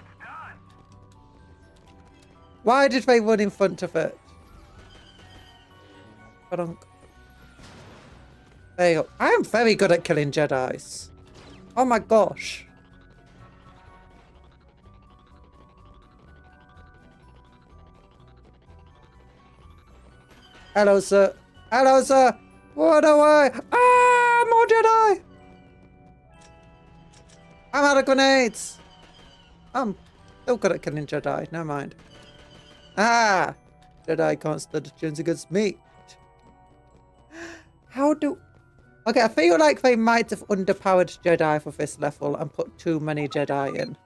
Why did they run in front of it? There you go. I am very good at killing Jedis. Oh my gosh. Hello, sir. Hello, sir. Run away. Ah, more Jedi. I'm out of grenades. I'm still good at killing Jedi. Never mind. Ah, Jedi can't stand a chance against me. How do... Okay, I feel like they might have underpowered Jedi for this level and put too many Jedi in.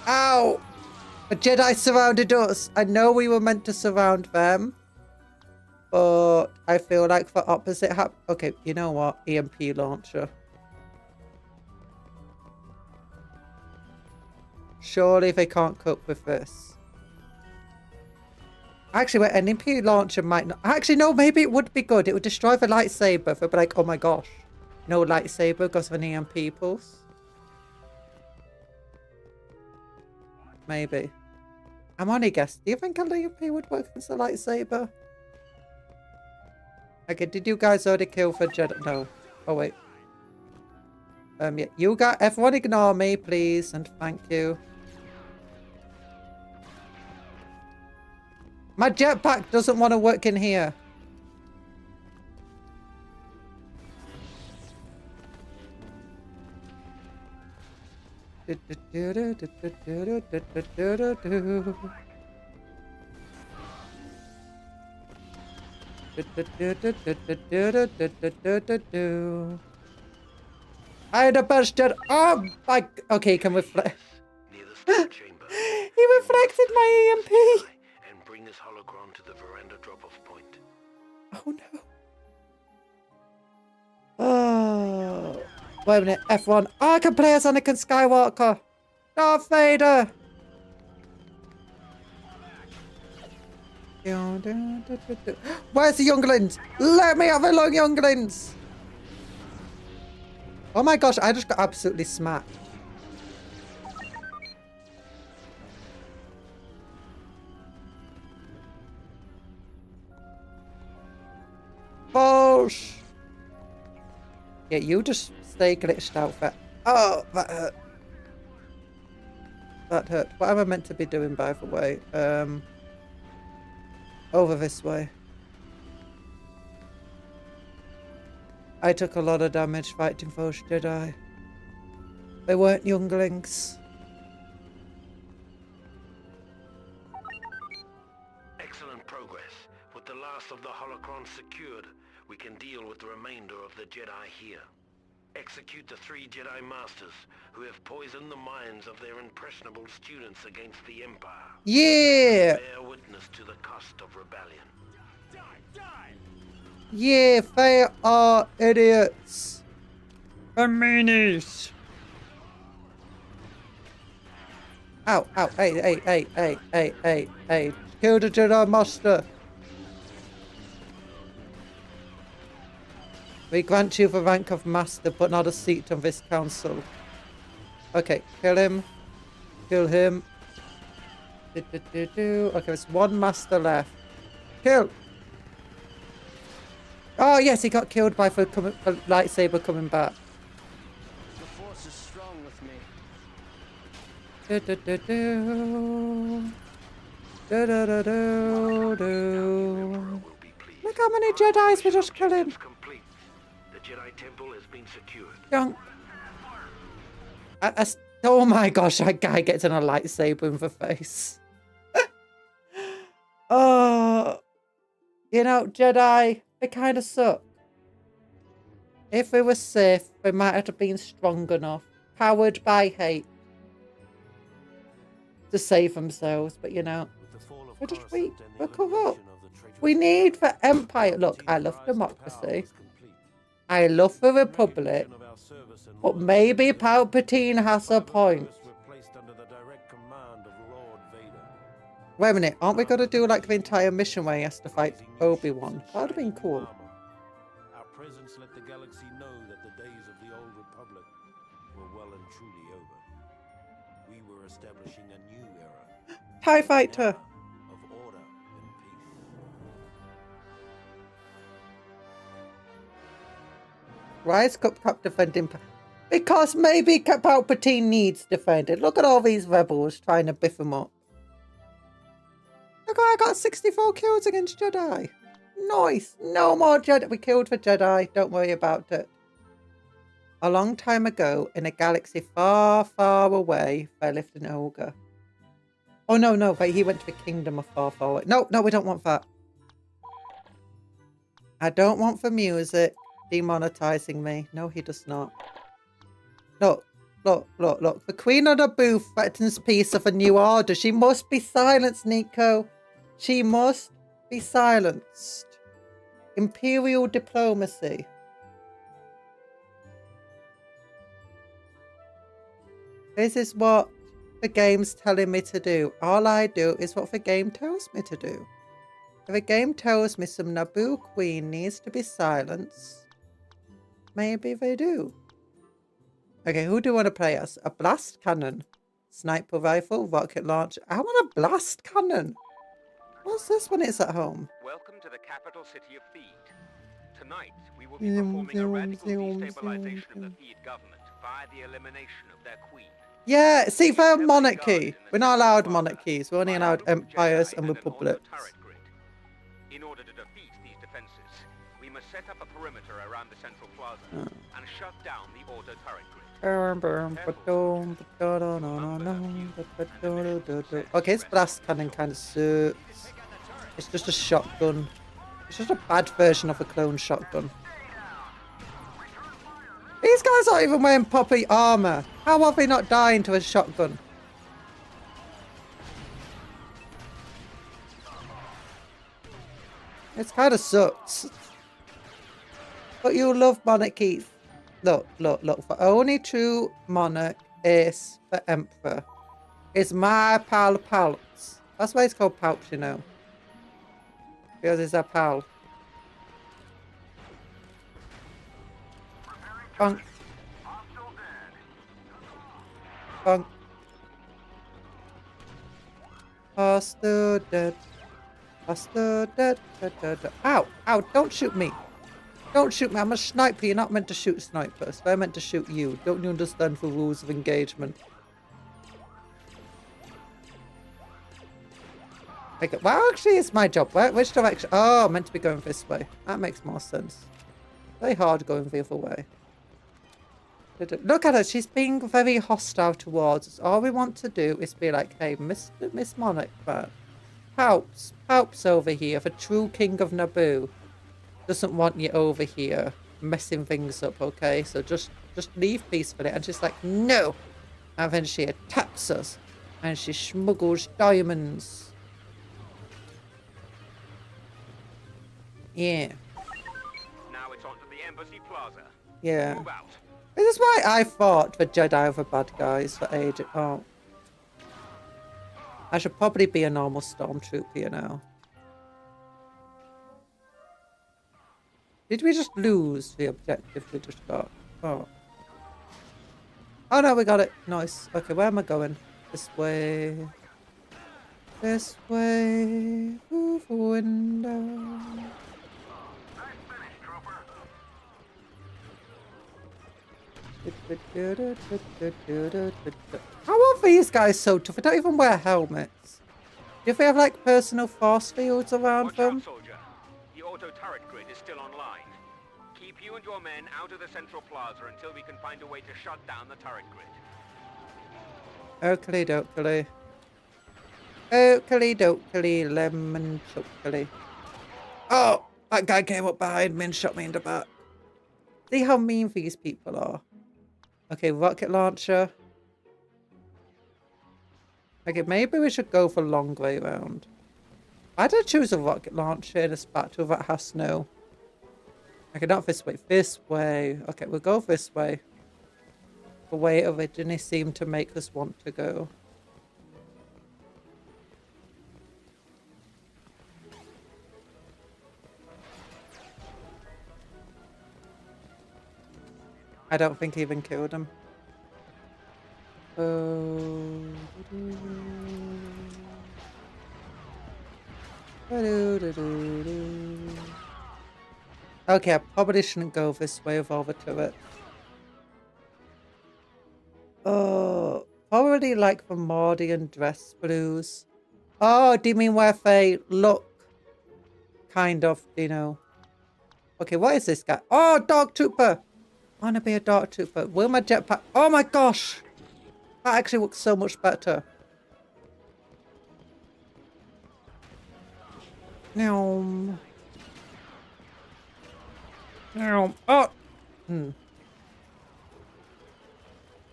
Ow! The Jedi surrounded us. I know we were meant to surround them. But I feel like the opposite happened. Okay, you know what? EMP launcher. Surely they can't cope with this. Actually, wait, an EMP launcher might not... Actually, no, maybe it would be good. It would destroy the lightsaber. They'd be like, oh my gosh. No lightsaber because of an EMP pulse. Maybe. I'm only guessing. Do you think an EMP would work against a lightsaber? Okay, did you guys already kill for Jedi? No. Oh, wait. Yeah, you got... Everyone ignore me, please, and thank you. My jetpack doesn't want to work in here. I had a bastard. Oh my. Okay, can we Near the star chamber. He reflected my EMP. And bring this holocron to the veranda drop-off point. Oh no. Oh. Wait a minute. F1. Oh, I can play as Anakin Skywalker. Darth Vader. Where's the younglings? Let me have a look, younglings. Oh my gosh, I just got absolutely smacked. Bosh! Yeah, you just stay glitched out for... Oh, that hurt. That hurt. What am I meant to be doing, by the way? Over this way. I took a lot of damage fighting those Jedi. They weren't younglings. Excellent progress. With the last of the holocrons secured, we can deal with the remainder of the Jedi here. Execute the 3 Jedi Masters who have poisoned the minds of their impressionable students against the Empire. Yeah! Bear witness to the cost of rebellion. Yeah, they are idiots. The meanies. Ow, ow, hey. Kill the Jedi Master. We grant you the rank of Master, but not a seat on this council. Okay, kill him. Kill him. Okay, there's 1 Master left. Kill. Oh yes, he got killed by the lightsaber coming back. The force is strong with me. Look how many Jedis we just killed him. The Jedi Temple has been secured. Young. Oh my gosh, that guy gets in a lightsaber in the face. Oh, you know, Jedi, they kind of suck. If we were Sith, they might have been strong enough, powered by hate, to save themselves. But you know, we're just weak. We're corrupt. We need the Empire. Look, I love democracy. I love the Republic. But maybe Palpatine has a point. Wait a minute, aren't we going to do like the entire mission where he has to fight Obi-Wan? That would have been cool. Our presence let the galaxy know that the days of the old Republic were well and truly over. We were establishing a new era. TIE Fighter! Of order and peace. Why is Cupcake defending? Because maybe Palpatine needs defended. Look at all these rebels trying to biff him up. Look, I got 64 kills against Jedi. Nice. No more Jedi. We killed the Jedi. Don't worry about it. A long time ago, in a galaxy far, far away, there lived an ogre. Oh, no. But he went to the kingdom of far, far away. No, we don't want that. I don't want the music demonetizing me. No, he does not. Look. The Queen of Naboo threatens peace of a new order. She must be silenced, Nico. She must be silenced. Imperial diplomacy. This is what the game's telling me to do. All I do is what the game tells me to do. If the game tells me some Naboo queen needs to be silenced, maybe they do. Okay, who do you want to play as? A blast cannon, sniper rifle, rocket launcher. I want a blast cannon. What's this when it's at home? Welcome to the capital city of Theed. Tonight, we will be performing a radical destabilization of the Theed government via the elimination of their queen. Yeah, see, for monarchy. We're not allowed monarchies. We're only allowed empires and republics. In order to defeat these defenses, we must set up a perimeter around the central plaza and shut down the auto turret grid. Okay, this blast cannon kind of sucks. It's just a shotgun. It's just a bad version of a clone shotgun. These guys aren't even wearing proper armor. How are they not dying to a shotgun? It's kind of sucks. But you love monarchies. Look. For only true monarch is the emperor. It's my pal Palps. That's why it's called Palps, you know. Because it's a pal. Bunk. Bunk. Hostile dead. Hostile dead. Ow! Ow! Don't shoot me! Don't shoot me! I'm a sniper. You're not meant to shoot snipers. They're meant to shoot you. Don't you understand the rules of engagement? Okay. Well, actually, it's my job. Which direction? Oh, I'm meant to be going this way. That makes more sense. Very hard going the other way. Look at her. She's being very hostile towards us. All we want to do is be like, hey, Miss Monarch, man. Palps over here. The true king of Naboo doesn't want you over here messing things up, okay? So just leave peacefully. And she's like, no. And then she attacks us. And she smuggles diamonds. Yeah. Now it's on to the Embassy Plaza. Yeah. Move out. This is why I thought the Jedi were bad guys for ages. Oh. I should probably be a normal stormtrooper, you know. Did we just lose the objective we just got? Oh. Oh no, we got it. Nice. Okay, where am I going? This way. This way. Through the window. How are these guys so tough? They don't even wear helmets. Do they have like personal force fields around Watch them? out, soldier. The auto turret grid is still online. Keep you and your men out of the central plaza until we can find a way to shut down the turret grid. Oakley dokley. Oakley dokley lemon chokley. Oh, that guy came up behind me and shot me in the back. See how mean these people are. Okay, rocket launcher. Okay, maybe we should go for long way round. I did choose a rocket launcher in a spatula that has snow. Okay, not this way. This way. Okay, we'll go this way. The way it originally seemed to make us want to go. I don't think he even killed him. Okay, I probably shouldn't go this way with all the turrets. Oh, probably like the Mordian dress blues. Oh, do you mean where they look kind of, you know? Okay, what is this guy? Oh, Dark Trooper! I want to be a Dark Trooper. Will my jetpack... Oh my gosh! That actually looks so much better. No. No. Oh!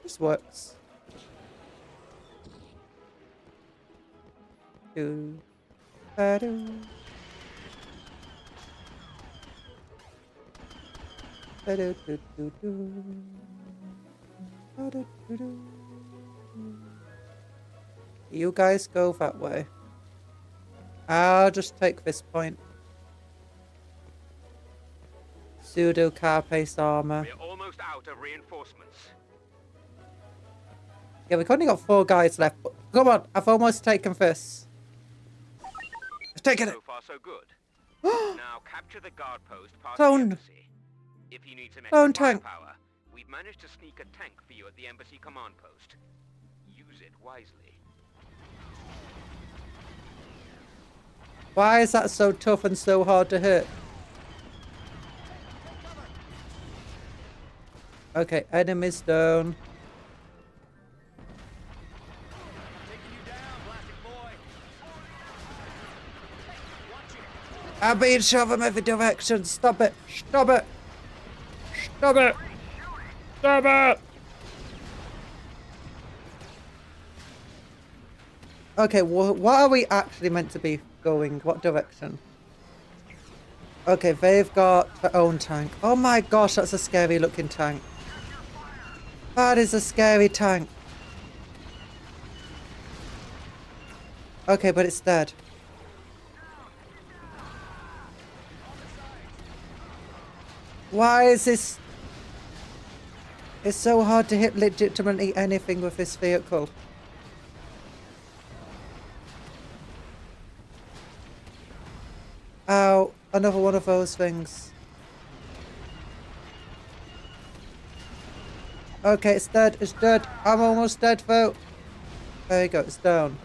This works. Do. Ba-do. You guys go that way. I'll just take this point. Pseudo car-paced armor. We're almost out of reinforcements. Yeah, we've only got 4 guys left. But come on, I've almost taken this. I've taken it. So far, so good. Now capture the guard post past Clone. the embassy. If you need some Clone extra tank. firepower, we've managed to sneak a tank for you at the embassy command post. Use it wisely. Why is that so tough and so hard to hit? Okay, enemies down. I'm being shoved from every direction. Stop it. Stop it. Stop it. Stop it. Okay, what are we actually meant to be going? What direction? Okay, they've got their own tank. Oh my gosh, that's a scary looking tank. That is a scary tank. Okay, but it's dead. Why is this... It's so hard to hit legitimately anything with this vehicle. Ow, another one of those things. Okay, it's dead, it's dead. I'm almost dead though. There you go, it's down.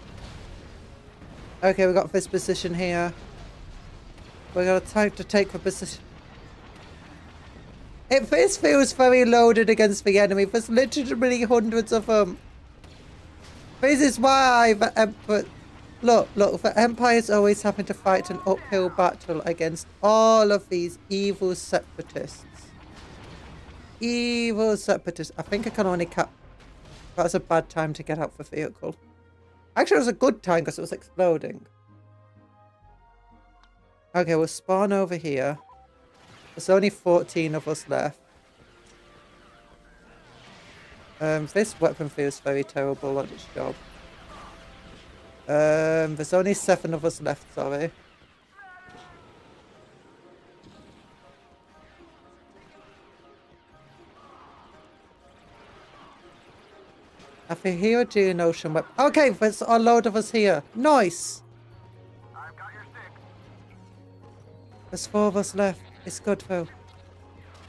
Okay, we got this position here. We got a tank to take the position. This feels very loaded against the enemy. There's literally hundreds of them. This is why the Emperor... Look, the Empire's always having to fight an uphill battle against all of these evil separatists. Evil separatists. I think I can only cap... That's a bad time to get out the vehicle. Actually, it was a good time because it was exploding. Okay, we'll spawn over here. There's only 14 of us left. This weapon feels very terrible at its job. There's only 7 of us left, sorry. I can hear a Geonosian weapon. Okay, there's a load of us here. Nice! I've got your stick. There's 4 of us left. It's good, though.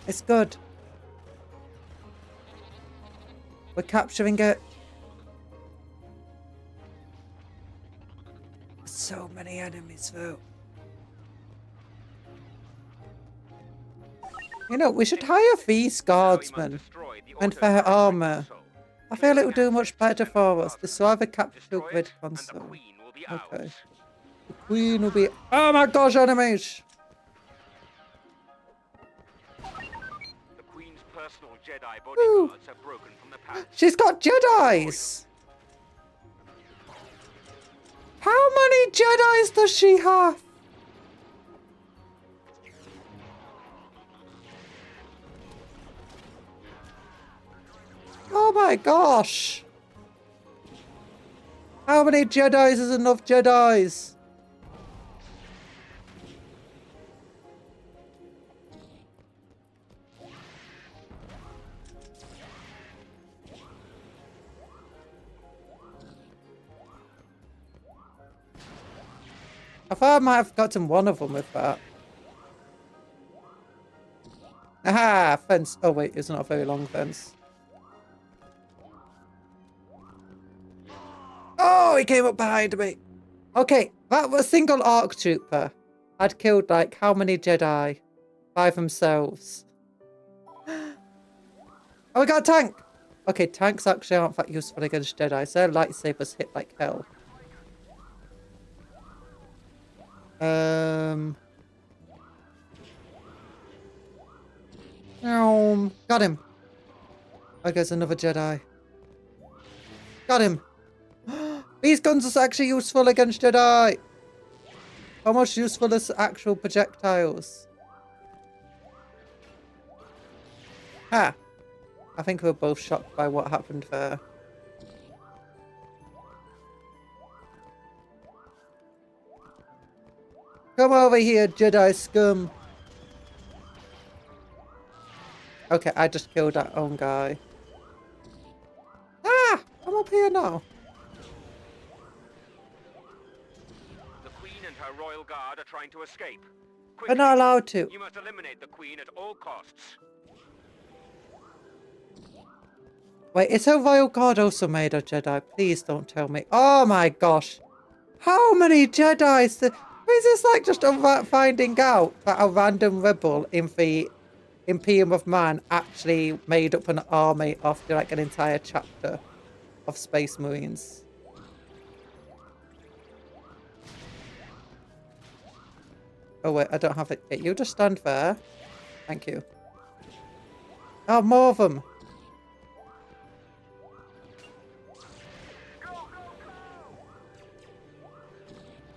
It's good. We're capturing it. So many enemies, though. You know, we should hire these guardsmen and their armor. I feel it will do much better for us. The survivor capture grid console. Okay. The queen will be... Oh my gosh, enemies! The Queen's personal Jedi bodyguards have broken from the palace. She's got Jedis! How many Jedis does she have? Oh my gosh! How many Jedis is enough Jedis? I thought I might have gotten one of them with that. Aha! Fence. Oh wait, it's not a very long fence. Oh, he came up behind me. Okay, that was a single ARC trooper had killed like how many Jedi by themselves? Oh, we got a tank. Okay, tanks actually aren't that useful against Jedi. So their lightsabers hit like hell. Got him. Oh, there's another Jedi. Got him. These guns are actually useful against Jedi. How much useful as actual projectiles? Ha! I think we were both shocked by what happened there. Come over here, Jedi scum. Okay, I just killed that own guy. Ah! I'm up here now. The Queen and her royal guard are trying to escape. We're Quickly, not allowed to. you must eliminate the Queen at all costs. Wait, is her royal guard also made of Jedi? Please don't tell me. Oh my gosh. How many Jedis? Is this like just finding out that a random rebel in the Imperium of Man actually made up an army after like an entire chapter of Space Marines. Oh wait, I don't have it. You just stand there. Thank you. Oh, more of them.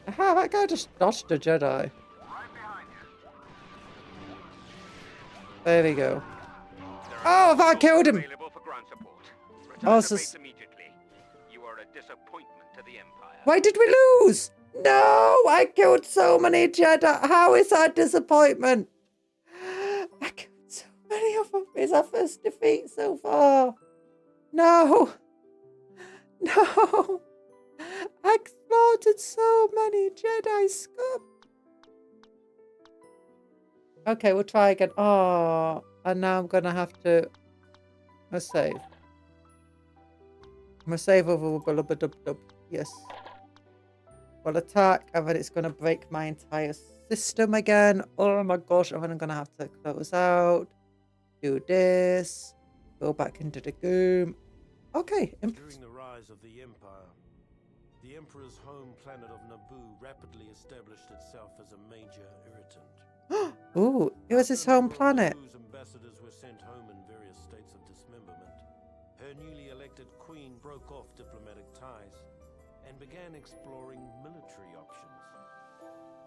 Aha, that guy just dodged a Jedi. There we go. Oh, that killed him! Oh, so... You are a disappointment to the Empire. Why did we lose? No, I killed so many Jedi. How is that disappointment? I killed so many of them. It's our first defeat so far. No. No. I slaughtered so many Jedi scum. Okay, we'll try again. Oh, and now I'm gonna have to. Let's save. I'm gonna save over dub. Yes. Well, attack, and then it's gonna break my entire system again. Oh my gosh, and then I'm gonna have to close out. Do this. Go back into the game. Okay. During the rise of the Empire, the Emperor's home planet of Naboo rapidly established itself as a major irritant. Ooh, it was his home planet. Naboo's ambassadors were sent home in various states of dismemberment. Her newly elected queen broke off diplomatic ties and began exploring military options.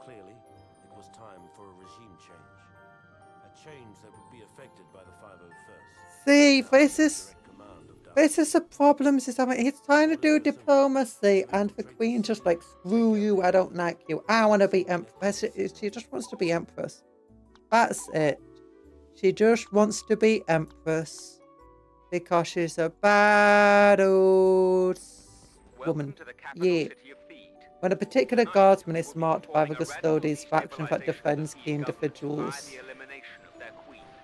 Clearly, it was time for a regime change. A change that would be affected by the 501st. See, this is the problem. He's trying to do diplomacy, and the queen just like, screw you, I don't like you. I want to be empress. She just wants to be empress. That's it. She just wants to be empress because she's a bad old woman. Yeah. When a particular guardsman is marked by the Custodes faction that defends key individuals.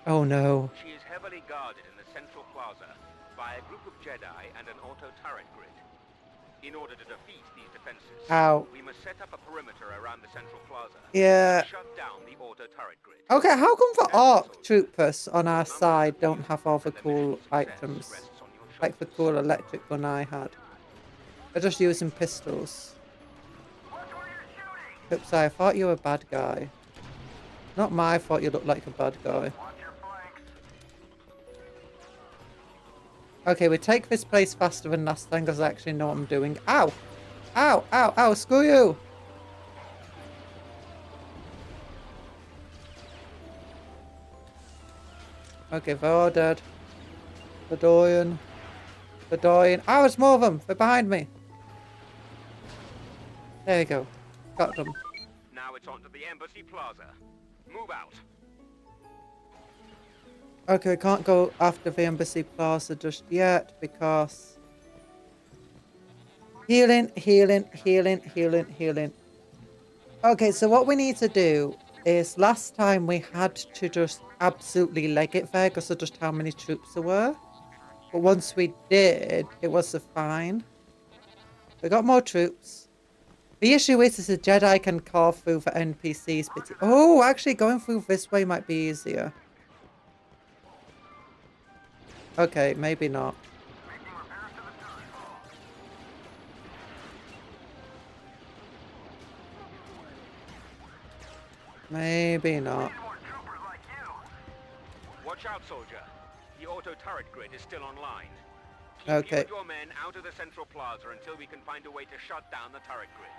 Oh no. She is heavily guarded in the central plaza by a group of Jedi and an auto turret grid. In order to defeat these defenses, we must set up a perimeter around the central plaza. Yeah. And shut down the auto turret grid. Okay, how come the ARC troopers on our side don't have all the cool items? Like the cool electric gun I had. They're just using pistols. Oops, I thought you were a bad guy. Not my fault you look like a bad guy. Okay, we take this place faster than last time because I actually know what I'm doing. Ow! Ow! Ow! Ow! Screw you! Okay, they're all dead. They're dying. They're dying. Oh, there's more of them! They're behind me! There you go. Got them. Now it's on to the Embassy Plaza. Move out. Okay, I can't go after the Embassy Plaza just yet because... Healing. Okay, so what we need to do is last time we had to just absolutely leg it there because of just how many troops there were. But once we did, it was fine. We got more troops. The issue is the Jedi can carve through the NPCs. Oh, actually going through this way might be easier. Okay, maybe not. Maybe not. Watch out, soldier. The auto turret grid is still online. Keep Okay. you and your men out of the central plaza until we can find a way to shut down the turret grid.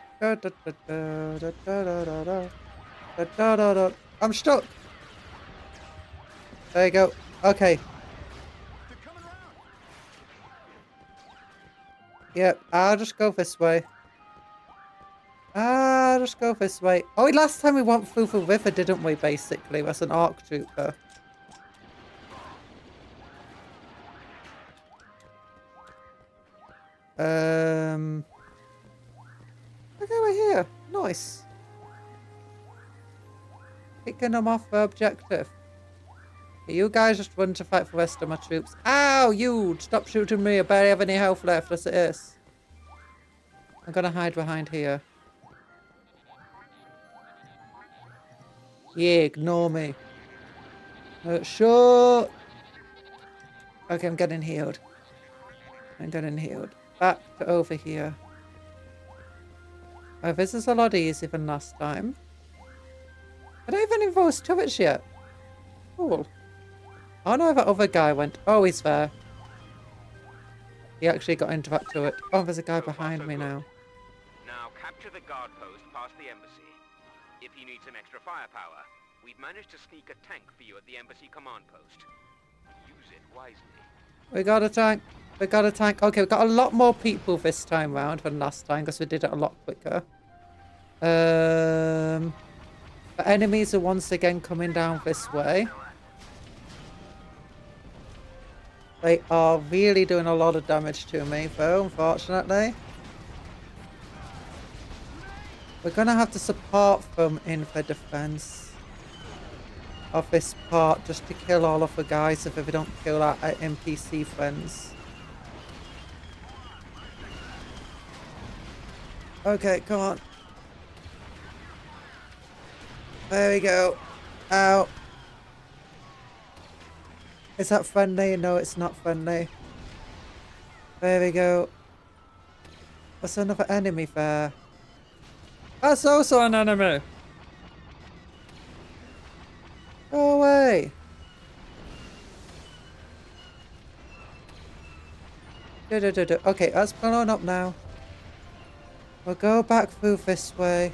I'm stuck. There you go. Okay. Yep, I'll just go this way. I'll just go this way. Oh, last time we went through the river, didn't we, basically? That's an ARC trooper. Okay, we're here. Nice. Picking them off the objective. You guys just run to fight for the rest of my troops. Ow, you! Stop shooting me. I barely have any health left as it is. I'm gonna hide behind here. Yeah, ignore me. Sure. Okay, I'm getting healed. I'm getting healed. Back to over here. Oh, this is a lot easier than last time. I don't even involve turrets yet. Cool. Oh no, that other guy went. Oh, he's there. He actually got into that turret. Oh, there's a guy behind me now. Now capture the guard post past the embassy. If you need some extra firepower, we've managed to sneak a tank for you at the embassy command post. Use it wisely. We got a tank. We got a tank. Okay, we got a lot more people this time round than last time because we did it a lot quicker. The enemies are once again coming down this way. They are really doing a lot of damage to me though, unfortunately. We're gonna have to support them in the defense of this part just to kill all of the guys if we don't kill our NPC friends. Okay, come on. There we go. Ow. Is that friendly? No, it's not friendly. There we go. There's another enemy there. That's also an enemy. Go away. Okay, that's blown up now. We'll go back through this way.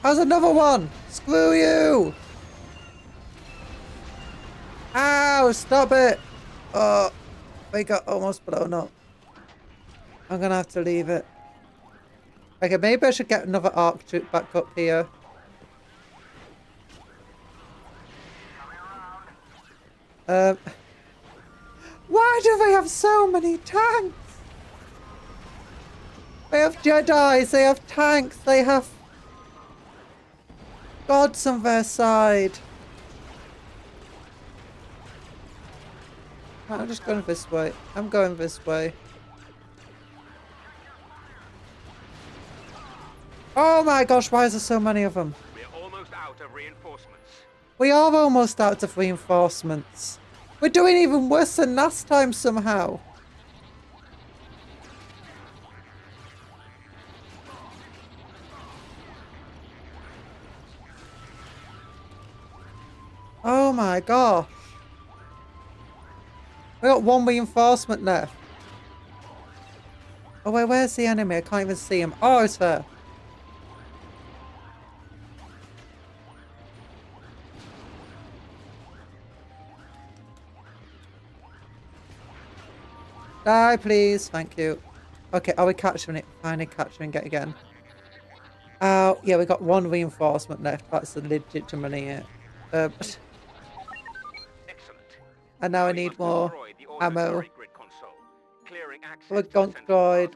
There's another one! Screw you! Ow! Stop it! Oh, we got almost blown up. I'm gonna have to leave it. Okay, maybe I should get another arc troop back up here. Why do they have so many tanks? They have Jedis, they have tanks, they have gods on their side. I'm just going this way. I'm going this way. Oh my gosh, why is there so many of them? We're almost out of reinforcements. We are almost out of reinforcements. We're doing even worse than last time somehow. Oh my gosh. We got one reinforcement left. Oh wait, where's the enemy? I can't even see him. Oh, it's there. Die, please. Thank you. Okay, are we capturing it? Finally capturing it again. Oh, yeah, we got one reinforcement left. That's legitimately it. Excellent. And now I need more ammo. We're gonk droid.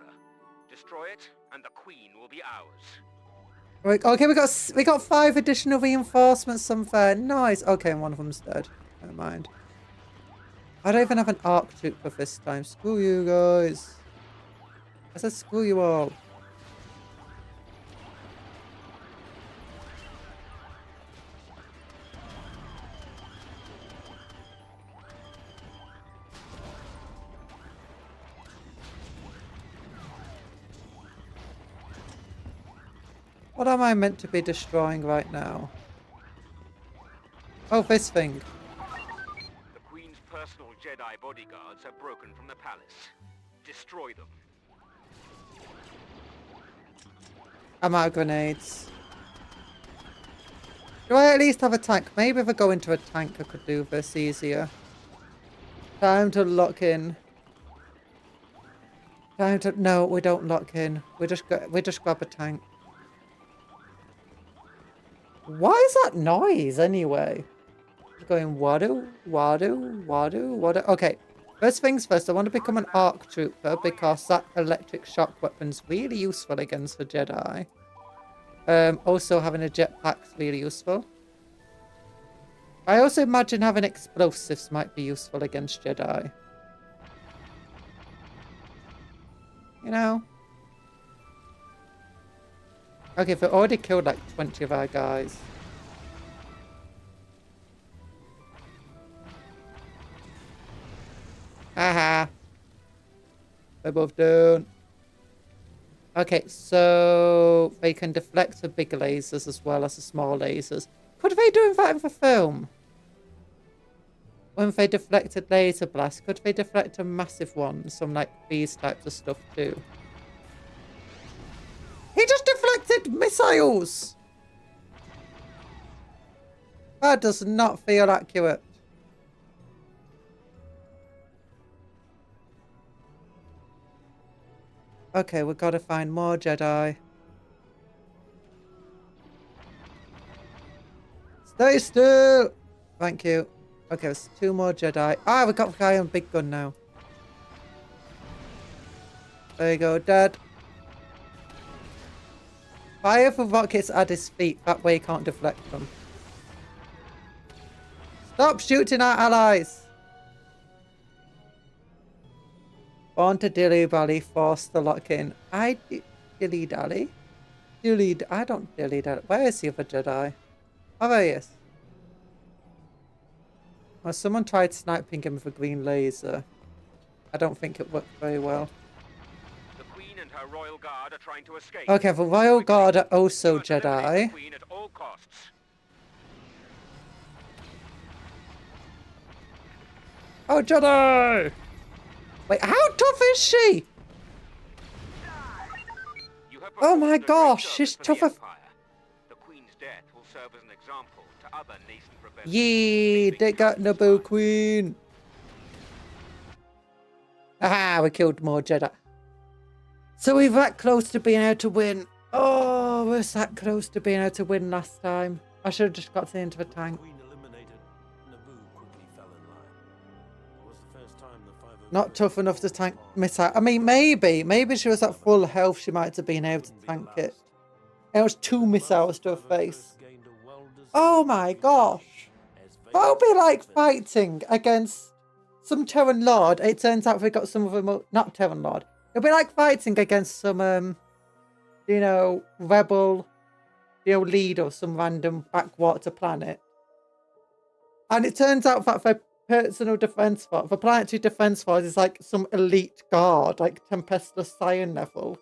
Destroy it, and the queen will be ours. Right, okay, we got 5 additional reinforcements somewhere. Nice. Okay, and one of them's dead. Never mind. I don't even have an arc troop for this time. Screw you guys. I said screw you all. What am I meant to be destroying right now? Oh, this thing. The Queen's personal Jedi bodyguards have broken from the palace. Destroy them. I'm out of grenades. Do I at least have a tank? Maybe if I go into a tank I could do this easier. Time to lock in. Time to... No, we don't lock in. We just grab a tank. Why is that noise anyway? It's going wadu, wadu, wadu, wadu. Okay, first things first, I want to become an arc trooper because that electric shock weapon's really useful against the Jedi. Also having a jetpack's really useful. I also imagine having explosives might be useful against Jedi. You know? Okay, we've already killed like 20 of our guys. Haha. They both don't. Okay, so they can deflect the big lasers as well as the small lasers. Could they do that in the film? When they deflected laser blast, could they deflect a massive one? Some like these types of stuff too. He just deflected missiles! That does not feel accurate. Okay, we've got to find more Jedi. Stay still! Thank you. Okay, there's 2 more Jedi. Ah, we've got the guy on big gun now. There you go, Dad. Fire for rockets at his feet. That way he can't deflect them. Stop shooting our allies! Born to dilly-dally, force the lock-in. I dilly-dally? I don't dilly-dally. Where is the other Jedi? Oh, there he is. Well, someone tried sniping him with a green laser. I don't think it worked very well. The Queen and her Royal Guard are trying to escape. Okay, the Royal Guard are also Jedi. The Queen at all costs. Oh, Jedi! Wait, how tough is she? Oh my gosh, she's tougher. The Queen's death will serve as an example to other nascent rebellions. Yee, they got Naboo Queen. Aha, we killed more Jedi. So we're that close to being able to win. Oh, we're that close to being able to win last time. I should have just got to the end of the tank. Not tough enough to tank missile. I mean, maybe she was at full health. She might have been able to tank it. It was 2 missiles to her face. Oh my gosh. That would be like fighting against some Terran Lord. It turns out we got some of them, not Terran Lord. It'd be like fighting against some, you know, rebel, you know, leader of some random backwater planet. And it turns out that the personal defense force, the planetary defense force is like some elite guard, like Tempestus Scion level.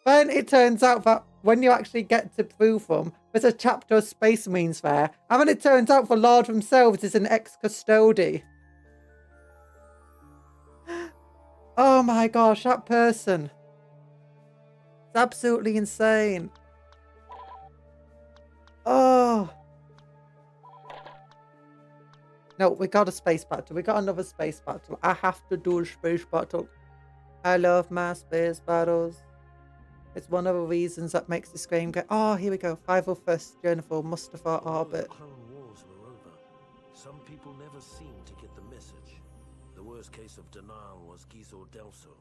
Then it turns out that when you actually get to prove them, there's a chapter of Space Marines there. And then it turns out the Lord themselves is an ex-custody. Oh my gosh, that person. It's absolutely insane. Oh. No, we got a space battle. We got another space battle. I have to do a space battle. I love my space battles. It's one of the reasons that makes this game go. Oh, here we go. 501st Journal Mustafar Orbit. The Clone Wars were over. Some people never seemed to get the message. The worst case of denial was Gizo Delso,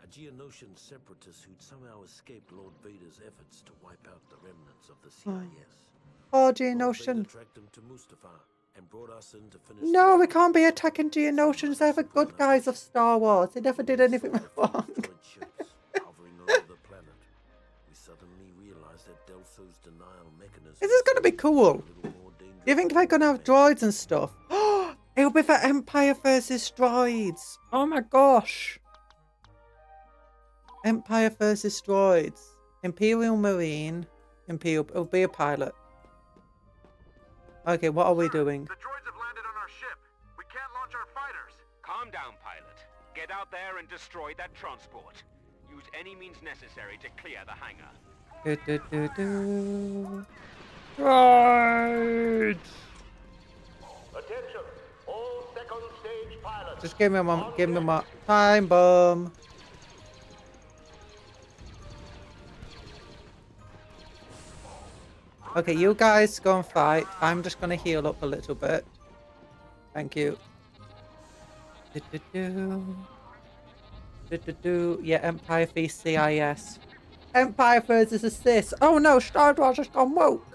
a Geonosian separatist who'd somehow escaped Lord Vader's efforts to wipe out the remnants of the CIS. Oh, Geonosian. Tracked him to Mustafar and brought us in to finish. No, we can't be attacking Geonosians. They're the good guys of Star Wars. They never did anything wrong. This is going to be cool. Do you think they're going to have droids and stuff? It'll be for Empire versus droids. Oh my gosh. Empire versus droids. Imperial Marine. Imperial. It'll be a pilot. Okay, what are we doing? The droids have landed on our ship. We can't launch our fighters. Calm down, pilot. Get out there and destroy that transport. Use any means necessary to clear the hangar. Right. Attention, all second stage pilots. Just give me a moment. Give me a time bomb. Okay, you guys go and fight. I'm just going to heal up a little bit. Thank you. Yeah, Empire v CIS. Empire versus Assist. Oh no, Star Wars has gone woke.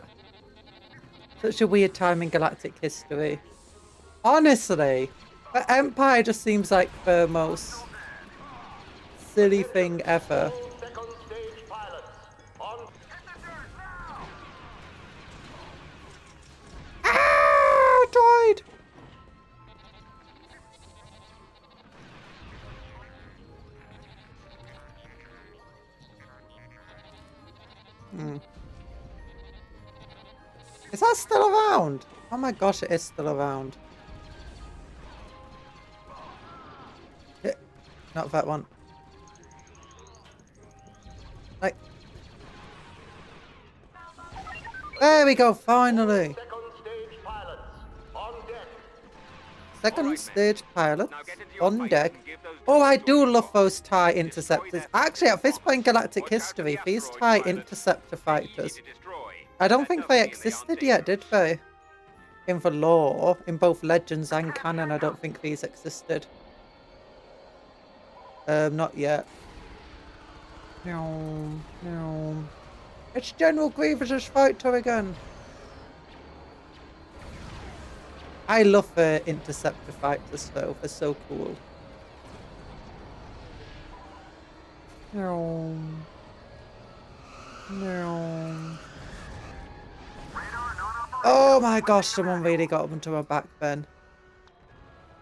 Such a weird time in galactic history. Honestly, the Empire just seems like the most silly thing ever. Ah, droid! that still around? Oh my gosh, it is still around. Not that one. Like. There we go, finally. Second stage pilots on deck. Oh, I do love those TIE interceptors. Actually, at this point in galactic history, these TIE interceptor fighters, I don't think they existed yet, did they? In the lore, in both Legends and canon, I don't think these existed. Not yet. No. It's General Grievous's fighter again. I love the interceptor fighters though, they're so cool. No. Oh my gosh, someone really got up into my back then.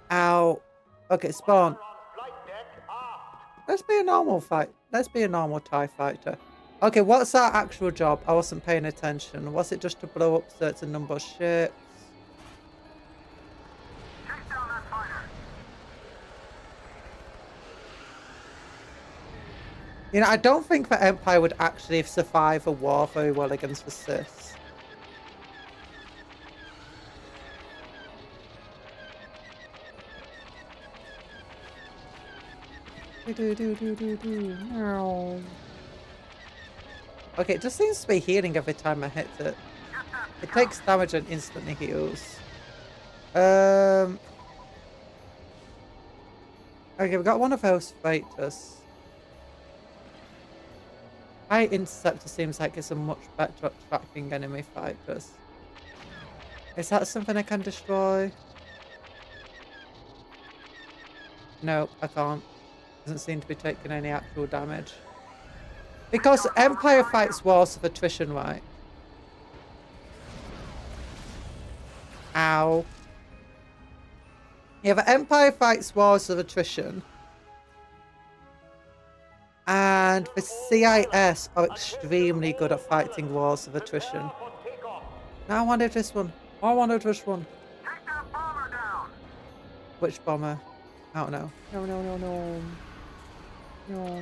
Ow. Okay, spawn. Let's be a normal fight. Let's be a normal TIE fighter. Okay, what's our actual job? I wasn't paying attention. Was it just to blow up certain number of ships? You know, I don't think the Empire would actually survive a war very well against the Sith. Okay, it just seems to be healing every time I hit it. It takes damage and instantly heals. Okay, we got one of those fighters. TIE interceptor seems like it's a much better at tracking enemy fighters. Is that something I can destroy? No, I can't. Doesn't seem to be taking any actual damage. Because Empire fights wars of attrition, right? Ow. Yeah, the Empire fights wars of attrition. And the CIS are extremely good at fighting wars of attrition. No, I wanted this one. I wanted this one. Take that bomber down. Which bomber? I don't know. No.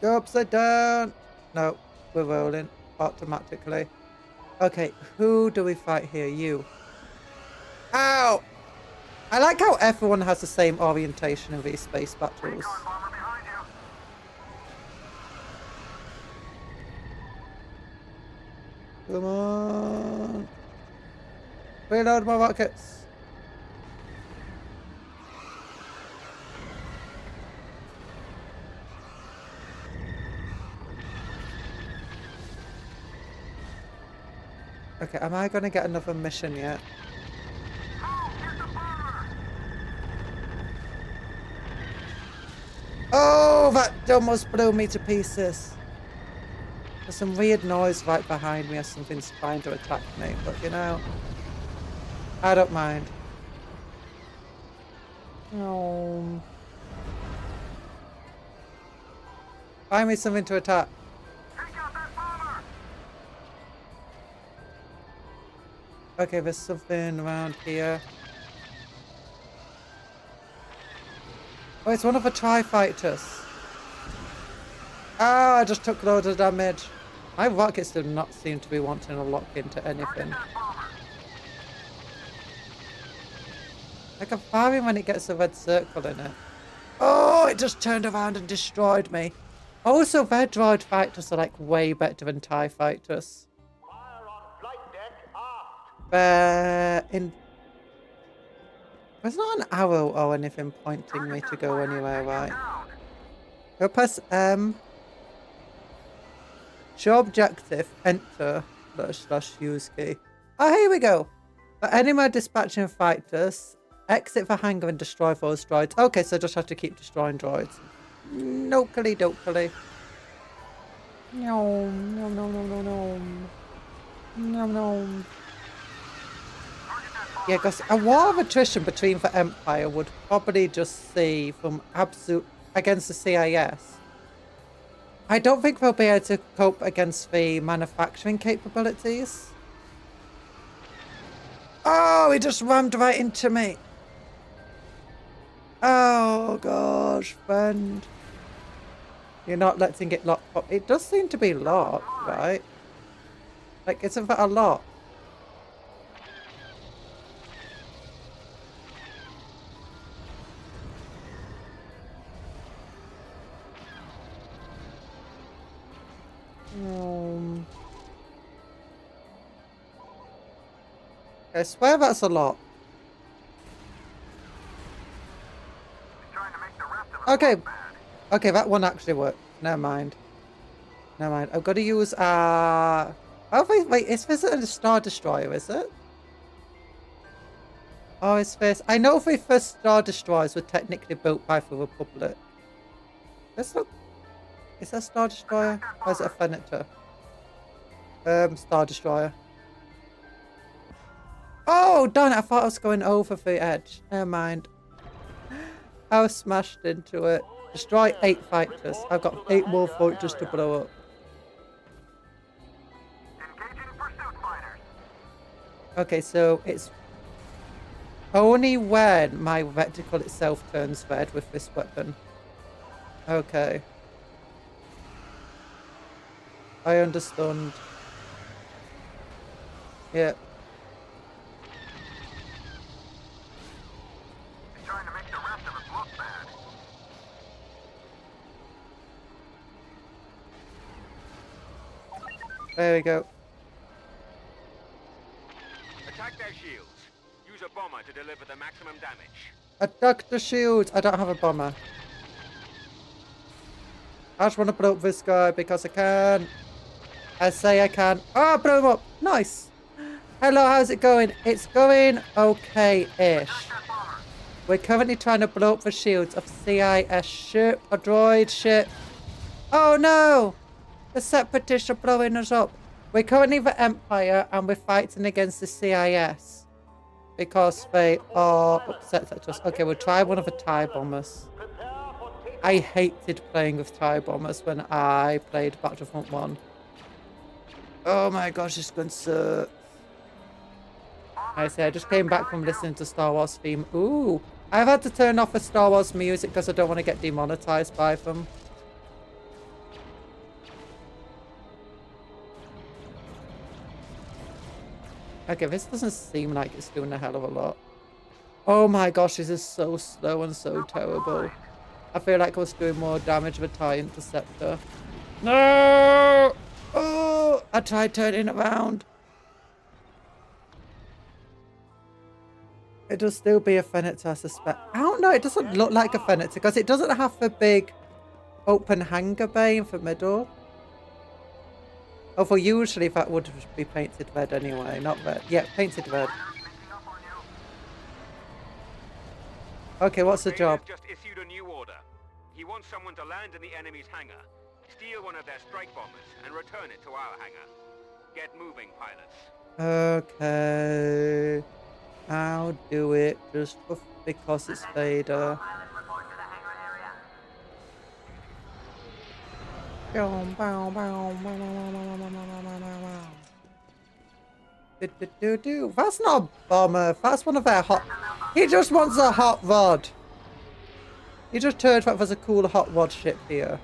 Go upside down. No, we're rolling automatically. Okay, who do we fight here? You. Ow! I like how everyone has the same orientation in these space battles. Come on. Reload my rockets. Okay, am I going to get another mission yet? Oh, that almost blew me to pieces. There's some weird noise right behind me as something's trying to attack me, but you know, I don't mind. Oh. Find me something to attack. Okay, there's something around here. Oh, it's one of the TIE fighters. Ah, I just took loads of damage. My rockets do not seem to be wanting to lock into anything. I can fire him when it gets a red circle in it. Oh, it just turned around and destroyed me. Also, their droid fighters are like way better than TIE fighters. There's not an arrow or anything pointing me to go anywhere, right? Go press M. Show objective, enter, / use key. Oh, here we go. For enemy dispatching fighters, exit the hangar and destroy those droids. Okay, so I just have to keep destroying droids. Nokely dokely. No, no, no, no, no, no. No, no. Yeah, because a war of attrition between the Empire would probably just see from absolute against the CIS. I don't think they'll be able to cope against the manufacturing capabilities. Oh, he just rammed right into me. Oh, gosh, friend. You're not letting it lock up. It does seem to be locked, right? Like, isn't that a lock? I swear that's a lot. Okay. Okay, that one actually worked. Never mind. Never mind. I've got to use oh wait, is this a Star Destroyer, is it? Oh, it's this. I know the first Star Destroyers were technically built by the Republic. Let's look. Is that Star Destroyer? Or is it a Venator? Star Destroyer. Oh, darn it. I thought I was going over the edge. Never mind. I was smashed into it. Destroy 8 fighters. I've got 8 more fighters to blow up. Okay, so it's only when my reticle itself turns red with this weapon. Okay. I understand. Yeah. Trying to make the rest of us look bad. There we go. Attack their shields. Use a bomber to deliver the maximum damage. Attack the shields. I don't have a bomber. I just want to blow up this guy because I can. I say I can. Oh, blow him up. Nice. Hello, how's it going? It's going okay-ish. We're currently trying to blow up the shields of CIS ship, a droid ship. Oh no! The separatists are blowing us up. We're currently the Empire and we're fighting against the CIS. Because they are upset at us. Okay, we'll try one of the TIE bombers. I hated playing with TIE bombers when I played Battlefront 1. Oh my gosh, this gun sucks. I say I just came back from listening to Star Wars theme. Ooh, I've had to turn off the Star Wars music because I don't want to get demonetized by them. Okay, this doesn't seem like it's doing a hell of a lot. Oh my gosh, this is so slow and so terrible. I feel like I was doing more damage with a TIE interceptor. No! Oh, I tried turning around. It'll still be a Venator, I suspect. I don't know, it doesn't look like a Venator because it doesn't have the big open hangar bay in the middle. Although usually that would be painted red anyway, not red. Yeah, painted red. Okay, what's the job? Just issued a new order. He wants someone to land in the enemy's hangar, steal one of their strike bombers, and return it to our hangar. Get moving, pilots. Okay. I'll do it just because it's Vader. That's not a bomber. That's one of their hot... He just wants a hot rod. He just heard that there's a cool hot rod ship here.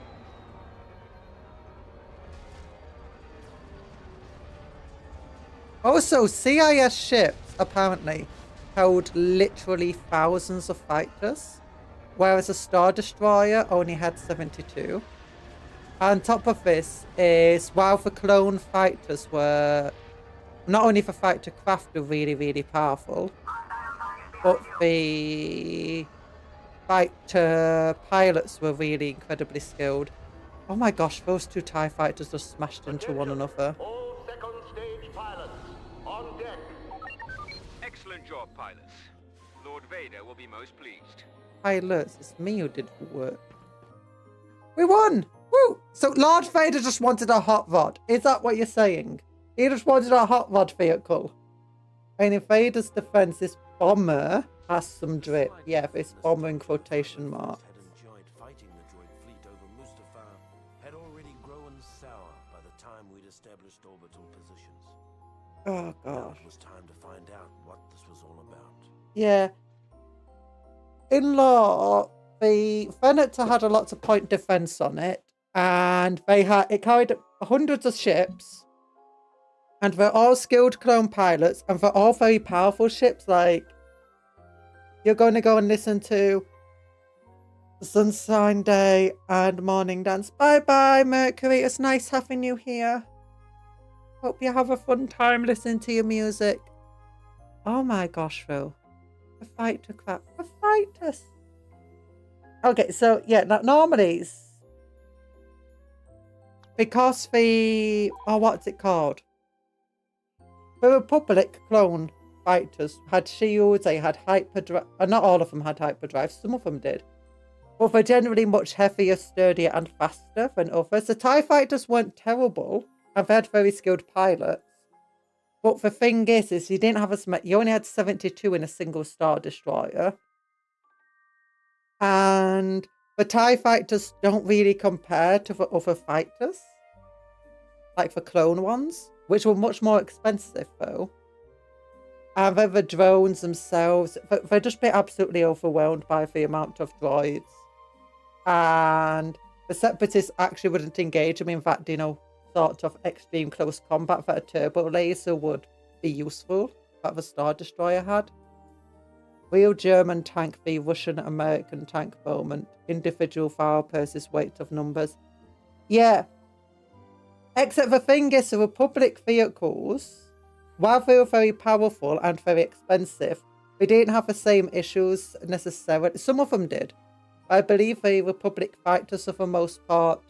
Also, CIS ships apparently held literally thousands of fighters, whereas a Star Destroyer only had 72. On top of this is, while the clone fighters were, not only the fighter craft were really, really powerful, but the fighter pilots were really incredibly skilled. Oh my gosh, those two TIE fighters just smashed into one another. All second stage pilots on deck. Excellent job, pilots. Lord Vader will be most pleased. Pilots, it's me who did the work. We won! Woo! So Lord Vader just wanted a hot rod. Is that what you're saying? He just wanted a hot rod vehicle. And in Vader's defense, this bomber has some drip. Yeah, this bomber in quotation marks. Had enjoyed fighting the droid fleet over Mustafar had already grown sour by the time we'd established orbital positions. Oh, Now God. it was time to find out what this was all about. Yeah. In law, the Venator had a lot of point defense on it, and it carried hundreds of ships, and they're all skilled clone pilots, and they're all very powerful ships. Like, you're going to go and listen to Sunshine Day and Morning Dance. Bye-bye, Mercury. It's nice having you here. Hope you have a fun time listening to your music. Oh my gosh, Phil. The fighter crap. The fighters. Okay, so yeah, normally because what's it called? The Republic clone fighters had shields, they had hyperdrive. Not all of them had hyperdrive, some of them did. But they're generally much heavier, sturdier, and faster than others. The TIE fighters weren't terrible, and they had very skilled pilots. But the thing is you didn't have as much. You only had 72 in a single Star Destroyer. And the TIE fighters don't really compare to the other fighters. Like the clone ones, which were much more expensive though. And then the drones themselves, they're just been absolutely overwhelmed by the amount of droids. And the Separatists actually wouldn't engage them in that, sort of extreme close combat that a turbo laser would be useful, that the Star Destroyer had. Real German tank v Russian-American tank moment. Individual file versus weight of numbers. Yeah. Except the thing is, the Republic vehicles, while they were very powerful and very expensive, they didn't have the same issues necessarily. Some of them did. I believe the Republic fighters, for the most part,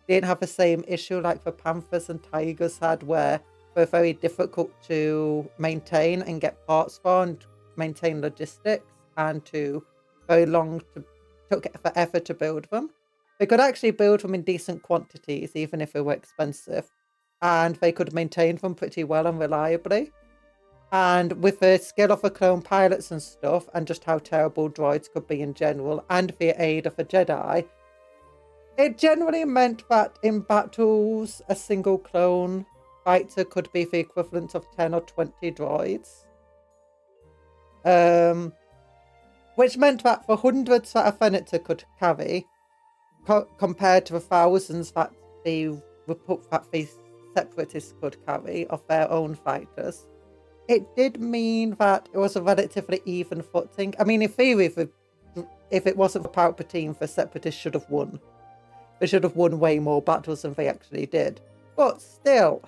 didn't have the same issue like the Panthers and Tigers had, where they're very difficult to maintain and get parts for and maintain logistics, and very long took effort to build them. They could actually build them in decent quantities, even if they were expensive, and they could maintain them pretty well and reliably. And with the skill of the clone pilots and stuff, and just how terrible droids could be in general, and the aid of the Jedi, it generally meant that in battles, a single clone fighter could be the equivalent of 10 or 20 droids. Which meant that the hundreds that a Venator could carry, compared to the thousands that the Separatists could carry of their own fighters, it did mean that it was a relatively even footing. I mean, in theory, if it wasn't for Palpatine, the Separatists should have won. They should have won way more battles than they actually did. But still.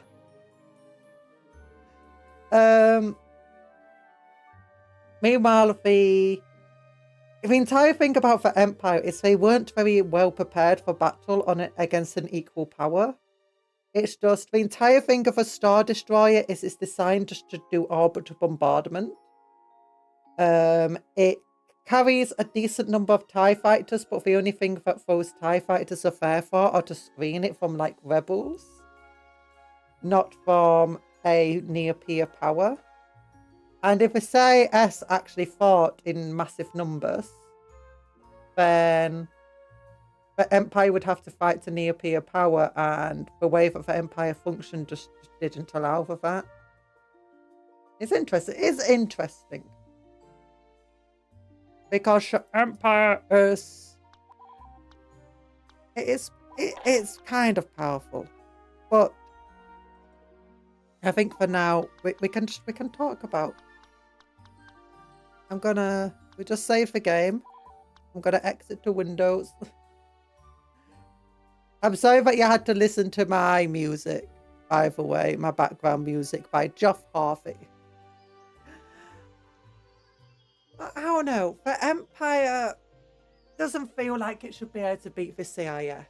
Meanwhile, the entire thing about the Empire is they weren't very well prepared for battle against an equal power. It's just the entire thing of a Star Destroyer is it's designed just to do orbital bombardment. It carries a decent number of TIE fighters, but the only thing that those TIE fighters are there for are to screen it from like rebels, not from a near-peer power. And if the SAS actually fought in massive numbers, then the Empire would have to fight to near-peer power, and the way that the Empire functioned just didn't allow for that. It's interesting. It's interesting. Because the Empire is... It's kind of powerful. But I think for now, we can talk about... We just saved the game. I'm gonna exit to Windows. I'm sorry that you had to listen to my music, by the way, my background music by Geoff Harvey. I don't know, the Empire doesn't feel like it should be able to beat the CIS.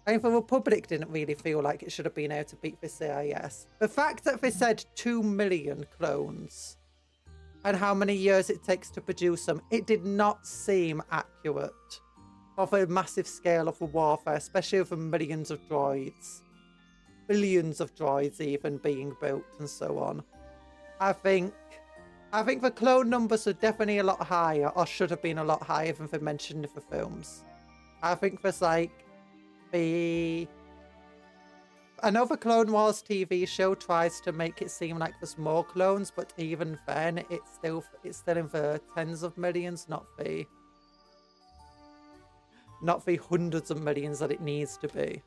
I mean, the Republic didn't really feel like it should have been able to beat the CIS. The fact that they said 2 million clones and how many years it takes to produce them, it did not seem accurate. of a massive scale of a warfare, especially over millions of droids. Billions of droids even being built and so on. I think the clone numbers are definitely a lot higher, or should have been a lot higher than they mentioned in the films. I think there's like I know the Clone Wars TV show tries to make it seem like there's more clones, but even then, it's still in the tens of millions, not the hundreds of millions that it needs to be.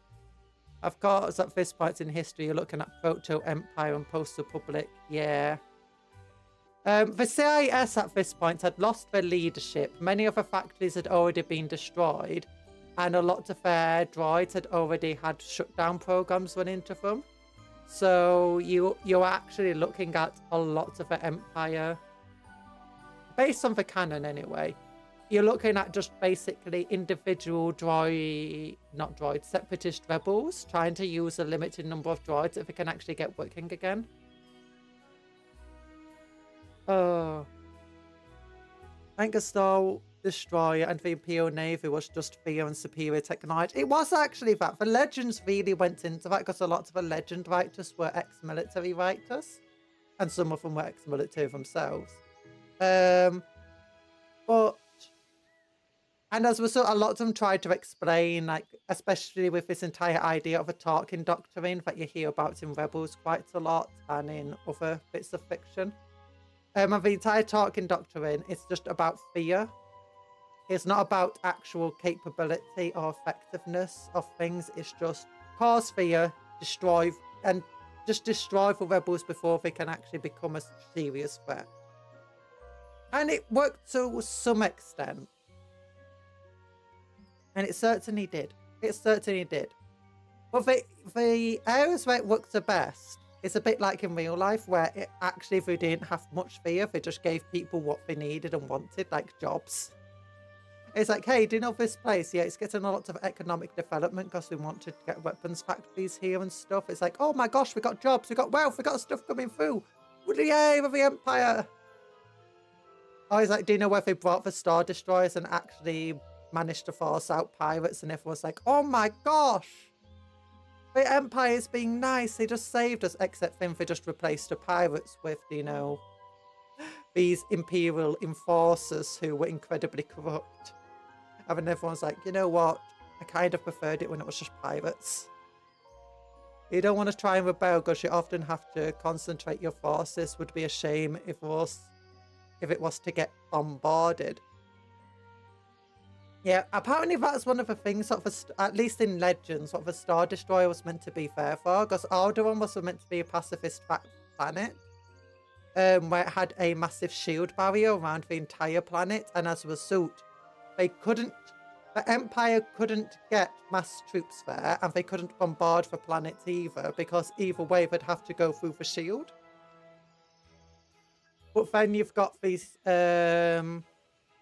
Of course, at this point in history, you're looking at Proto Empire and Post Republic. Yeah. The CIS at this point had lost their leadership. Many of the factories had already been destroyed, and a lot of their droids had already had shutdown programs run into them. So you're actually looking at a lot of the Empire, based on the canon anyway. You're looking at just basically individual separatist rebels trying to use a limited number of droids if they can actually get working again. Oh. I think a Star Destroyer and the Imperial Navy was just fear and superior technology. It was actually that. The Legends really went into that because a lot of the Legend writers were ex-military writers. And some of them were ex-military themselves. And as a result, a lot of them tried to explain, like, especially with this entire idea of a Tarkin doctrine that you hear about in Rebels quite a lot and in other bits of fiction. And the entire Tarkin doctrine is just about fear. It's not about actual capability or effectiveness of things. It's just cause fear, destroy the rebels before they can actually become a serious threat. And it worked to some extent. And it certainly did. It certainly did. But the areas where it worked the best is a bit like in real life, where it actually, they didn't have much fear. They just gave people what they needed and wanted, like jobs. It's like, hey, do you know this place? Yeah, it's getting a lot of economic development because we want to get weapons factories here and stuff. It's like, oh my gosh, we got jobs, we got wealth, we got stuff coming through. Yay, with the Empire. Oh, it's like, do you know where they brought the Star Destroyers and actually managed to force out pirates? And everyone's like, oh my gosh, the Empire is being nice. They just saved us, except then they just replaced the pirates with, you know, these Imperial enforcers who were incredibly corrupt. And then everyone's like, you know what? I kind of preferred it when it was just pirates. You don't want to try and rebel because you often have to concentrate your forces. Would be a shame if it was to get bombarded. Yeah, apparently that's one of the things, sort of, at least in Legends, what the Star Destroyer was meant to be there for. Because Alderaan was meant to be a pacifist planet. Where it had a massive shield barrier around the entire planet, and as a result, the Empire couldn't get mass troops there, and they couldn't bombard the planet either, because either way they'd have to go through the shield. But then you've got these,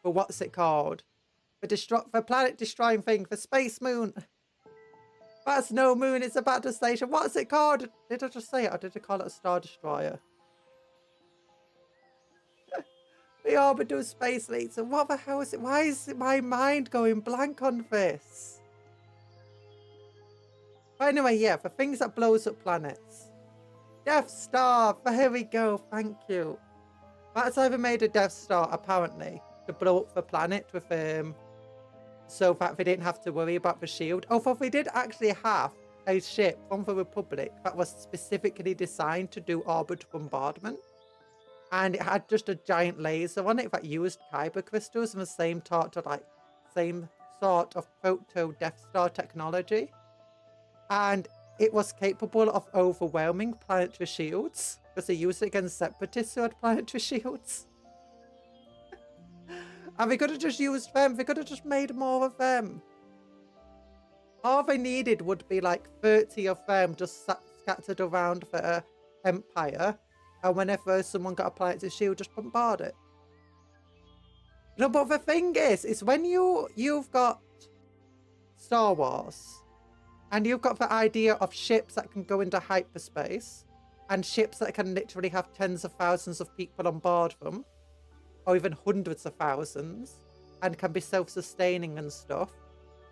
what's it called? The planet destroying thing, the space moon. That's no moon, it's a battle station. What's it called? Did I just say it, or did I call it a Star Destroyer? The orbital space laser. What the hell is it? Why is my mind going blank on this? But anyway, yeah, for things that blows up planets. Death Star. There we go. Thank you. That's how they made a Death Star, apparently, to blow up the planet with so that they didn't have to worry about the shield. Although they did actually have a ship from the Republic that was specifically designed to do orbit bombardment. And it had just a giant laser on it that used kyber crystals and the same sort of proto-Death Star technology. And it was capable of overwhelming planetary shields because they used it against separatists who had planetary shields. And they could have just used them. They could have just made more of them. All they needed would be like 30 of them just scattered around the Empire. And whenever someone got a planetary shield, just bombard it. No, but the thing is when you've got Star Wars, and you've got the idea of ships that can go into hyperspace, and ships that can literally have tens of thousands of people on board them, or even hundreds of thousands, and can be self-sustaining and stuff.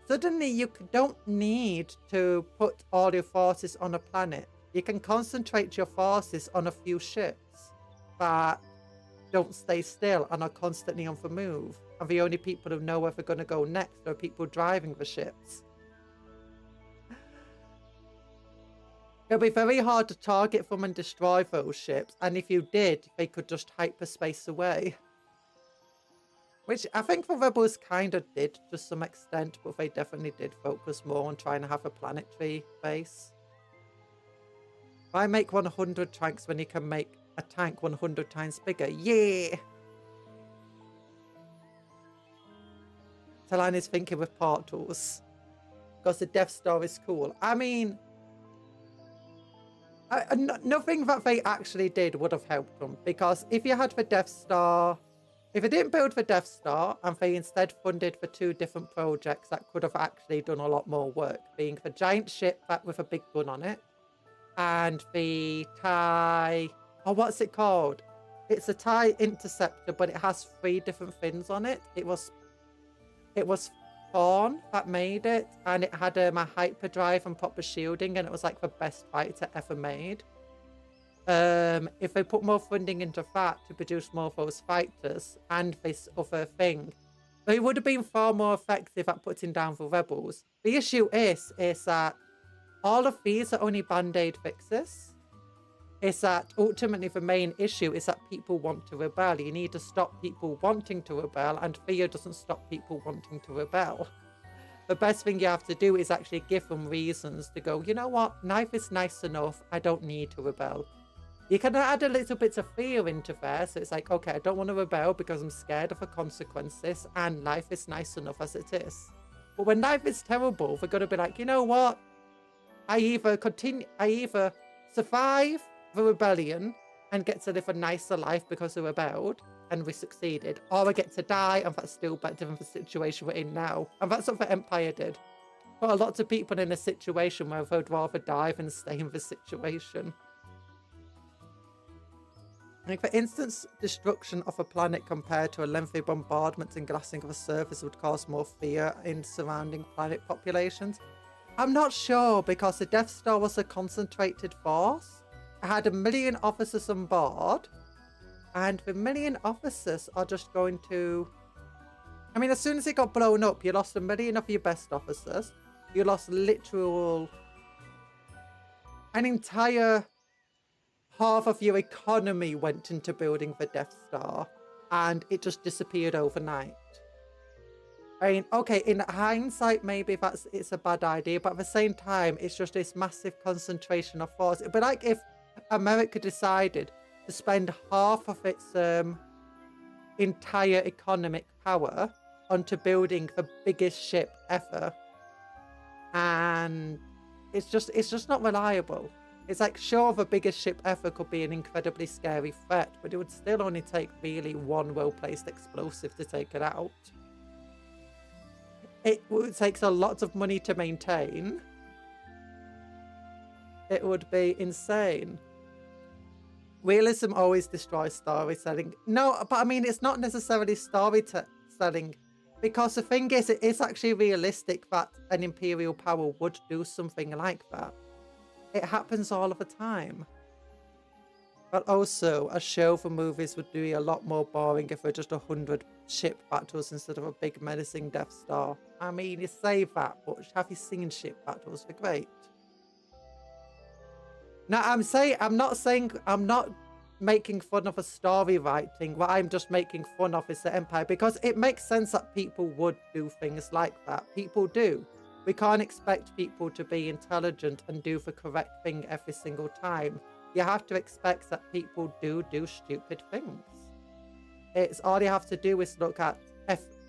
suddenly you don't need to put all your forces on a planet. You can concentrate your forces on a few ships that don't stay still and are constantly on the move. And the only people who know where they're going to go next are people driving the ships. It'll be very hard to target them and destroy those ships. And if you did, they could just hyperspace away. Which I think the Rebels kind of did to some extent, but they definitely did focus more on trying to have a planetary base. Why make 100 tanks when you can make a tank 100 times bigger? Yeah! Talon is thinking with portals. Because the Death Star is cool. I mean, nothing that they actually did would have helped them. Because if you had the Death Star... If they didn't build the Death Star and they instead funded for 2 different projects that could have actually done a lot more work, being the giant ship with a big gun on it, and the TIE... Oh, what's it called? It's a TIE Interceptor, but it has 3 different fins on it. It was Thorn that made it, and it had a hyperdrive and proper shielding, and it was like the best fighter ever made. If they put more funding into that to produce more of those fighters and this other thing, they would have been far more effective at putting down the Rebels. The issue is that all of these are only band-aid fixes. Is that ultimately the main issue is that people want to rebel. You need to stop people wanting to rebel, and fear doesn't stop people wanting to rebel. The best thing you have to do is actually give them reasons to go, you know what, life is nice enough, I don't need to rebel. You can add a little bit of fear into there, so it's like, okay, I don't want to rebel because I'm scared of the consequences, and life is nice enough as it is. But when life is terrible, they're going to be like, you know what? I either survive the rebellion and get to live a nicer life because I rebelled and we succeeded, or I get to die, and that's still better than the situation we're in now. And that's what the Empire did. Put a lot of people in a situation where they'd rather die than stay in the situation. Like, for instance, destruction of a planet compared to a lengthy bombardment and glassing of a surface would cause more fear in surrounding planet populations. I'm not sure, because the Death Star was a concentrated force. It had 1 million officers on board, and the 1 million officers are just going to... I mean, as soon as it got blown up, you lost 1 million of your best officers. You lost an entire... half of your economy went into building the Death Star, and it just disappeared overnight. I mean, okay, in hindsight, maybe it's a bad idea, but at the same time, it's just this massive concentration of force. It'd be like if America decided to spend half of its entire economic power onto building the biggest ship ever, and it's just not reliable. It's like, sure, the biggest ship ever could be an incredibly scary threat, but it would still only take really one well-placed explosive to take it out. It takes a lot of money to maintain. It would be insane. Realism always destroys storytelling. No, but I mean, it's not necessarily storytelling, because the thing is, it is actually realistic that an Imperial power would do something like that. It happens all of the time. But also, a show for movies would be a lot more boring if they're just 100 ship battles instead of a big menacing Death Star. I mean, you say that, but have you seen ship battles? They're great. Now, I'm not making fun of a story writing. What I'm just making fun of is the Empire, because it makes sense that people would do things like that. People do. We can't expect people to be intelligent and do the correct thing every single time. You have to expect that people do stupid things. It's all you have to do is look at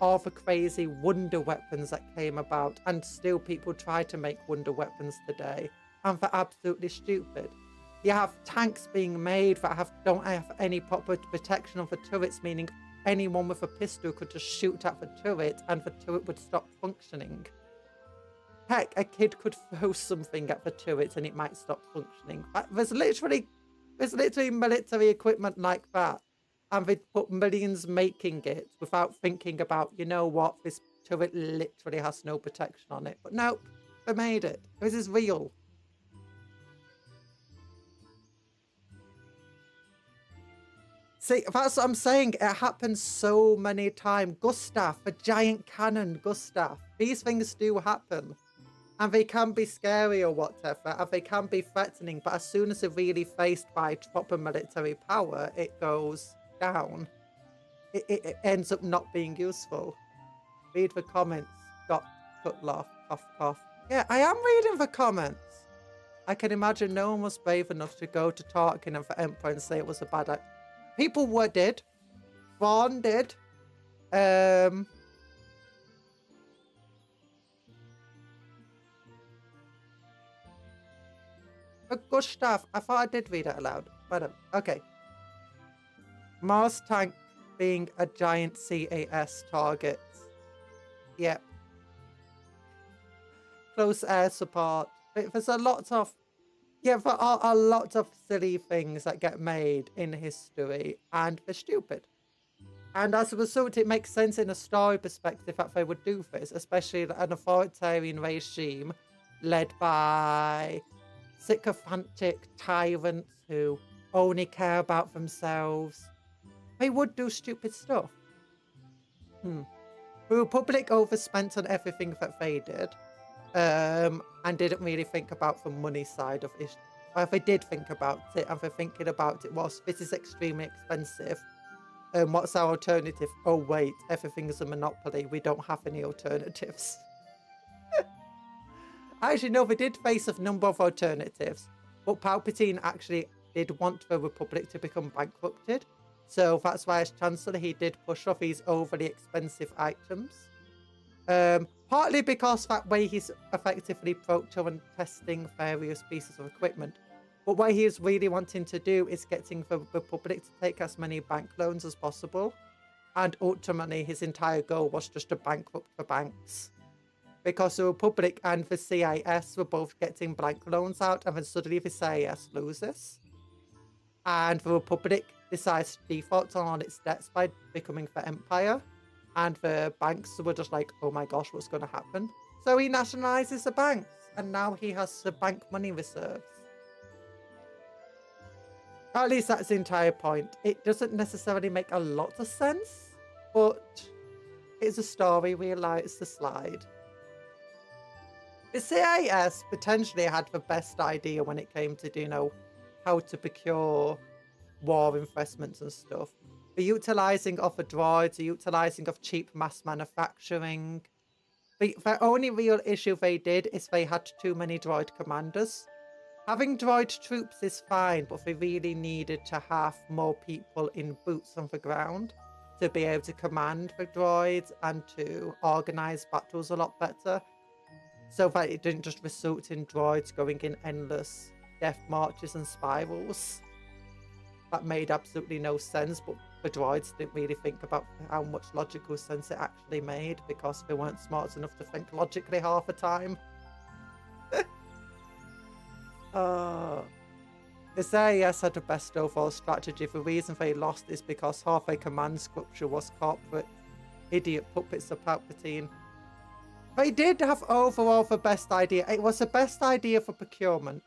all the crazy wonder weapons that came about, and still people try to make wonder weapons today, and they're absolutely stupid. You have tanks being made that don't have any proper protection of the turrets, meaning anyone with a pistol could just shoot at the turret and the turret would stop functioning. Heck, a kid could throw something at the turret and it might stop functioning. There's literally military equipment like that, and they put millions making it without thinking about, you know what, this turret literally has no protection on it. But nope, they made it. This is real. See, that's what I'm saying. It happens so many times. Gustav, a giant cannon, Gustav. These things do happen. And they can be scary or whatever, and they can be threatening, but as soon as they're really faced by proper military power, it goes down. It ends up not being useful. Read the comments. Got cut off. Cough, cough. Yeah, I am reading the comments. I can imagine no one was brave enough to go to Tarkin and the Emperor and say it was a bad idea. People did. Thrawn did. But Gustav, I thought I did read it aloud. But okay. Mars tank being a giant CAS target. Yep. Close air support. There's a lot of... Yeah, there are a lot of silly things that get made in history, and they're stupid. And as a result, it makes sense in a story perspective that they would do this, especially an authoritarian regime led by sycophantic tyrants who only care about themselves. They would do stupid stuff. The Republic overspent on everything that they did. And didn't really think about the money side of it. Or if they did think about it, and they're thinking about it was, this is extremely expensive. What's our alternative? Oh wait, everything is a monopoly. We don't have any alternatives. Actually, no, they did face a number of alternatives. But Palpatine actually did want the Republic to become bankrupted. So that's why as Chancellor, he did push off these overly expensive items. Partly because that way he's effectively proto and testing various pieces of equipment. But what he is really wanting to do is getting the Republic to take as many bank loans as possible. And ultimately his entire goal was just to bankrupt the banks. Because the Republic and the CIS were both getting bank loans out, and then suddenly the CIS loses. And the Republic decides to default on all its debts by becoming the Empire. And the banks were just like, oh my gosh, what's going to happen? So he nationalizes the banks, and now he has the bank money reserves. At least that's the entire point. It doesn't necessarily make a lot of sense, but it's a story we allow it to slide. The CIS potentially had the best idea when it came to, you know, how to procure war investments and stuff. The utilising of the droids, the utilising of cheap mass manufacturing. The only real issue they did is they had too many droid commanders. Having droid troops is fine, but they really needed to have more people in boots on the ground to be able to command the droids and to organise battles a lot better. So that it didn't just result in droids going in endless death marches and spirals. That made absolutely no sense, but the droids didn't really think about how much logical sense it actually made because they weren't smart enough to think logically half the time. The CIS had the best overall strategy. The reason they lost is because half their command structure was corporate idiot puppets of Palpatine. They did have overall the best idea. It was the best idea for procurement.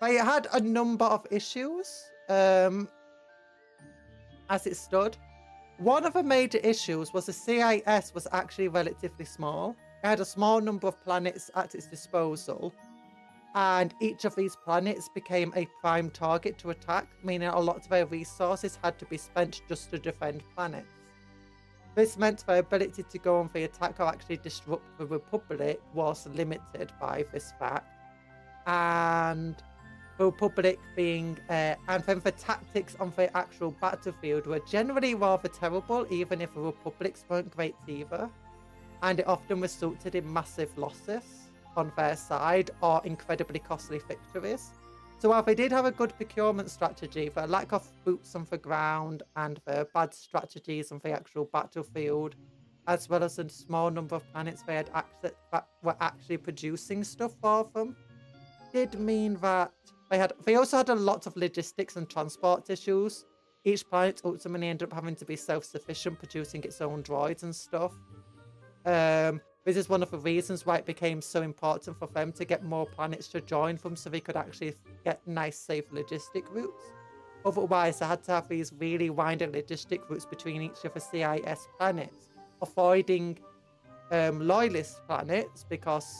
They had a number of issues. As it stood. One of the major issues was the CIS was actually relatively small. It had a small number of planets at its disposal, and each of these planets became a prime target to attack, meaning a lot of their resources had to be spent just to defend planets. This meant their ability to go on the attack or actually disrupt the Republic was limited by this fact. And the Republic being, and then the tactics on the actual battlefield were generally rather terrible, even if the Republics weren't great either. And it often resulted in massive losses on their side or incredibly costly victories. So while they did have a good procurement strategy, the lack of boots on the ground and the bad strategies on the actual battlefield, as well as a small number of planets they had access that were actually producing stuff for them, did mean that they also had a lot of logistics and transport issues. Each planet ultimately ended up having to be self-sufficient, producing its own droids and stuff. This is one of the reasons why it became so important for them to get more planets to join them so they could actually get nice, safe logistic routes. Otherwise, they had to have these really winding logistic routes between each of the CIS planets, avoiding loyalist planets because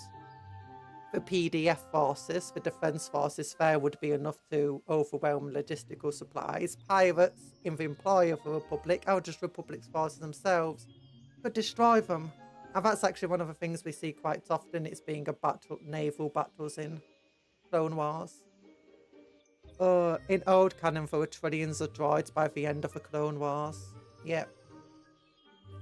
the PDF forces, the defense forces there would be enough to overwhelm logistical supplies. Pirates in the employ of the Republic, or just Republic's forces themselves, could destroy them. And that's actually one of the things we see quite often. It's being a battle, naval battles in Clone Wars. In old canon, there were trillions of droids by the end of the Clone Wars. Yep.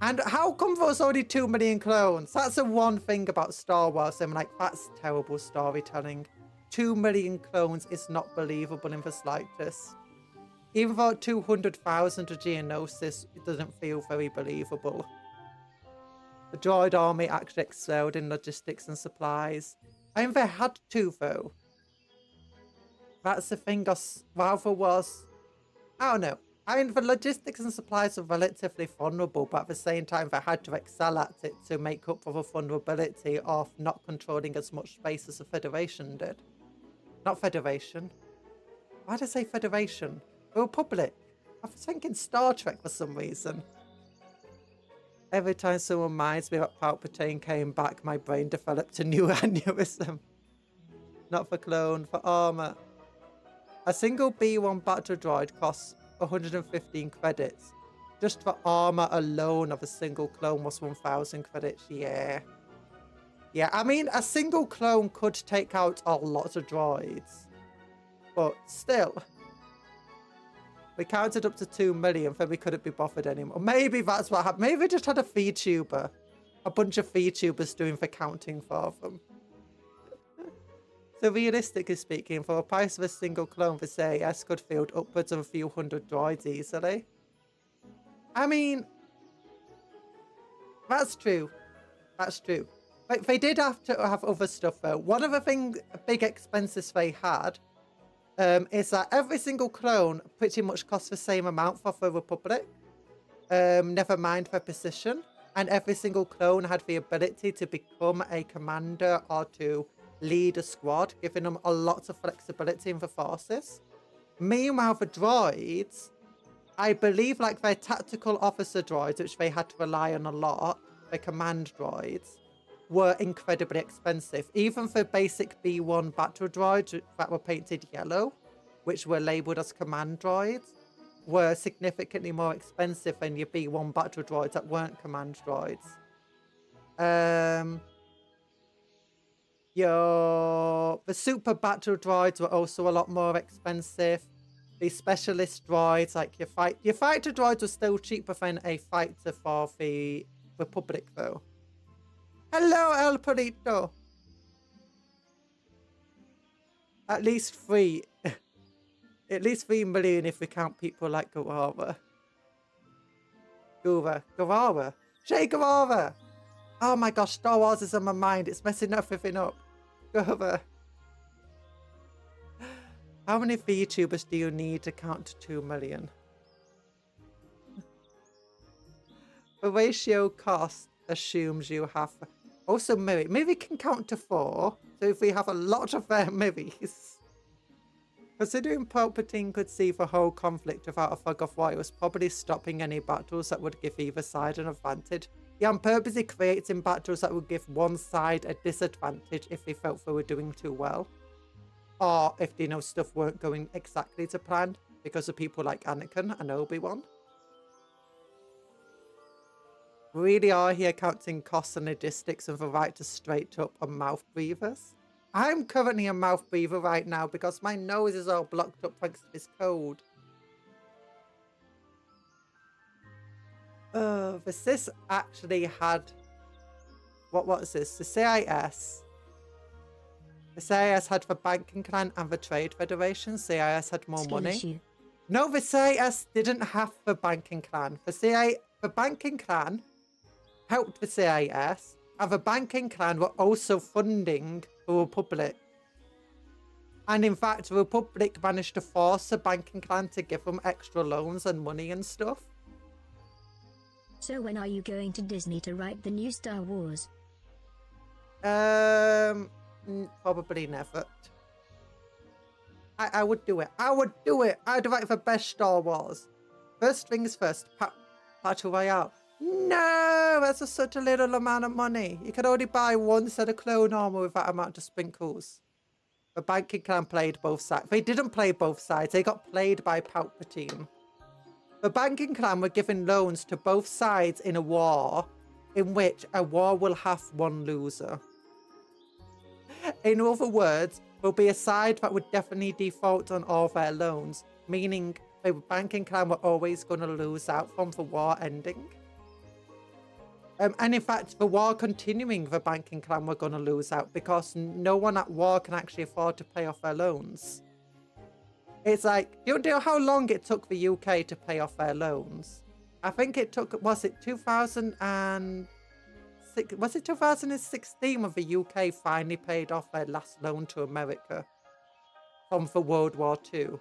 And how come there was only 2 million clones? That's the one thing about Star Wars. I'm like, that's terrible storytelling. 2 million clones is not believable in the slightest. Even though 200,000 of Geonosis, it doesn't feel very believable. The droid army actually excelled in logistics and supplies. I mean, they had to, though. That's the thing, rather was... I don't know. I mean, the logistics and supplies are relatively vulnerable, but at the same time, they had to excel at it to make up for the vulnerability of not controlling as much space as the Federation did. Not Federation. Why did I say Federation? The Republic. I was thinking Star Trek for some reason. Every time someone reminds me that Palpatine came back, my brain developed a new aneurysm. Not for clone, for armor. A single B1 battle droid costs 115 credits. Just for armor alone of a single clone was 1,000 credits. Yeah. Yeah, I mean, a single clone could take out a lot of droids. But still. We counted up to 2 million, then we couldn't be bothered anymore. Maybe that's what happened. Maybe we just had a VTuber. A bunch of VTubers doing the counting for them. So realistically speaking, for the price of a single clone, the CIS could field upwards of a few hundred droids easily. I mean, that's true. That's true. But they did have to have other stuff though. One of the big expenses they had is that every single clone pretty much costs the same amount for the Republic. Never mind their position. And every single clone had the ability to become a commander or to lead a squad, giving them a lot of flexibility in the forces. Meanwhile, the droids, I believe like their tactical officer droids, which they had to rely on a lot, their command droids, were incredibly expensive. Even for basic B1 battle droids that were painted yellow, which were labelled as command droids, were significantly more expensive than your B1 battle droids that weren't command droids. The super battle droids were also a lot more expensive. The specialist droids, like your fighter droids, were still cheaper than a fighter for the Republic, though. Hello, El Perito. At least 3. At least 3 million if we count people like Guevara. Guevara. Che Guevara. Oh my gosh, Star Wars is on my mind. It's messing everything up. Guevara. How many VTubers do you need to count to 2 million? The ratio cost assumes you have... Also, maybe can count to 4. So if we have a lot of movies... Considering Palpatine could see the whole conflict without a fog of war, it was probably stopping any battles that would give either side an advantage. Yeah, on purposely creating battles that would give one side a disadvantage if they felt they were doing too well. Or if, stuff weren't going exactly to plan because of people like Anakin and Obi-Wan. We really are here counting costs and logistics of the right to straight up on mouth breathers. I'm currently a mouth breather right now because my nose is all blocked up thanks to this cold. The CIS actually had... What was this? The CIS. The CIS had the banking clan and the trade federation. CIS had more money. No, the CIS didn't have the banking clan. The banking clan helped the CIS, and the banking clan were also funding the Republic. And in fact, the Republic managed to force the banking clan to give them extra loans and money and stuff. So when are you going to Disney to write the new Star Wars? Probably never. I would do it. I would do it. I'd write for best Star Wars. First things first. Battle Royale. No, that's such a little amount of money. You can only buy one set of clone armor with that amount of sprinkles. The banking clan played both sides. They didn't play both sides. They got played by Palpatine. The banking clan were giving loans to both sides in a war, in which a war will have one loser. In other words, there'll be a side that would definitely default on all their loans, meaning the banking clan were always going to lose out from the war ending. And in fact, the war continuing, the banking clan were going to lose out because no one at war can actually afford to pay off their loans. It's like, you know how long it took the UK to pay off their loans? I think it took, was it 2016 when the UK finally paid off their last loan to America from the World War II.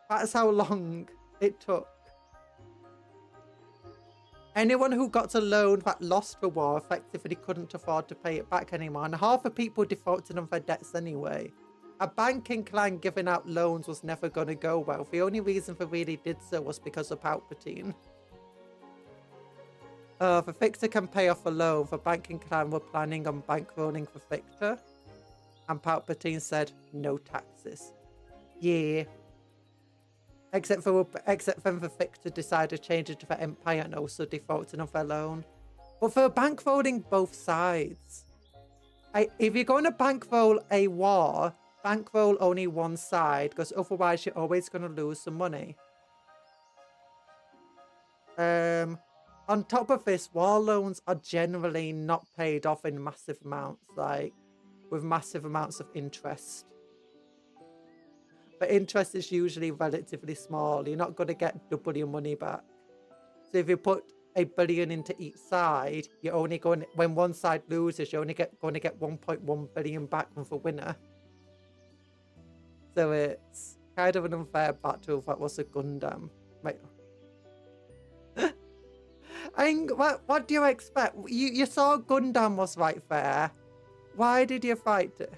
That's how long it took. Anyone who got a loan that lost the war effectively couldn't afford to pay it back anymore, and half the people defaulted on their debts anyway. A banking clan giving out loans was never going to go well. The only reason they really did so was because of Palpatine. The Victor can pay off a loan. The banking clan were planning on bankrolling the Victor, and Palpatine said, no taxes. Yeah. Except when the Victor decided to change it to the Empire and also defaulting on their loan. But for bankrolling both sides. If you're going to bankroll a war, bankroll only one side, because otherwise you're always going to lose some money. On top of this, war loans are generally not paid off in massive amounts, like with massive amounts of interest. But interest is usually relatively small. You're not going to get double your money back. So if you put $1 billion into each side, you're only going, when one side loses, you're only going to get 1.1 billion back from the winner. So it's kind of an unfair battle that was a Gundam. Wait. I mean, what do you expect? You saw Gundam was right there. Why did you fight it?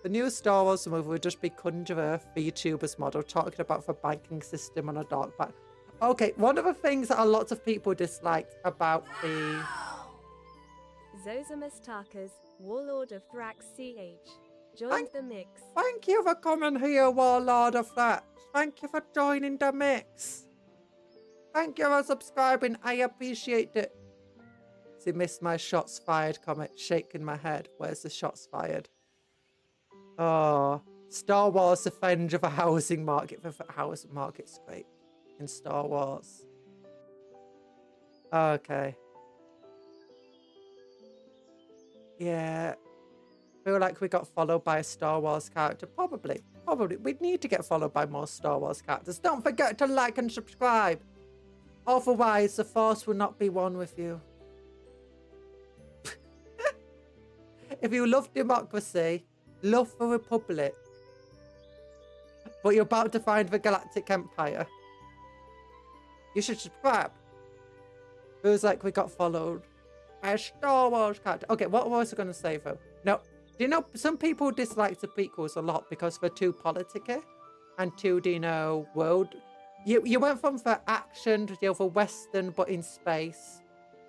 The new Star Wars movie would just be Conjuror, VTuber's model, talking about the banking system on a dark back. Okay, one of the things that a lot of people disliked about the... Zosimus Tarkas, Warlord of Thrax CH, joined the mix. Thank you for coming here, Warlord of Thrax. Thank you for joining the mix. Thank you for subscribing. I appreciate it. See, missed my shots fired comment, shaking my head. Where's the shots fired? Oh, Star Wars Avenger of a housing market. The housing market's great in Star Wars. Okay. Yeah. Feel like we got followed by a Star Wars character. Probably. We'd need to get followed by more Star Wars characters. Don't forget to like and subscribe. Otherwise, the Force will not be one with you. If you love democracy, love the Republic, but you're about to find the Galactic Empire, you should subscribe. Feels like we got followed by a Star Wars character. Okay, what was I going to say though? No, do you know, some people dislike the prequels a lot because they're too politicky and too, do you know, world. You went from the action to the Western but in space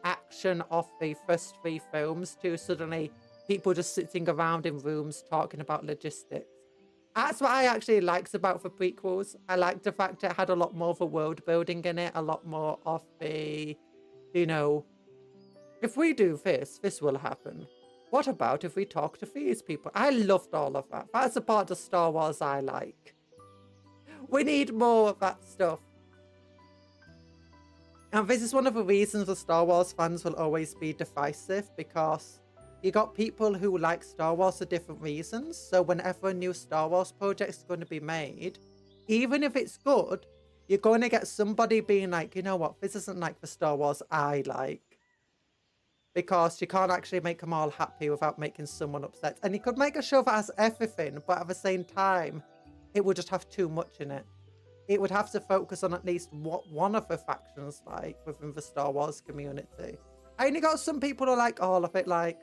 action of the first 3 films to suddenly people just sitting around in rooms talking about logistics. That's what I actually liked about the prequels. I liked the fact it had a lot more of a world building in it, a lot more of the, you know, if we do this, this will happen. What about if we talk to these people? I loved all of that. That's the part of Star Wars I like. We need more of that stuff. And this is one of the reasons the Star Wars fans will always be divisive, because you got people who like Star Wars for different reasons. So whenever a new Star Wars project is going to be made, even if it's good, you're going to get somebody being like, you know what, this isn't like the Star Wars I like. Because you can't actually make them all happy without making someone upset. And you could make a show that has everything, but at the same time, it would just have too much in it. it would have to focus on at least what one of the factions like within the Star Wars community. I only got some people who like all of it. Like,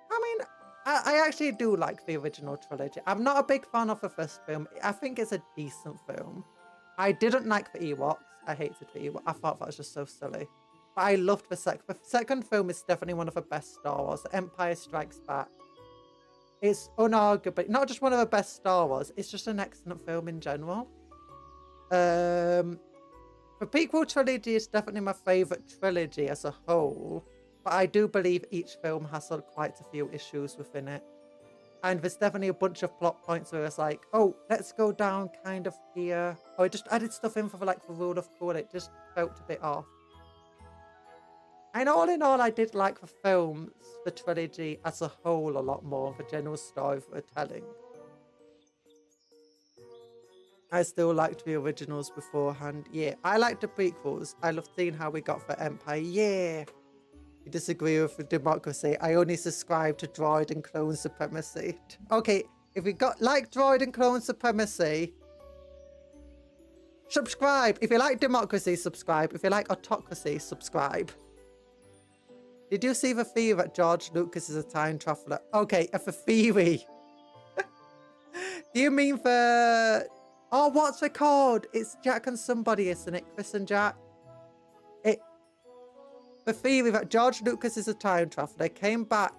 I mean, I actually do like the original trilogy. I'm not a big fan of the first film. I think it's a decent film. I didn't like the Ewoks. I hated the Ewoks. I thought that was just so silly. But I loved the second. The second film is definitely one of the best Star Wars. The Empire Strikes Back. It's unarguably not just one of the best Star Wars. It's just an excellent film in general. The prequel trilogy is definitely my favourite trilogy as a whole. But I do believe each film has quite a few issues within it. And there's definitely a bunch of plot points where it's like, oh, let's go down kind of here. Oh, I just added stuff in for like the rule of cool. It just felt a bit off. And all in all, I did like the films, the trilogy as a whole a lot more. The general story we're telling. I still liked the originals beforehand. Yeah, I liked the prequels. I loved seeing how we got for Empire. Yeah. You disagree with the democracy. I only subscribe to Droid and Clone Supremacy. Okay, if you like Droid and Clone Supremacy, subscribe. If you like democracy, subscribe. If you like autocracy, subscribe. Did you see the theory that George Lucas is a time traveler? Okay, the theory. Do you mean the... Oh, what's it called? It's Jack and somebody, isn't it? Chris and Jack. The theory that George Lucas is a time traveler, came back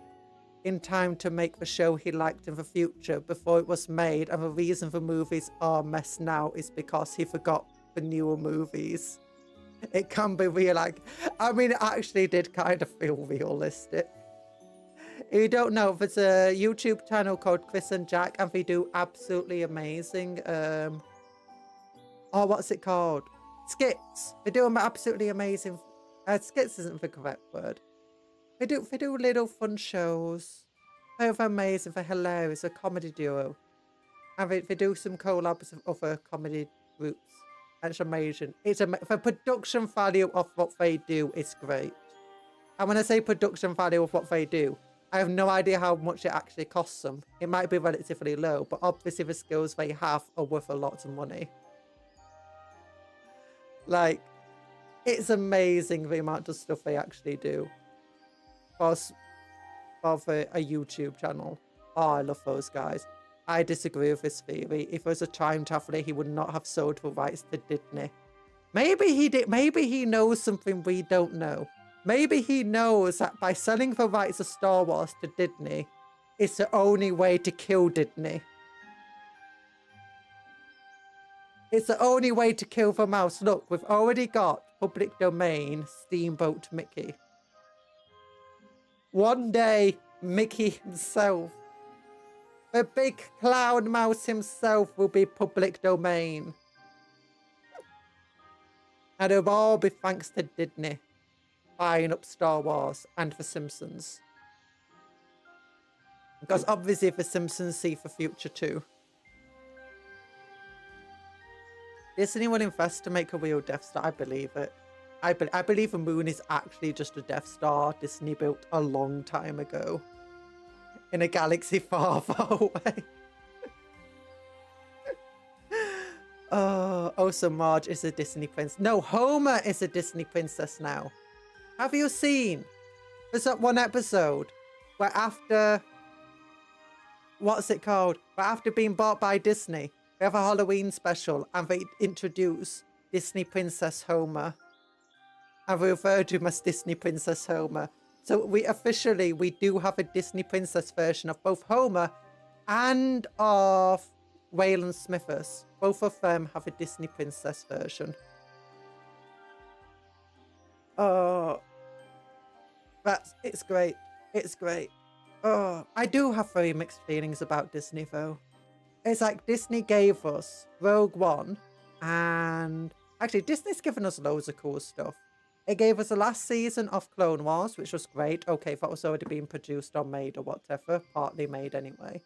in time to make the show he liked in the future before it was made, and the reason the movies are a mess now is because he forgot the newer movies. It can be real, like, I mean, it actually did kind of feel realistic. If you don't know, there's a YouTube channel called Chris and Jack, and they do absolutely amazing, oh, what's it called? Skits. They do absolutely amazing. Skits isn't the correct word. They do little fun shows. They're amazing. They're hilarious. A comedy duo. And they do some collabs with other comedy groups. And it's amazing. The production value of what they do is great. And when I say production value of what they do, I have no idea how much it actually costs them. It might be relatively low, but obviously the skills they have are worth a lot of money. Like, it's amazing the amount of stuff they actually do for a YouTube channel. Oh, I love those guys. I disagree with this theory. If there was a time traveler, he would not have sold the rights to Disney. Maybe he did. Maybe he knows something we don't know. Maybe he knows that by selling the rights of Star Wars to Disney, it's the only way to kill Disney. It's the only way to kill the mouse. Look, we've already got public domain Steamboat Mickey. One day, Mickey himself, the big clown mouse himself, will be public domain. And it'll all be thanks to Disney buying up Star Wars and The Simpsons. Because obviously The Simpsons see the future too. Disney will invest to make a real Death Star. I believe it. I believe the moon is actually just a Death Star Disney built a long time ago. In a galaxy far, far away. Oh, so Marge is a Disney princess. No, Homer is a Disney princess now. Have you seen? There's that one episode where after... What's it called? Where after being bought by Disney, they have a Halloween special and they introduce Disney Princess Homer. And we refer to him as Disney Princess Homer. So we do have a Disney Princess version of both Homer and of Waylon Smithers. Both of them have a Disney Princess version. Oh, it's great. It's great. Oh, I do have very mixed feelings about Disney though. It's like Disney gave us Rogue One, and actually Disney's given us loads of cool stuff. It gave us the last season of Clone Wars, which was great. Okay, that was already being produced or made or whatever, partly made anyway.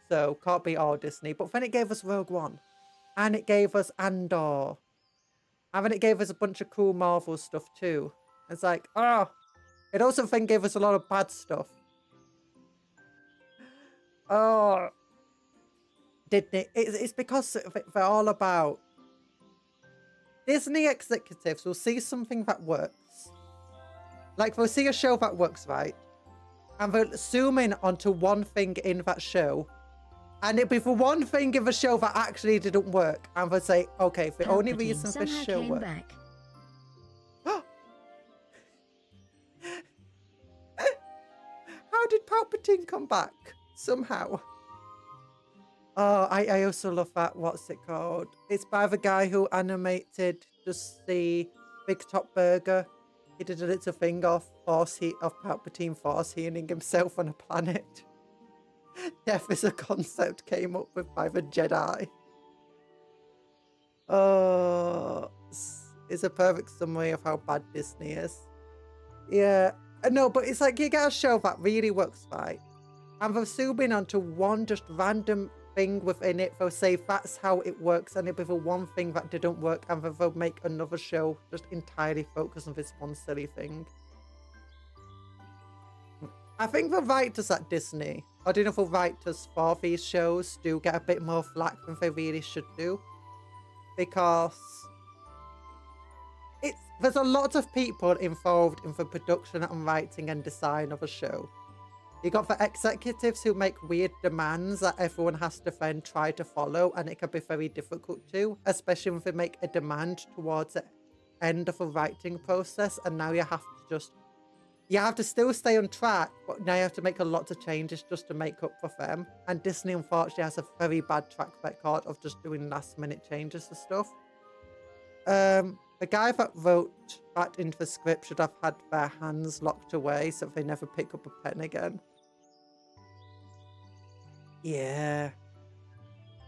So can't be all Disney. But then it gave us Rogue One, and it gave us Andor, and then it gave us a bunch of cool Marvel stuff too. It's like, oh, it also then gave us a lot of bad stuff. Oh. Disney, it's because they're all about Disney executives will see something that works. Like, they'll see a show that works, right? And they'll zoom in onto one thing in that show. And it'll be for one thing in the show that actually didn't work. And they'll say, okay, the only Palpatine reason this somehow show came worked. back. How did Palpatine come back? Somehow. Oh, I also love that. What's it called? It's by the guy who animated just the Big Top Burger. He did a little thing of Palpatine force healing himself on a planet. Death is a concept came up with by the Jedi. Oh, it's a perfect summary of how bad Disney is. Yeah, no, but it's like you get a show that really works right, and they'll zoom in onto one just random thing within it. They'll say that's how it works, and it'll be the one thing that didn't work, and then they'll make another show just entirely focused on this one silly thing. I think the writers at Disney, or the writers for these shows, do get a bit more flack than they really should do. Because there's a lot of people involved in the production and writing and design of a show. You got the executives who make weird demands that everyone has to then try to follow, and it can be very difficult to, especially when they make a demand towards the end of a writing process, and now you have to still stay on track, but now you have to make a lot of changes just to make up for them. And Disney, unfortunately, has a very bad track record of just doing last-minute changes to stuff. The guy that wrote that into the script should have had their hands locked away so they never pick up a pen again. Yeah.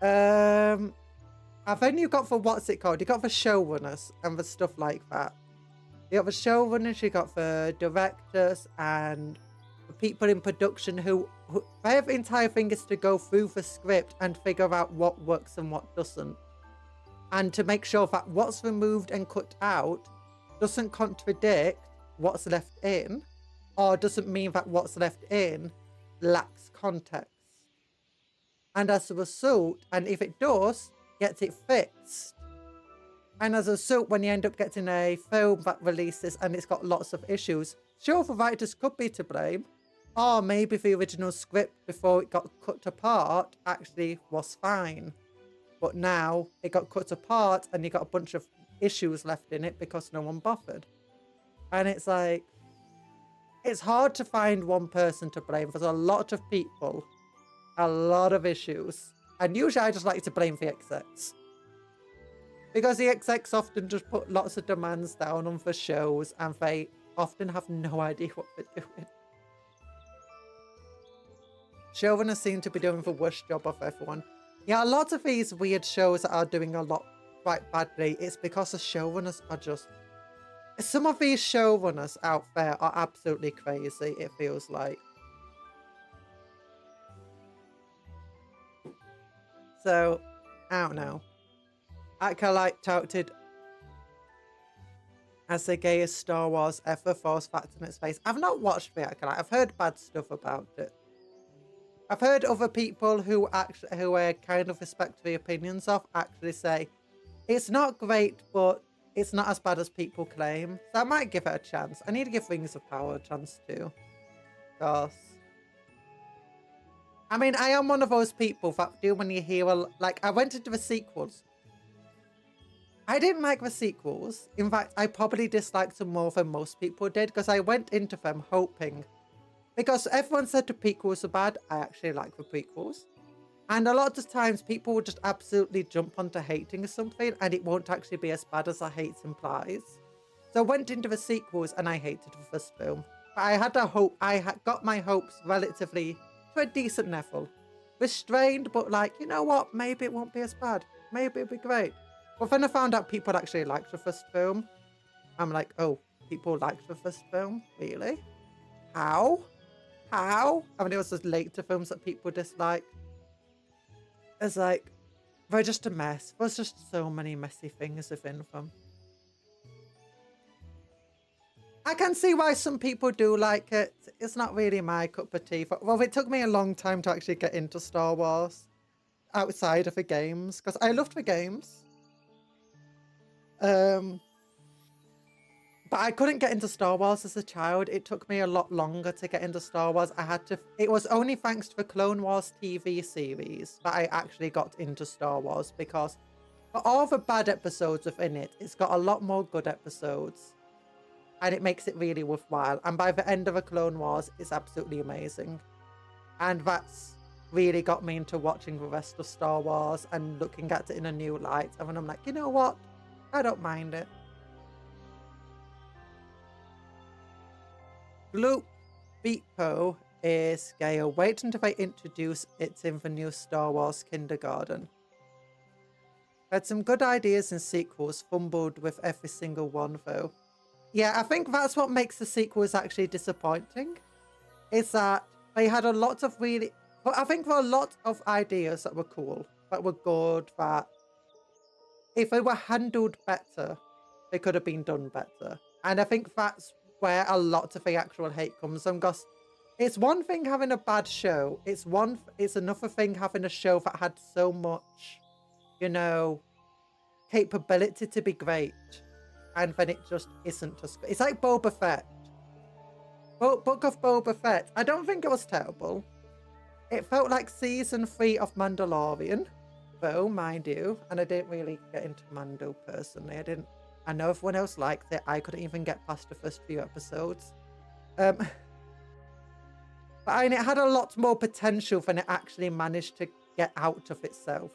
And then you got you got the showrunners and the stuff like that. You got the showrunners, you got the directors and the people in production who their entire thing is to go through the script and figure out what works and what doesn't. And to make sure that what's removed and cut out doesn't contradict what's left in, or doesn't mean that what's left in lacks context. And as a result, and if it does, get it fixed. And as a result, when you end up getting a film that releases and it's got lots of issues, sure, the writers could be to blame, or maybe the original script before it got cut apart actually was fine. But now it got cut apart and you got a bunch of issues left in it because no one bothered. And it's like, it's hard to find one person to blame. There's a lot of people, a lot of issues. And usually I just like to blame the execs. Because the execs often just put lots of demands down on the shows and they often have no idea what they're doing. Showrunners seem to be doing the worst job of everyone. Yeah, a lot of these weird shows that are doing a lot quite badly, it's because the showrunners are just... Some of these showrunners out there are absolutely crazy, it feels like. So, I don't know. Acolyte touted as the gayest Star Wars ever, force fact in its face. I've not watched the Acolyte. I've heard bad stuff about it. I've heard other people who I kind of respect the opinions of actually say it's not great, but it's not as bad as people claim. So I might give it a chance. I need to give Rings of Power a chance too. Because I mean, I am one of those people that do when you hear like I went into the sequels. I didn't like the sequels. In fact, I probably disliked them more than most people did because I went into them hoping. Because everyone said the prequels are bad, I actually like the prequels. And a lot of times people will just absolutely jump onto hating something and it won't actually be as bad as the hate implies. So I went into the sequels and I hated the first film. But I had a hope, got my hopes relatively to a decent level. Restrained, but like, you know what, maybe it won't be as bad. Maybe it'll be great. But then I found out people actually liked the first film. I'm like, oh, people liked the first film? Really? How? How? I mean, it was just later films that people dislike. It's like, they're just a mess. There's just so many messy things within them. I can see why some people do like it. It's not really my cup of tea. Well, it took me a long time to actually get into Star Wars outside of the games, because I loved the games. But I couldn't get into Star Wars as a child. It took me a lot longer to get into Star Wars. It was only thanks to the Clone Wars TV series that I actually got into Star Wars, because for all the bad episodes within it, it's got a lot more good episodes. And it makes it really worthwhile. And by the end of the Clone Wars, it's absolutely amazing. And that's really got me into watching the rest of Star Wars and looking at it in a new light. And then I'm like, you know what? I don't mind it. Gloop Beepo is Gale. Wait until they introduce it in the new Star Wars kindergarten. Had some good ideas in sequels, fumbled with every single one though. Yeah, I think that's what makes the sequels actually disappointing. Is that they had a lot of really... But I think there were a lot of ideas that were cool, that were good, that if they were handled better, they could have been done better. And I think that's where a lot of the actual hate comes from, because it's one thing having a bad show. It's another thing having a show that had so much, you know, capability to be great, and then it just isn't just... It's like Boba Fett. Book of Boba Fett. I don't think it was terrible. It felt like season 3 of Mandalorian, though, mind you, and I didn't really get into Mando personally. I know everyone else liked it. I couldn't even get past the first few episodes. But I mean, it had a lot more potential than it actually managed to get out of itself.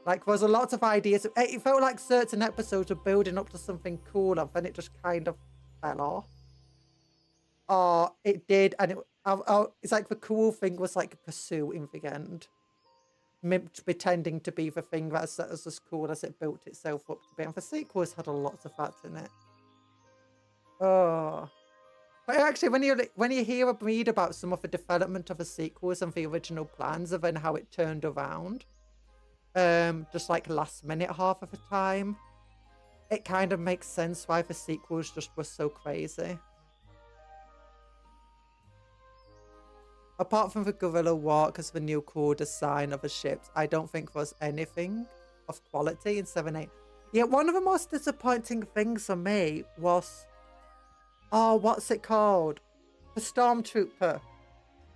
Like, there was a lot of ideas. It felt like certain episodes were building up to something cool, and then it just kind of fell off. Or it did, and it's like the cool thing was like a pursuit in the end. Pretending to be the thing that's as cool as it built itself up to be. And the sequels had a lot of that in it. Oh. But actually, when you hear or read about some of the development of the sequels and the original plans of and how it turned around, just like last minute half of the time, it kind of makes sense why the sequels just were so crazy. Apart from the guerrilla walk as the new cool design of the ships, I don't think there was anything of quality in 7-8. Yeah, one of the most disappointing things for me was... Oh, what's it called? The Stormtrooper.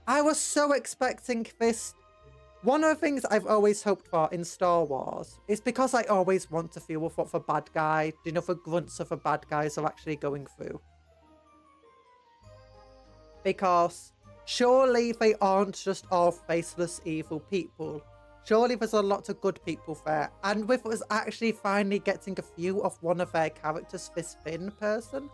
I was so expecting this. One of the things I've always hoped for in Star Wars is because I always want to feel with what the bad guy, you know, the grunts of the bad guys are actually going through. Because... surely they aren't just all faceless evil people. Surely there's a lot of good people there. And with us actually finally getting a view of one of their characters, this Finn person,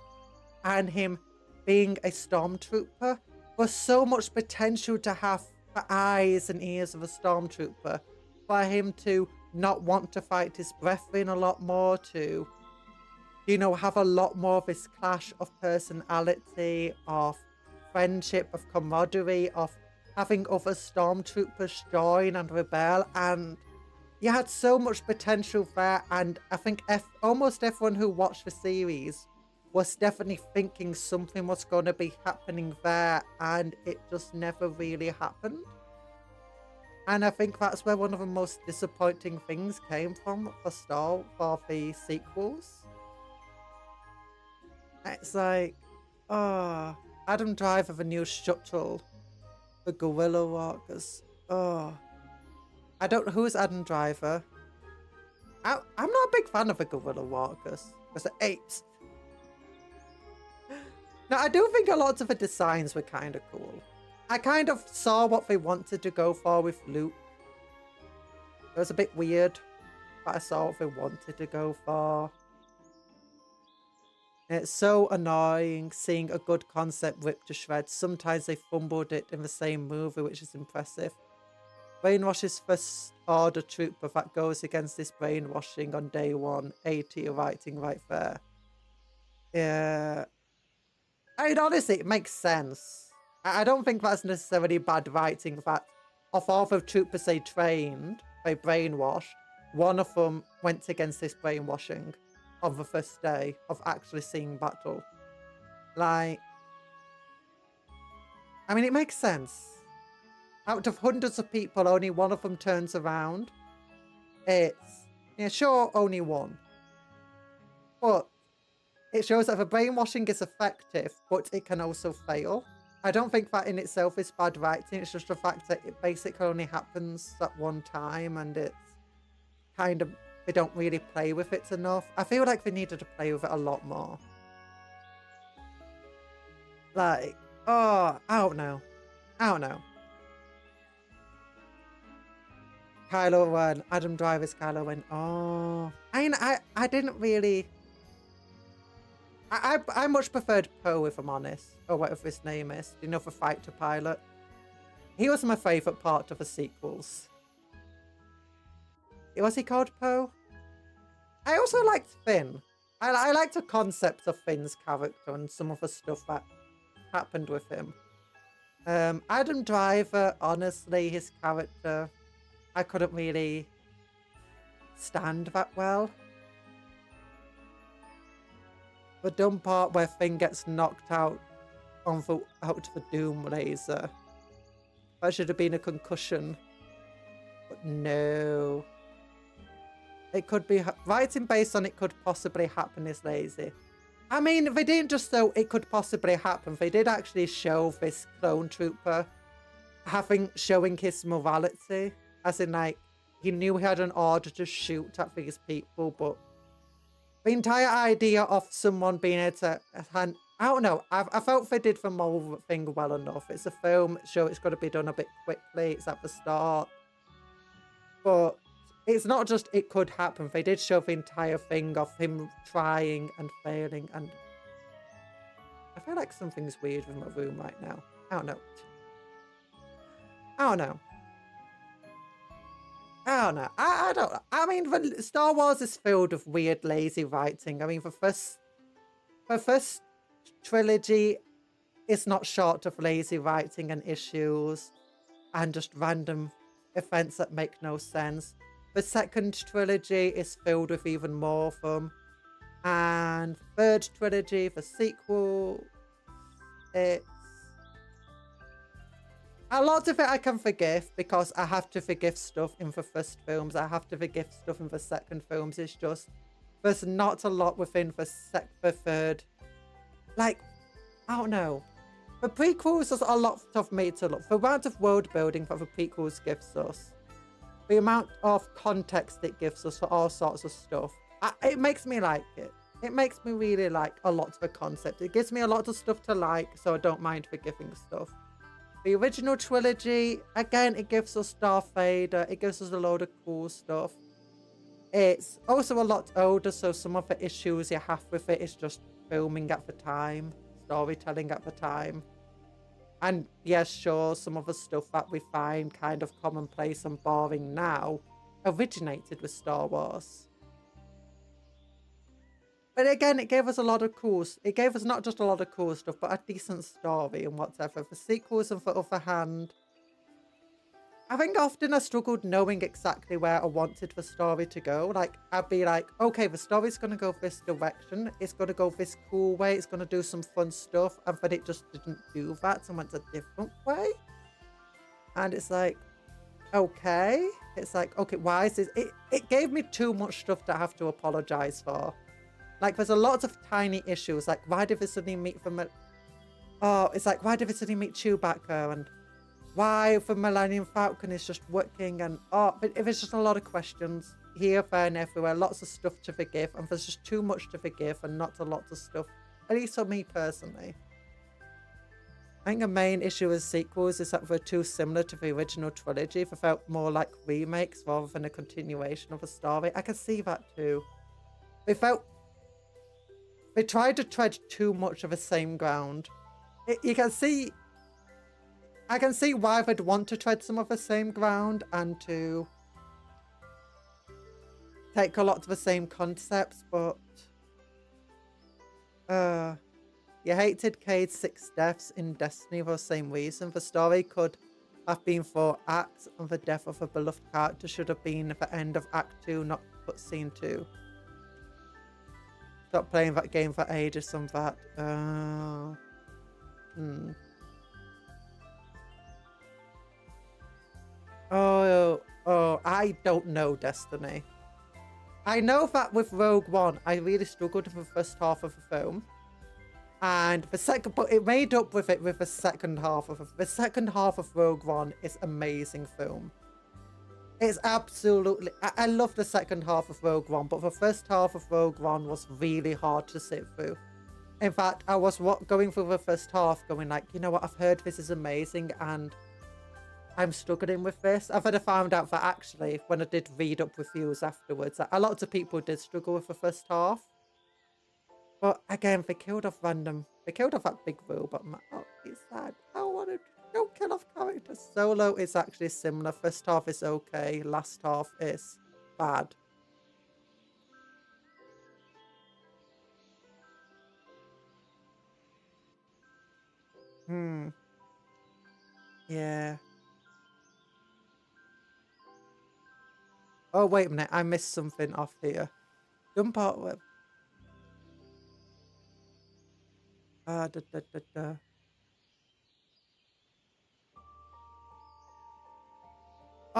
and him being a stormtrooper, was so much potential to have the eyes and ears of a stormtrooper, for him to not want to fight his brethren a lot more, to, you know, have a lot more of this clash of personality, of friendship, of camaraderie, of having other stormtroopers join and rebel. And you had so much potential there, and I think almost everyone who watched the series was definitely thinking something was going to be happening there, and it just never really happened. And I think that's where one of the most disappointing things came from for the sequels. It's like, oh, Adam Driver, the new shuttle, the guerrilla walkers. Oh, I don't know who's Adam Driver. I'm not a big fan of the guerrilla walkers because they're apes. Now, I do think a lot of the designs were kind of cool. I kind of saw what they wanted to go for with Luke. It was a bit weird, but I saw what they wanted to go for. And it's so annoying seeing a good concept ripped to shreds. Sometimes they fumbled it in the same movie, which is impressive. Brainwashes first order trooper that goes against this brainwashing on day one. 80 writing right there. Yeah. I mean, honestly, it makes sense. I don't think that's necessarily bad writing, that of all the troopers they trained, they brainwashed, one of them went against this brainwashing on the first day of actually seeing battle. Like, I mean, it makes sense. Out of hundreds of people, only one of them turns around. It's, yeah, sure, only one. but it shows that the brainwashing is effective, but it can also fail. I don't think that in itself is bad writing. It's just the fact that it basically only happens at one time, and it's kind of, they don't really play with it enough. I feel like they needed to play with it a lot more. Like, oh, I don't know. Kylo Ren, Adam Driver's Kylo Ren. Oh, I didn't really. I much preferred Poe, if I'm honest, or whatever his name is. You know, the fighter pilot. He was my favourite part of the sequels. Was he called Poe? I also liked Finn. I liked the concept of Finn's character and some of the stuff that happened with him. Adam Driver, honestly, his character, I couldn't really stand that well. The dumb part where Finn gets knocked out out the doom laser. That should have been a concussion. But no. It could be... Writing based on it could possibly happen is lazy. I mean, they didn't just so it could possibly happen. They did actually show this clone trooper showing his morality. As in, like, he knew he had an order to shoot at these people, but the entire idea of someone being able to hand... I don't know. I felt they did the mole thing well enough. It's a film, so it's got to be done a bit quickly. It's at the start. But it's not just it could happen. They did show the entire thing of him trying and failing. And I feel like something's weird with my room right now. I don't know. I don't know. I mean, the Star Wars is filled with weird, lazy writing. I mean, the first trilogy is not short of lazy writing and issues and just random events that make no sense. The second trilogy is filled with even more of them. And third trilogy, the sequel, it's... A lot of it I can forgive because I have to forgive stuff in the first films. I have to forgive stuff in the second films. It's just, there's not a lot within the third. Like, I don't know. The prequels, there's a lot of me to look. The amount of world building that the prequels gives us. The amount of context it gives us for all sorts of stuff. It makes me like it. It makes me really like a lot of the concept. It gives me a lot of stuff to like, so I don't mind forgiving stuff. The original trilogy, again, it gives us Darth Vader. It gives us a load of cool stuff. It's also a lot older, so some of the issues you have with it is just filming at the time, storytelling at the time. And yes, sure, some of the stuff that we find kind of commonplace and boring now originated with Star Wars. But again, it gave us a lot of cool... It gave us not just a lot of cool stuff, but a decent story and whatever. The sequels, on the other hand, I think often I struggled knowing exactly where I wanted the story to go. Like, I'd be like, okay, the story's going to go this direction. It's going to go this cool way. It's going to do some fun stuff. And then it just didn't do that and went a different way. And it's like, okay. It's like, okay, why is this... It gave me too much stuff to have to apologize for. Like, there's a lot of tiny issues. Like, why did they suddenly meet it's like, why did they suddenly meet Chewbacca? And why the Millennium Falcon is just working? And, but there's just a lot of questions here, there, and everywhere. Lots of stuff to forgive. And there's just too much to forgive and not a lot of stuff. At least for me, personally. I think the main issue with sequels is that they're too similar to the original trilogy. They felt more like remakes rather than a continuation of a story. I can see that, too. They tried to tread too much of the same ground. I can see why they'd want to tread some of the same ground and to take a lot of the same concepts, but you hated Cade's 6 deaths in Destiny for the same reason. The story could have been 4 acts, and the death of a beloved character should have been at the end of Act 2, not cutscene 2. Stop playing that game for ages on that. Oh, I don't know Destiny. I know that with Rogue One, I really struggled with the first half of the film. And the second, but it made up with it with the second half of the second half of Rogue One is amazing film. It's absolutely, I love the second half of Rogue One, but the first half of Rogue One was really hard to sit through. In fact, I was going through the first half going like, you know what, I've heard this is amazing and I'm struggling with this. I've had found out that actually, when I did read up reviews afterwards, that a lot of people did struggle with the first half. But again, they killed off that big robot. Oh, he's sad. I want to don't kill off characters. Solo is actually similar. First half is okay. Last half is bad. Yeah. Oh, wait a minute. I missed something off here. Jump out with.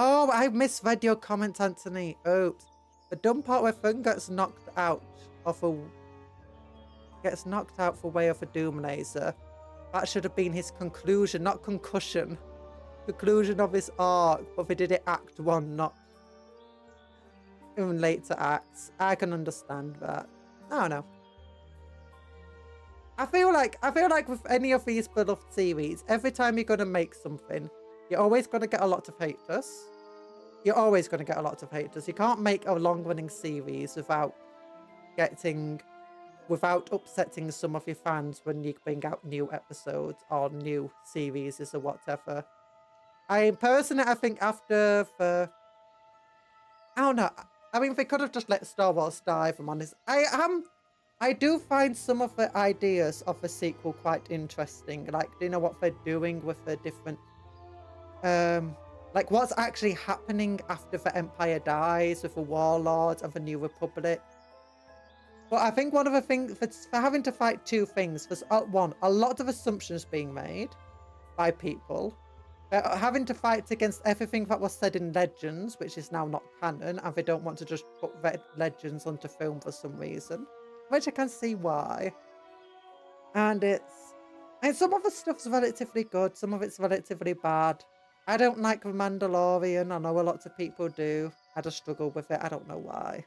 Oh, I misread your comment, Anthony. Oops. The dumb part where Fung gets knocked out for way of a doom laser. That should have been his conclusion, not concussion. Conclusion of his arc, but they did it Act 1, not in later acts. I can understand that. I don't know. I feel like with any of these beloved series, every time you're gonna make something, you're always gonna get a lot of haters. You're always gonna get a lot of haters. You can't make a long-running series without upsetting some of your fans when you bring out new episodes or new series or whatever. I think after the, I don't know. I mean, they could have just let Star Wars die, if I'm honest. I do find some of the ideas of the sequel quite interesting. Like, do you know what they're doing with the different, like what's actually happening after the Empire dies with the Warlords and the New Republic. But I think one of the things, for having to fight two things, there's one, a lot of assumptions being made by people. They're having to fight against everything that was said in Legends, which is now not canon, and they don't want to just put Legends onto film for some reason, which I can see why. And some of the stuff's relatively good, some of it's relatively bad. I don't like The Mandalorian. I know a lot of people do. I just struggle with it. I don't know why.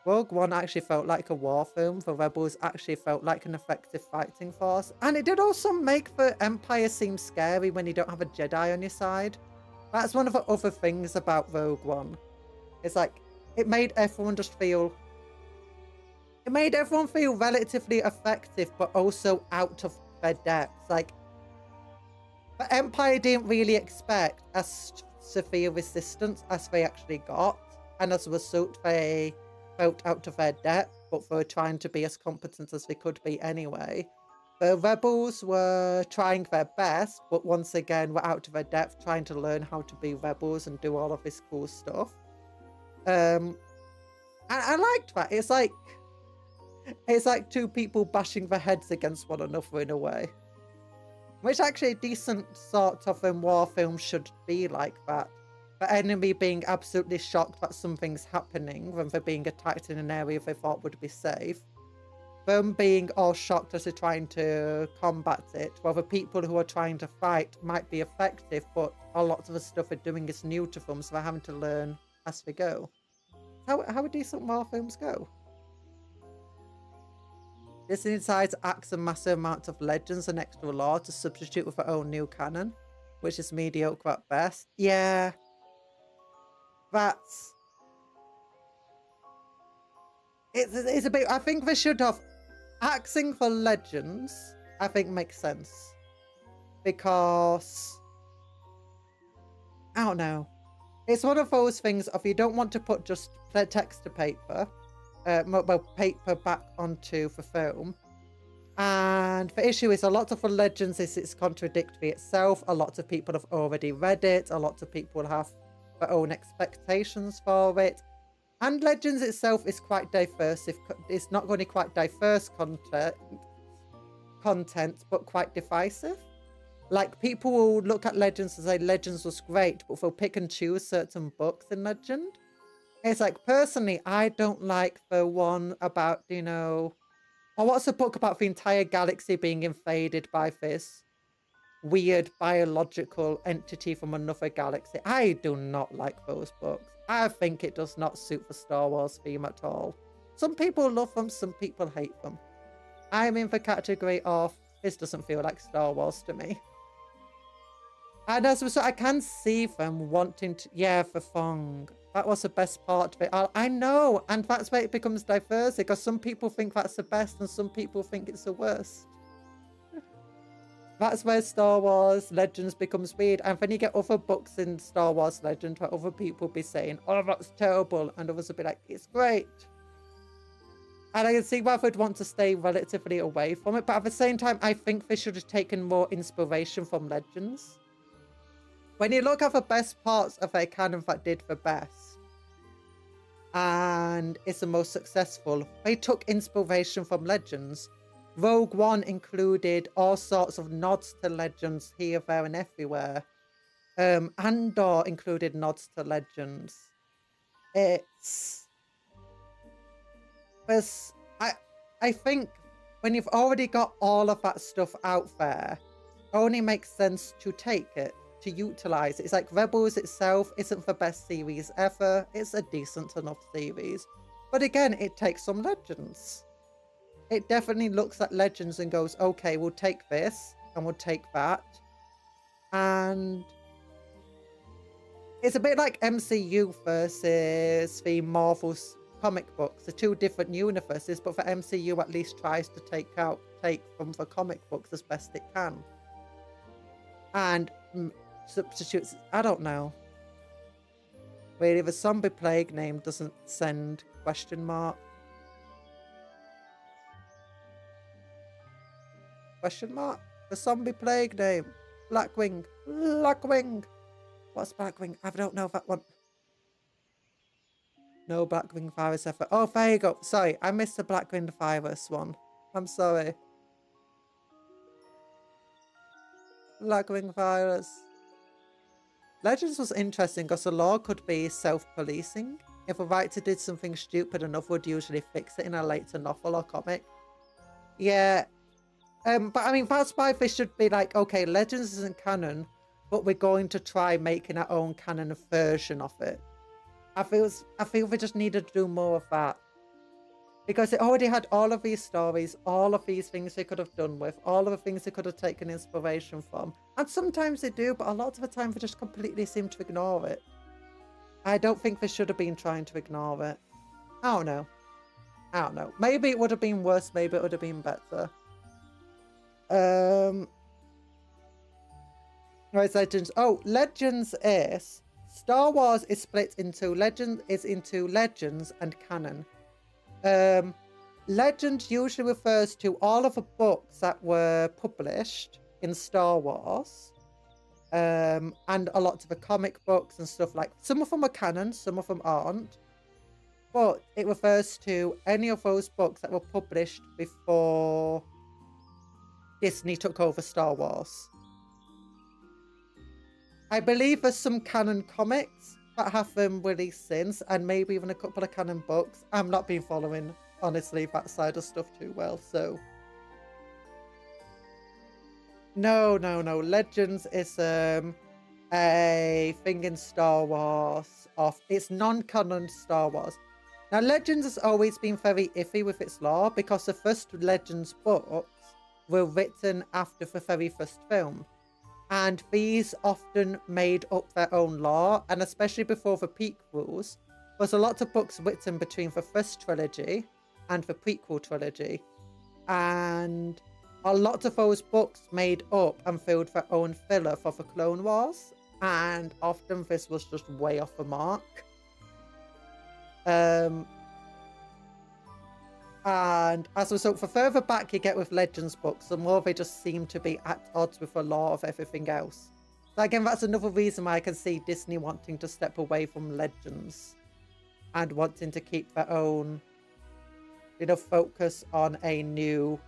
Rogue One actually felt like a war film. The Rebels actually felt like an effective fighting force. And it did also make the Empire seem scary when you don't have a Jedi on your side. That's one of the other things about Rogue One. It's like, it made everyone feel relatively effective, but also out of their depth. Like, the Empire didn't really expect as severe resistance as they actually got. And as a result, they felt out of their depth, but they were trying to be as competent as they could be anyway. The Rebels were trying their best, but once again were out of their depth, trying to learn how to be rebels and do all of this cool stuff. And I liked that. It's like two people bashing their heads against one another in a way. Which actually a decent sort of war film should be like that. The enemy being absolutely shocked that something's happening when they're being attacked in an area they thought would be safe. Them being all shocked as they're trying to combat it, while the people who are trying to fight might be effective, but a lot of the stuff they're doing is new to them, so they're having to learn as they go. How decent war films go. Disney decides acts a massive amount of Legends and extra lore to substitute with their own new canon, which is mediocre at best. Yeah. It's a bit, I think they should have axing for Legends, I think makes sense. Because, I don't know. It's one of those things of you don't want to put just text to paper, paper back onto the film. And the issue is a lot of the Legends it's contradictory itself. A lot of people have already read it. A lot of people have their own expectations for it. And Legends itself is quite diverse. It's not only quite diverse content, but quite divisive. Like, people will look at Legends and say Legends was great, but they'll pick and choose certain books in Legend. It's like, personally, I don't like the one about, you know, or what's the book about the entire galaxy being invaded by this weird biological entity from another galaxy? I do not like those books. I think it does not suit the Star Wars theme at all. Some people love them, some people hate them. I'm in the category of, this doesn't feel like Star Wars to me. And as a result, I can see them wanting to, yeah, the thong. That was the best part of it. I know, and that's where it becomes diverse, because some people think that's the best and some people think it's the worst. That's where Star Wars Legends becomes weird. And then you get other books in Star Wars Legends where other people be saying, oh, that's terrible. And others will be like, it's great. And I can see why they'd want to stay relatively away from it. But at the same time, I think they should have taken more inspiration from Legends. When you look at the best parts of a canon that did the best, and it's the most successful, they took inspiration from Legends. Rogue One included all sorts of nods to Legends here, there, and everywhere. Andor included nods to Legends. I think when you've already got all of that stuff out there, it only makes sense to take it, to utilize it. It's like Rebels itself isn't the best series ever. It's a decent enough series. But again, it takes some Legends. It definitely looks at Legends and goes, okay, we'll take this and we'll take that. And it's a bit like MCU versus the Marvel's comic books. The two different universes, but the MCU at least tries to take from the comic books as best it can. And substitutes, I don't know. Really, the zombie plague name doesn't send question mark. Question mark? The zombie plague name. Blackwing. Blackwing. What's Blackwing? I don't know that one. No Blackwing virus ever. Oh, there you go. Sorry, I missed the Blackwing virus one. I'm sorry. Blackwing virus. Legends was interesting because the law could be self-policing. If a writer did something stupid enough, would usually fix it in a later novel or comic. Yeah. But I mean, that's why they should be like, okay, Legends isn't canon, but we're going to try making our own canon version of it. I feel we just needed to do more of that. Because it already had all of these stories, all of these things they could have done with, all of the things they could have taken inspiration from. And sometimes they do, but a lot of the time they just completely seem to ignore it. I don't think they should have been trying to ignore it. I don't know. I don't know. Maybe it would have been worse, maybe it would have been better. Right, Legends. Oh, Legends is... Star Wars is split into Legends and canon. Legend usually refers to all of the books that were published in Star Wars. And a lot of the comic books and stuff like... Some of them are canon, some of them aren't. But it refers to any of those books that were published before Disney took over Star Wars. I believe there's some canon comics that have been released since, and maybe even a couple of canon books. I've not been following, honestly, that side of stuff too well, so... No. Legends is a thing in Star Wars. It's non-canon Star Wars. Now, Legends has always been very iffy with its lore, because the first Legends books were written after the very first film. And these often made up their own lore, and especially before the prequels, there's a lot of books written between the first trilogy and the prequel trilogy. And a lot of those books made up and filled their own filler for the Clone Wars, and often this was just way off the mark. And as a result, the further back you get with Legends books, the more they just seem to be at odds with the lore of everything else. So again, that's another reason why I can see Disney wanting to step away from Legends and wanting to keep their own, focus on a new,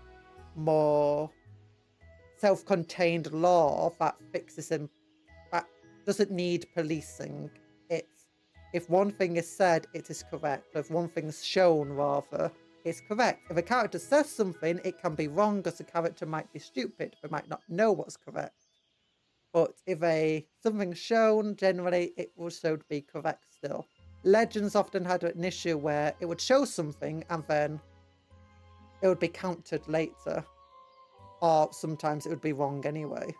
more self-contained lore that fixes him, that doesn't need policing. if one thing is said, it is correct. If one thing's shown, rather, it's correct. If a character says something, it can be wrong because the character might be stupid. They might not know what's correct. But if something's shown, generally it will should be correct still. Legends often had an issue where it would show something and then it would be countered later. Or sometimes it would be wrong anyway.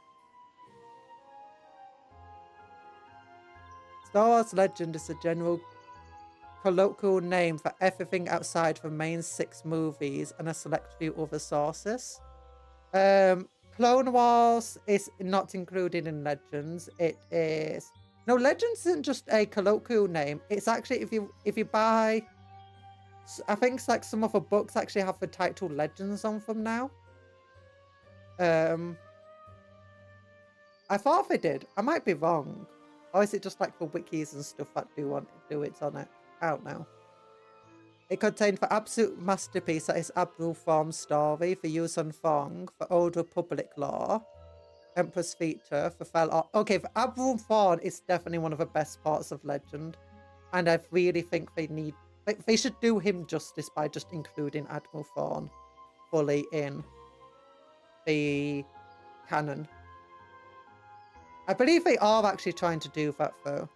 Star Wars Legend is a general colloquial name for everything outside the main 6 movies and a select few other sources. Clone Wars is not included in Legends. It is... No, Legends isn't just a colloquial name. It's actually, if you buy... I think it's like some of the books actually have the title Legends on them now. I thought they did. I might be wrong. Or is it just like for wikis and stuff that do it on it? I don't know. It contained the absolute masterpiece that is Admiral Thrawn's story, the Yuuzhan Vong, the Old Republic lore, Emperor's Feature, the Fell Art. Okay, the Admiral Thrawn is definitely one of the best parts of Legend. And I really think they should do him justice by just including Admiral Thrawn fully in the canon. I believe they are actually trying to do that though.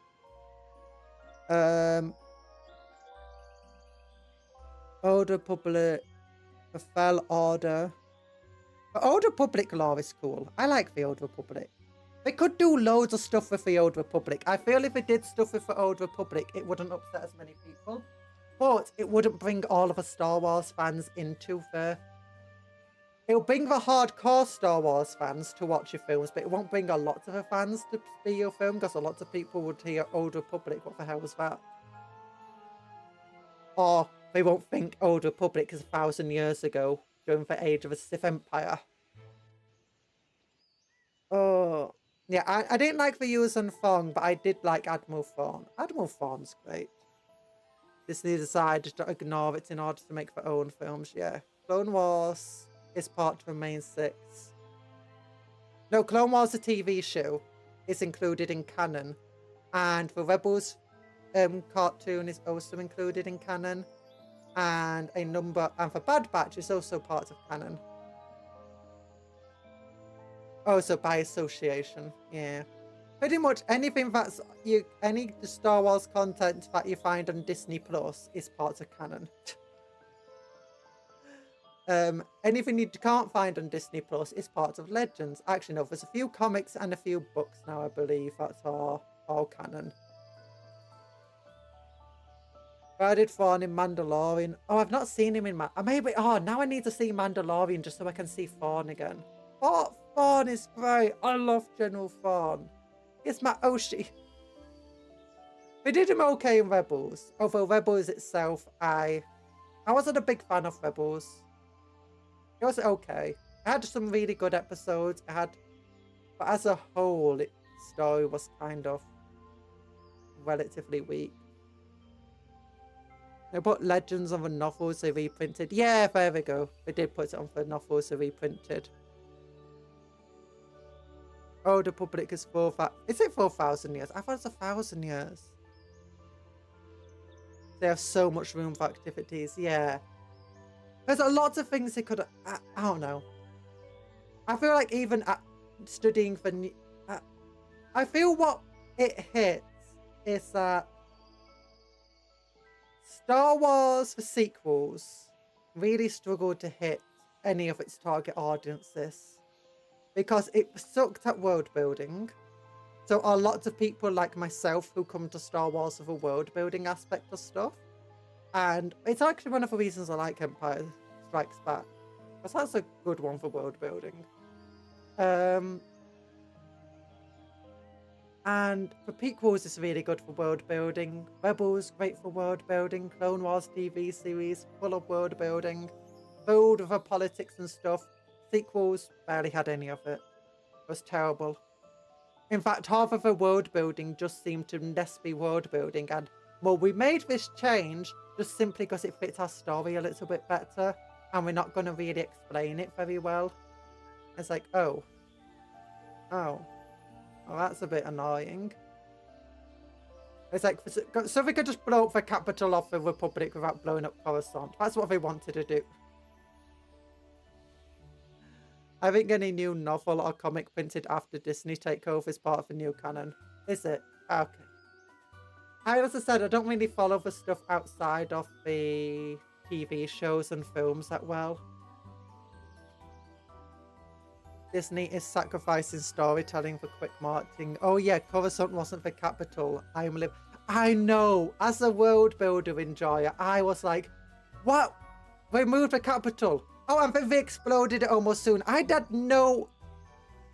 Old Republic, the Fell Order. The Old Republic lore is cool. I like the Old Republic. They could do loads of stuff with the Old Republic. I feel if they did stuff with the Old Republic, it wouldn't upset as many people. But it wouldn't bring all of the Star Wars fans into the... It'll bring the hardcore Star Wars fans to watch your films, but it won't bring a lot of the fans to see your film, because a lot of people would hear Old Republic. What the hell was that? Or they won't think Old Republic is 1,000 years ago, during the age of the Sith Empire. Oh, yeah, I didn't like the Yuuzhan Vong, but I did like Admiral Thrawn. Admiral Thrawn's great. Disney decided to ignore it in order to make their own films, yeah. Clone Wars is part of the main 6. No, Clone Wars, the TV show, is included in canon. And the Rebels cartoon is also included in canon. And the Bad Batch is also part of canon. Also by association, yeah. Pretty much anything that's any Star Wars content that you find on Disney Plus is part of canon. Anything you can't find on Disney Plus is part of Legends. Actually, no, there's a few comics and a few books now, I believe, that's all canon. I did Thrawn in Mandalorian. Oh, I've not seen him in now I need to see Mandalorian just so I can see Thrawn again. Oh, Thrawn is great. I love General Thrawn. It's my Oshi. They did him okay in Rebels. Although Rebels itself, I wasn't a big fan of Rebels. It was okay. It had some really good episodes. But as a whole, its story was kind of relatively weak. They put Legends on the novels they reprinted. Yeah, there we go. They did put it on the novels they reprinted. Old Republic is 4,000. Is it 4,000 years? I thought it's 1,000 years. They have so much room for activities. Yeah. There's a lot of things they could... I don't know. I feel like even studying for... I feel what it hits is that Star Wars, the sequels, really struggled to hit any of its target audiences. Because it sucked at world building. So a lot of people like myself who come to Star Wars with a world building aspect of stuff. And it's actually one of the reasons I like Empire Strikes Back. Because that's a good one for world building. And the prequels is really good for world building. Rebels, great for world building. Clone Wars TV series, full of world building. Filled with the politics and stuff. Sequels, barely had any of it. It was terrible. In fact, half of the world building just seemed to less be world building. And, well, we made this change just simply because it fits our story a little bit better. And we're not going to really explain it very well. It's like, oh, that's a bit annoying. It's like, so we could just blow up the capital of the Republic without blowing up Coruscant. That's what they wanted to do. I think any new novel or comic printed after Disney takeover is part of the new canon. Is it? Okay. As I said, I don't really follow the stuff outside of the TV shows and films that well. Disney is sacrificing storytelling for quick marketing. Oh yeah, Coruscant wasn't the capital. I know. As a world builder enjoyer, I was like, what? They moved the capital. Oh, and then they exploded it almost soon. I did no...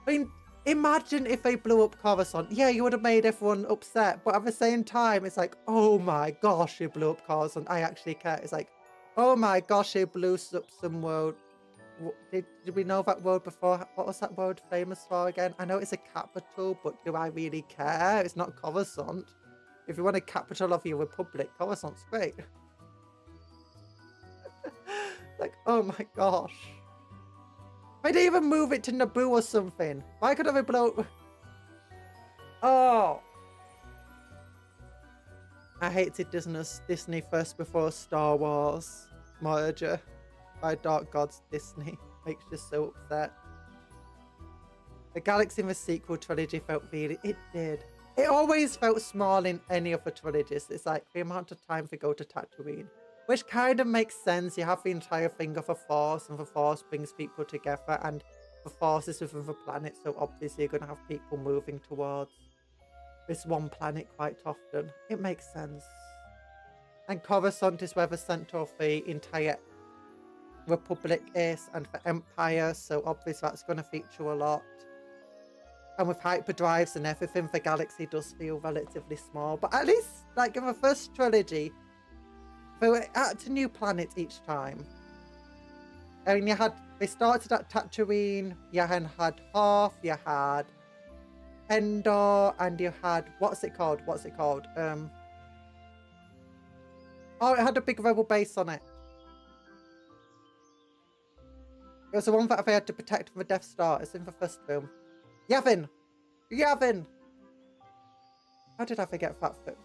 I mean, imagine if they blew up Coruscant. Yeah, you would have made everyone upset. But at the same time, it's like, oh my gosh, you blew up Coruscant. I actually care. It's like, oh my gosh, you blew up some world. Did we know that world before? What was that world famous for again? I know it's a capital, but do I really care? It's not Coruscant. If you want a capital of your republic, Coruscant's great. Like, oh my gosh. Why didn't even move it to Naboo or something? Why could I blow... Oh. I hated Disney first before Star Wars merger by Dark Gods Disney. Makes you so upset. The galaxy in the sequel trilogy felt really... It did. It always felt small in any of the trilogies. It's like the amount of time they go to Tatooine. Which kind of makes sense. You have the entire thing of a Force, and the Force brings people together, and the Force is within the planet, so obviously you're going to have people moving towards this one planet quite often. It makes sense. And Coruscant is where the center of the entire Republic is, and the Empire, so obviously that's going to feature a lot. And with hyperdrives and everything, the galaxy does feel relatively small. But at least, like in the first trilogy, they were at a new planet each time. I mean, they started at Tatooine, you had Hoth, you had Endor, and you had, what's it called? Oh, it had a big rebel base on it. It was the one that they had to protect from the Death Star. It's in the first film. Yavin! How did I forget that film?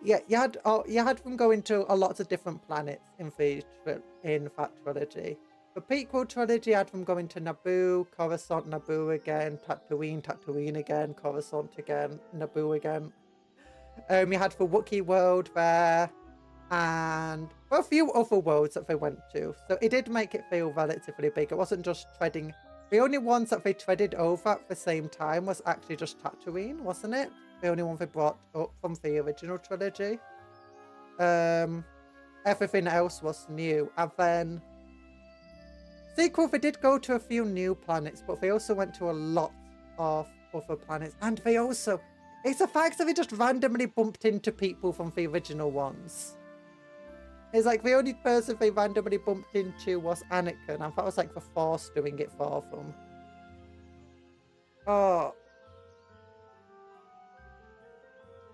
Yeah, you had them going to a lot of different planets in that trilogy. The prequel trilogy had them going to Naboo, Coruscant, Naboo again, Tatooine again, Coruscant again, Naboo again. You had the Wookiee world there, and a few other worlds that they went to. So it did make it feel relatively big. It wasn't just treading. The only ones that they treaded over at the same time was actually just Tatooine, wasn't it? The only one they brought up from the original trilogy. Everything else was new. And then sequel, they did go to a few new planets, but they also went to a lot of other planets. And they also, it's the fact that they just randomly bumped into people from the original ones. It's like the only person they randomly bumped into was Anakin. And that was like the Force doing it for them. Oh.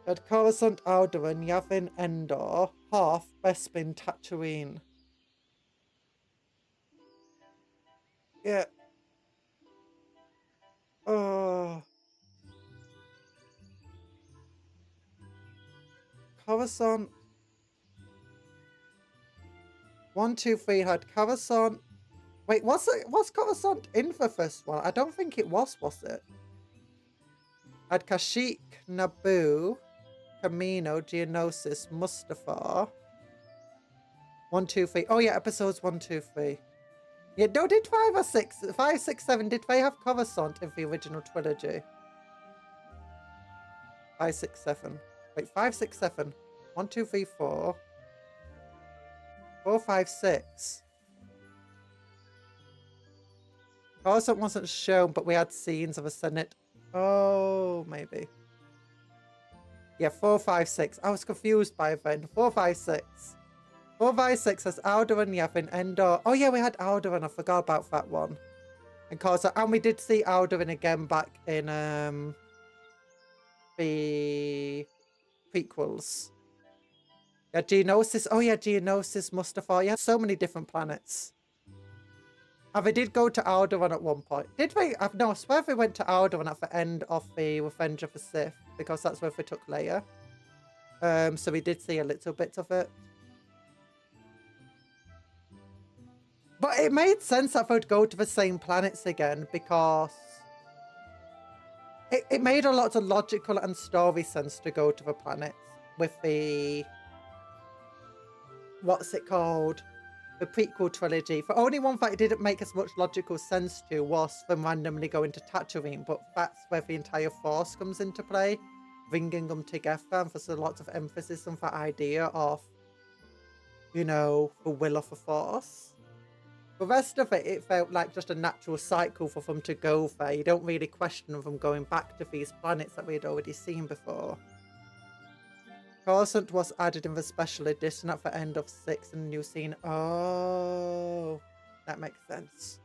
At Coruscant, Alderaan, Yavin, Endor, Hoth, Bespin, Tatooine. Yeah. Oh. Coruscant. 1, 2, 3 had Coruscant. Wait, was Coruscant in the first one? I don't think it was it? Had Kashyyyk, Naboo, Kamino, Geonosis, Mustafar. 1, 2, 3. Oh yeah, episodes 1, 2, 3. Yeah, no, did 5 or 6? 5, 6, 7. Did they have Coruscant in the original trilogy? 5, 6, 7. Wait, 5, 6, 7. 1, 2, 3, 4. 4, 5, 6. Coruscant wasn't shown, but we had scenes of a Senate. Oh, maybe. Yeah, 4, 5, 6. I was confused by then. 4, 5, 6. 4, 5, 6 has Alderaan, Yavin, Endor. Oh yeah, we had Alderaan. I forgot about that one. And we did see Alderaan again back in the prequels. Yeah, Geonosis. Oh yeah, Geonosis, Mustafar. Yeah, so many different planets. And they did go to Alderaan at one point. Did they? No, I swear they went to Alderaan at the end of the Revenge of the Sith, because that's where they took Leia. So we did see a little bit of it. But it made sense that they'd go to the same planets again because it made a lot of logical and story sense to go to the planets with the, what's it called? The prequel trilogy. The only one that it didn't make as much logical sense to was them randomly going to Tatooine, but that's where the entire Force comes into play, bringing them together, and there's a lot of emphasis on that idea of, you know, the will of the Force. The rest of it, it felt like just a natural cycle for them to go there. You don't really question them going back to these planets that we had already seen before. Coruscant was added in the special edition at the end of 6 and new scene. Oh, that makes sense.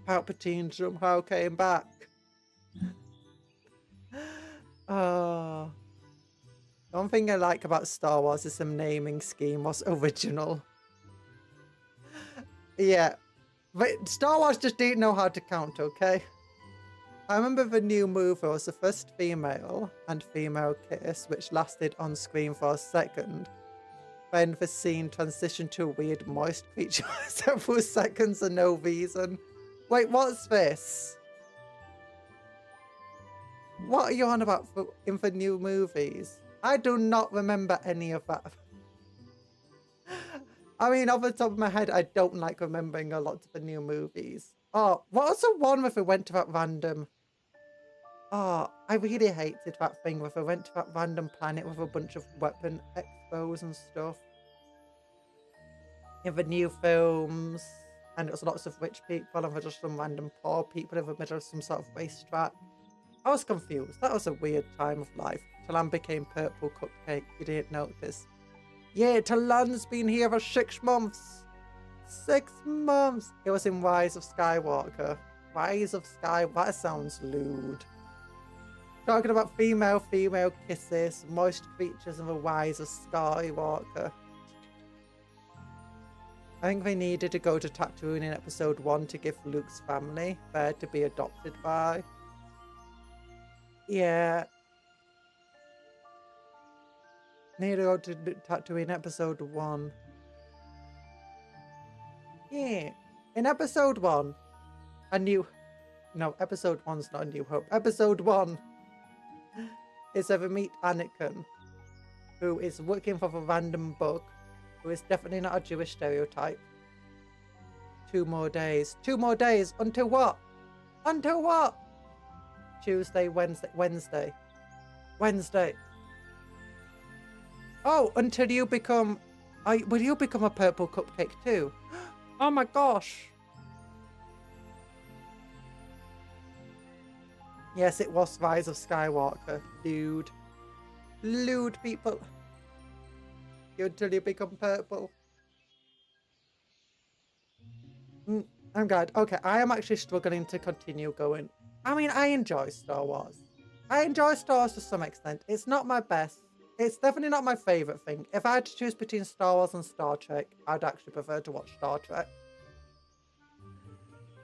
Palpatine somehow came back. Oh. One thing I like about Star Wars is the naming scheme was original. Yeah, but Star Wars just didn't know how to count, okay? I remember the new movie was the first female and female kiss, which lasted on screen for a second. Then the scene transitioned to a weird moist creature for several seconds for no reason. Wait, what's this? What are you on about in the new movies? I do not remember any of that. I mean, off the top of my head, I don't like remembering a lot of the new movies. Oh, what was the one where we went to that random... Oh, I really hated that thing where we went to that random planet with a bunch of weapon expos and stuff. In the new films, and it was lots of rich people and just some random poor people in the middle of some sort of racetrack. I was confused. That was a weird time of life. Talan became purple cupcake. You didn't notice. Yeah, Talan's been here for 6 months. 6 months. It was in Rise of Skywalker. Rise of That sounds lewd. Talking about female kisses, moist creatures, and the Rise of Skywalker. I think they needed to go to Tatooine in episode 1 to give Luke's family there to be adopted by. Yeah. Need to go to Tatooine episode 1. Yeah. In episode 1, episode 1's not A New Hope. Episode 1 is where we meet Anakin, who is working for the random bug, who is definitely not a Jewish stereotype. 2 more days. 2 more days. Until what? Until what? Tuesday, Wednesday. Oh, until you become... will you become a purple cupcake too? Oh my gosh. Yes, it was Rise of Skywalker. Lewd. Lewd, people. Until you become purple. I'm glad. Okay, I am actually struggling to continue going. I mean, I enjoy Star Wars. I enjoy Star Wars to some extent. It's not my best. It's definitely not my favourite thing. If I had to choose between Star Wars and Star Trek, I'd actually prefer to watch Star Trek.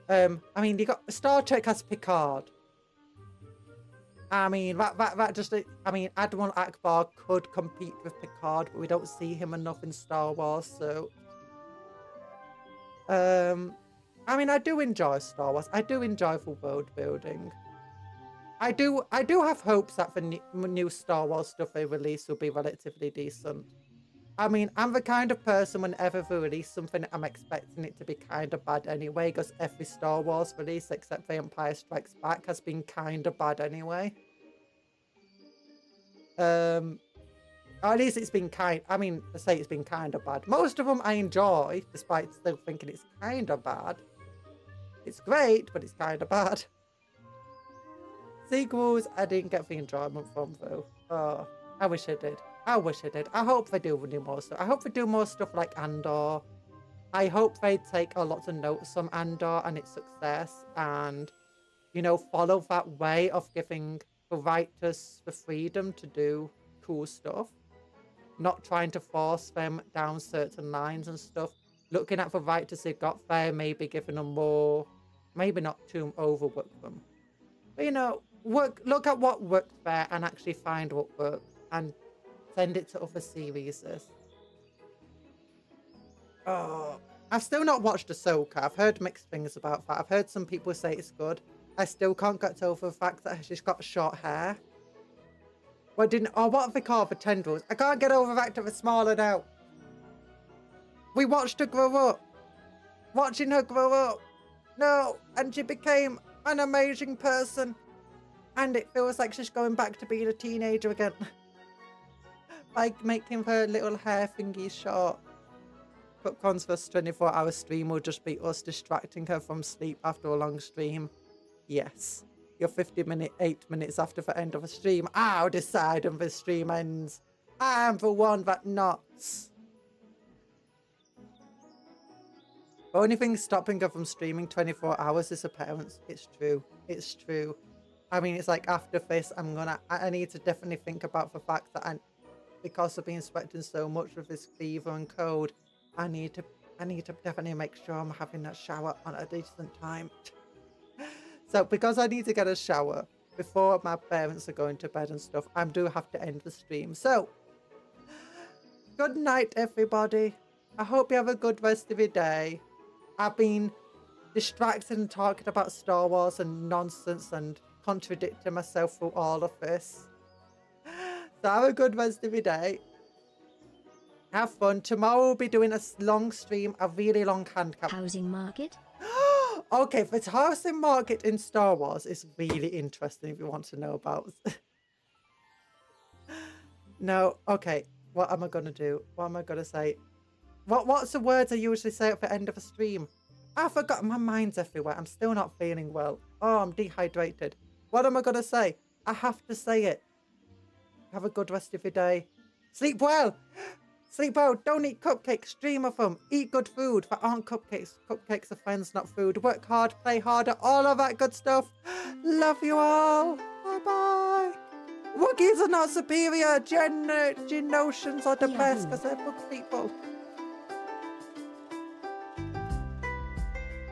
I mean, you got Star Trek has Picard. I mean, I mean, Admiral Akbar could compete with Picard, but we don't see him enough in Star Wars, so... I mean, I do enjoy Star Wars. I do enjoy the world building. I do have hopes that the new Star Wars stuff they release will be relatively decent. I mean, I'm the kind of person whenever they release something, I'm expecting it to be kind of bad anyway, because every Star Wars release except The Empire Strikes Back has been kind of bad anyway. Or at least it's been I mean, I say it's been kind of bad. Most of them I enjoy, despite still thinking it's kind of bad. It's great, but it's kind of bad. Sequels, I didn't get the enjoyment from, though. Oh, I wish I did. I wish I did. I hope they do more stuff. I hope they do more stuff like Andor. I hope they take a lot of notes from Andor and its success and, you know, follow that way of giving the writers the freedom to do cool stuff. Not trying to force them down certain lines and stuff. Looking at the writers they've got there, maybe giving them more, maybe not to overwork them. But, you know, look at what worked there and actually find what worked and send it to other series. Oh, I've still not watched Ahsoka. I've heard mixed things about that. I've heard some people say it's good. I still can't get over the fact that she's got short hair. What have they called the tendrils? I can't get over the fact that they're smaller now. We watched her grow up. Watching her grow up. No, and she became an amazing person. And it feels like she's going back to being a teenager again. Like making her little hair thingies short. Cupcake's first 24-hour stream will just be us distracting her from sleep after a long stream. Yes. You're 8 minutes after the end of a stream. I'll decide when the stream ends. I'm the one that knocks. The only thing stopping her from streaming 24 hours is her parents. It's true. It's true. I mean, it's like after this, I need to definitely think about the fact that because I've been sweating so much with this fever and cold, I need to definitely make sure I'm having that shower on a decent time. So because I need to get a shower before my parents are going to bed and stuff, I do have to end the stream. So, good night, everybody. I hope you have a good rest of your day. I've been distracted and talking about Star Wars and nonsense and contradicting myself through all of this. So have a good rest of your day. Have fun. Tomorrow we'll be doing a long stream, a really long hand cap. Housing market? Okay, the housing market in Star Wars is really interesting if you want to know about. No, okay. What am I going to do? What am I going to say? What's the words I usually say at the end of a stream? I forgot. My mind's everywhere. I'm still not feeling well. Oh, I'm dehydrated. What am I going to say? I have to say it. Have a good rest of your day. Sleep well. Sleep well. Don't eat cupcakes. Dream of them. Eat good food that aren't cupcakes. Cupcakes are friends, not food. Work hard. Play harder. All of that good stuff. Love you all. Bye-bye. Wookiees are not superior. Gen notions are the best because they're book people.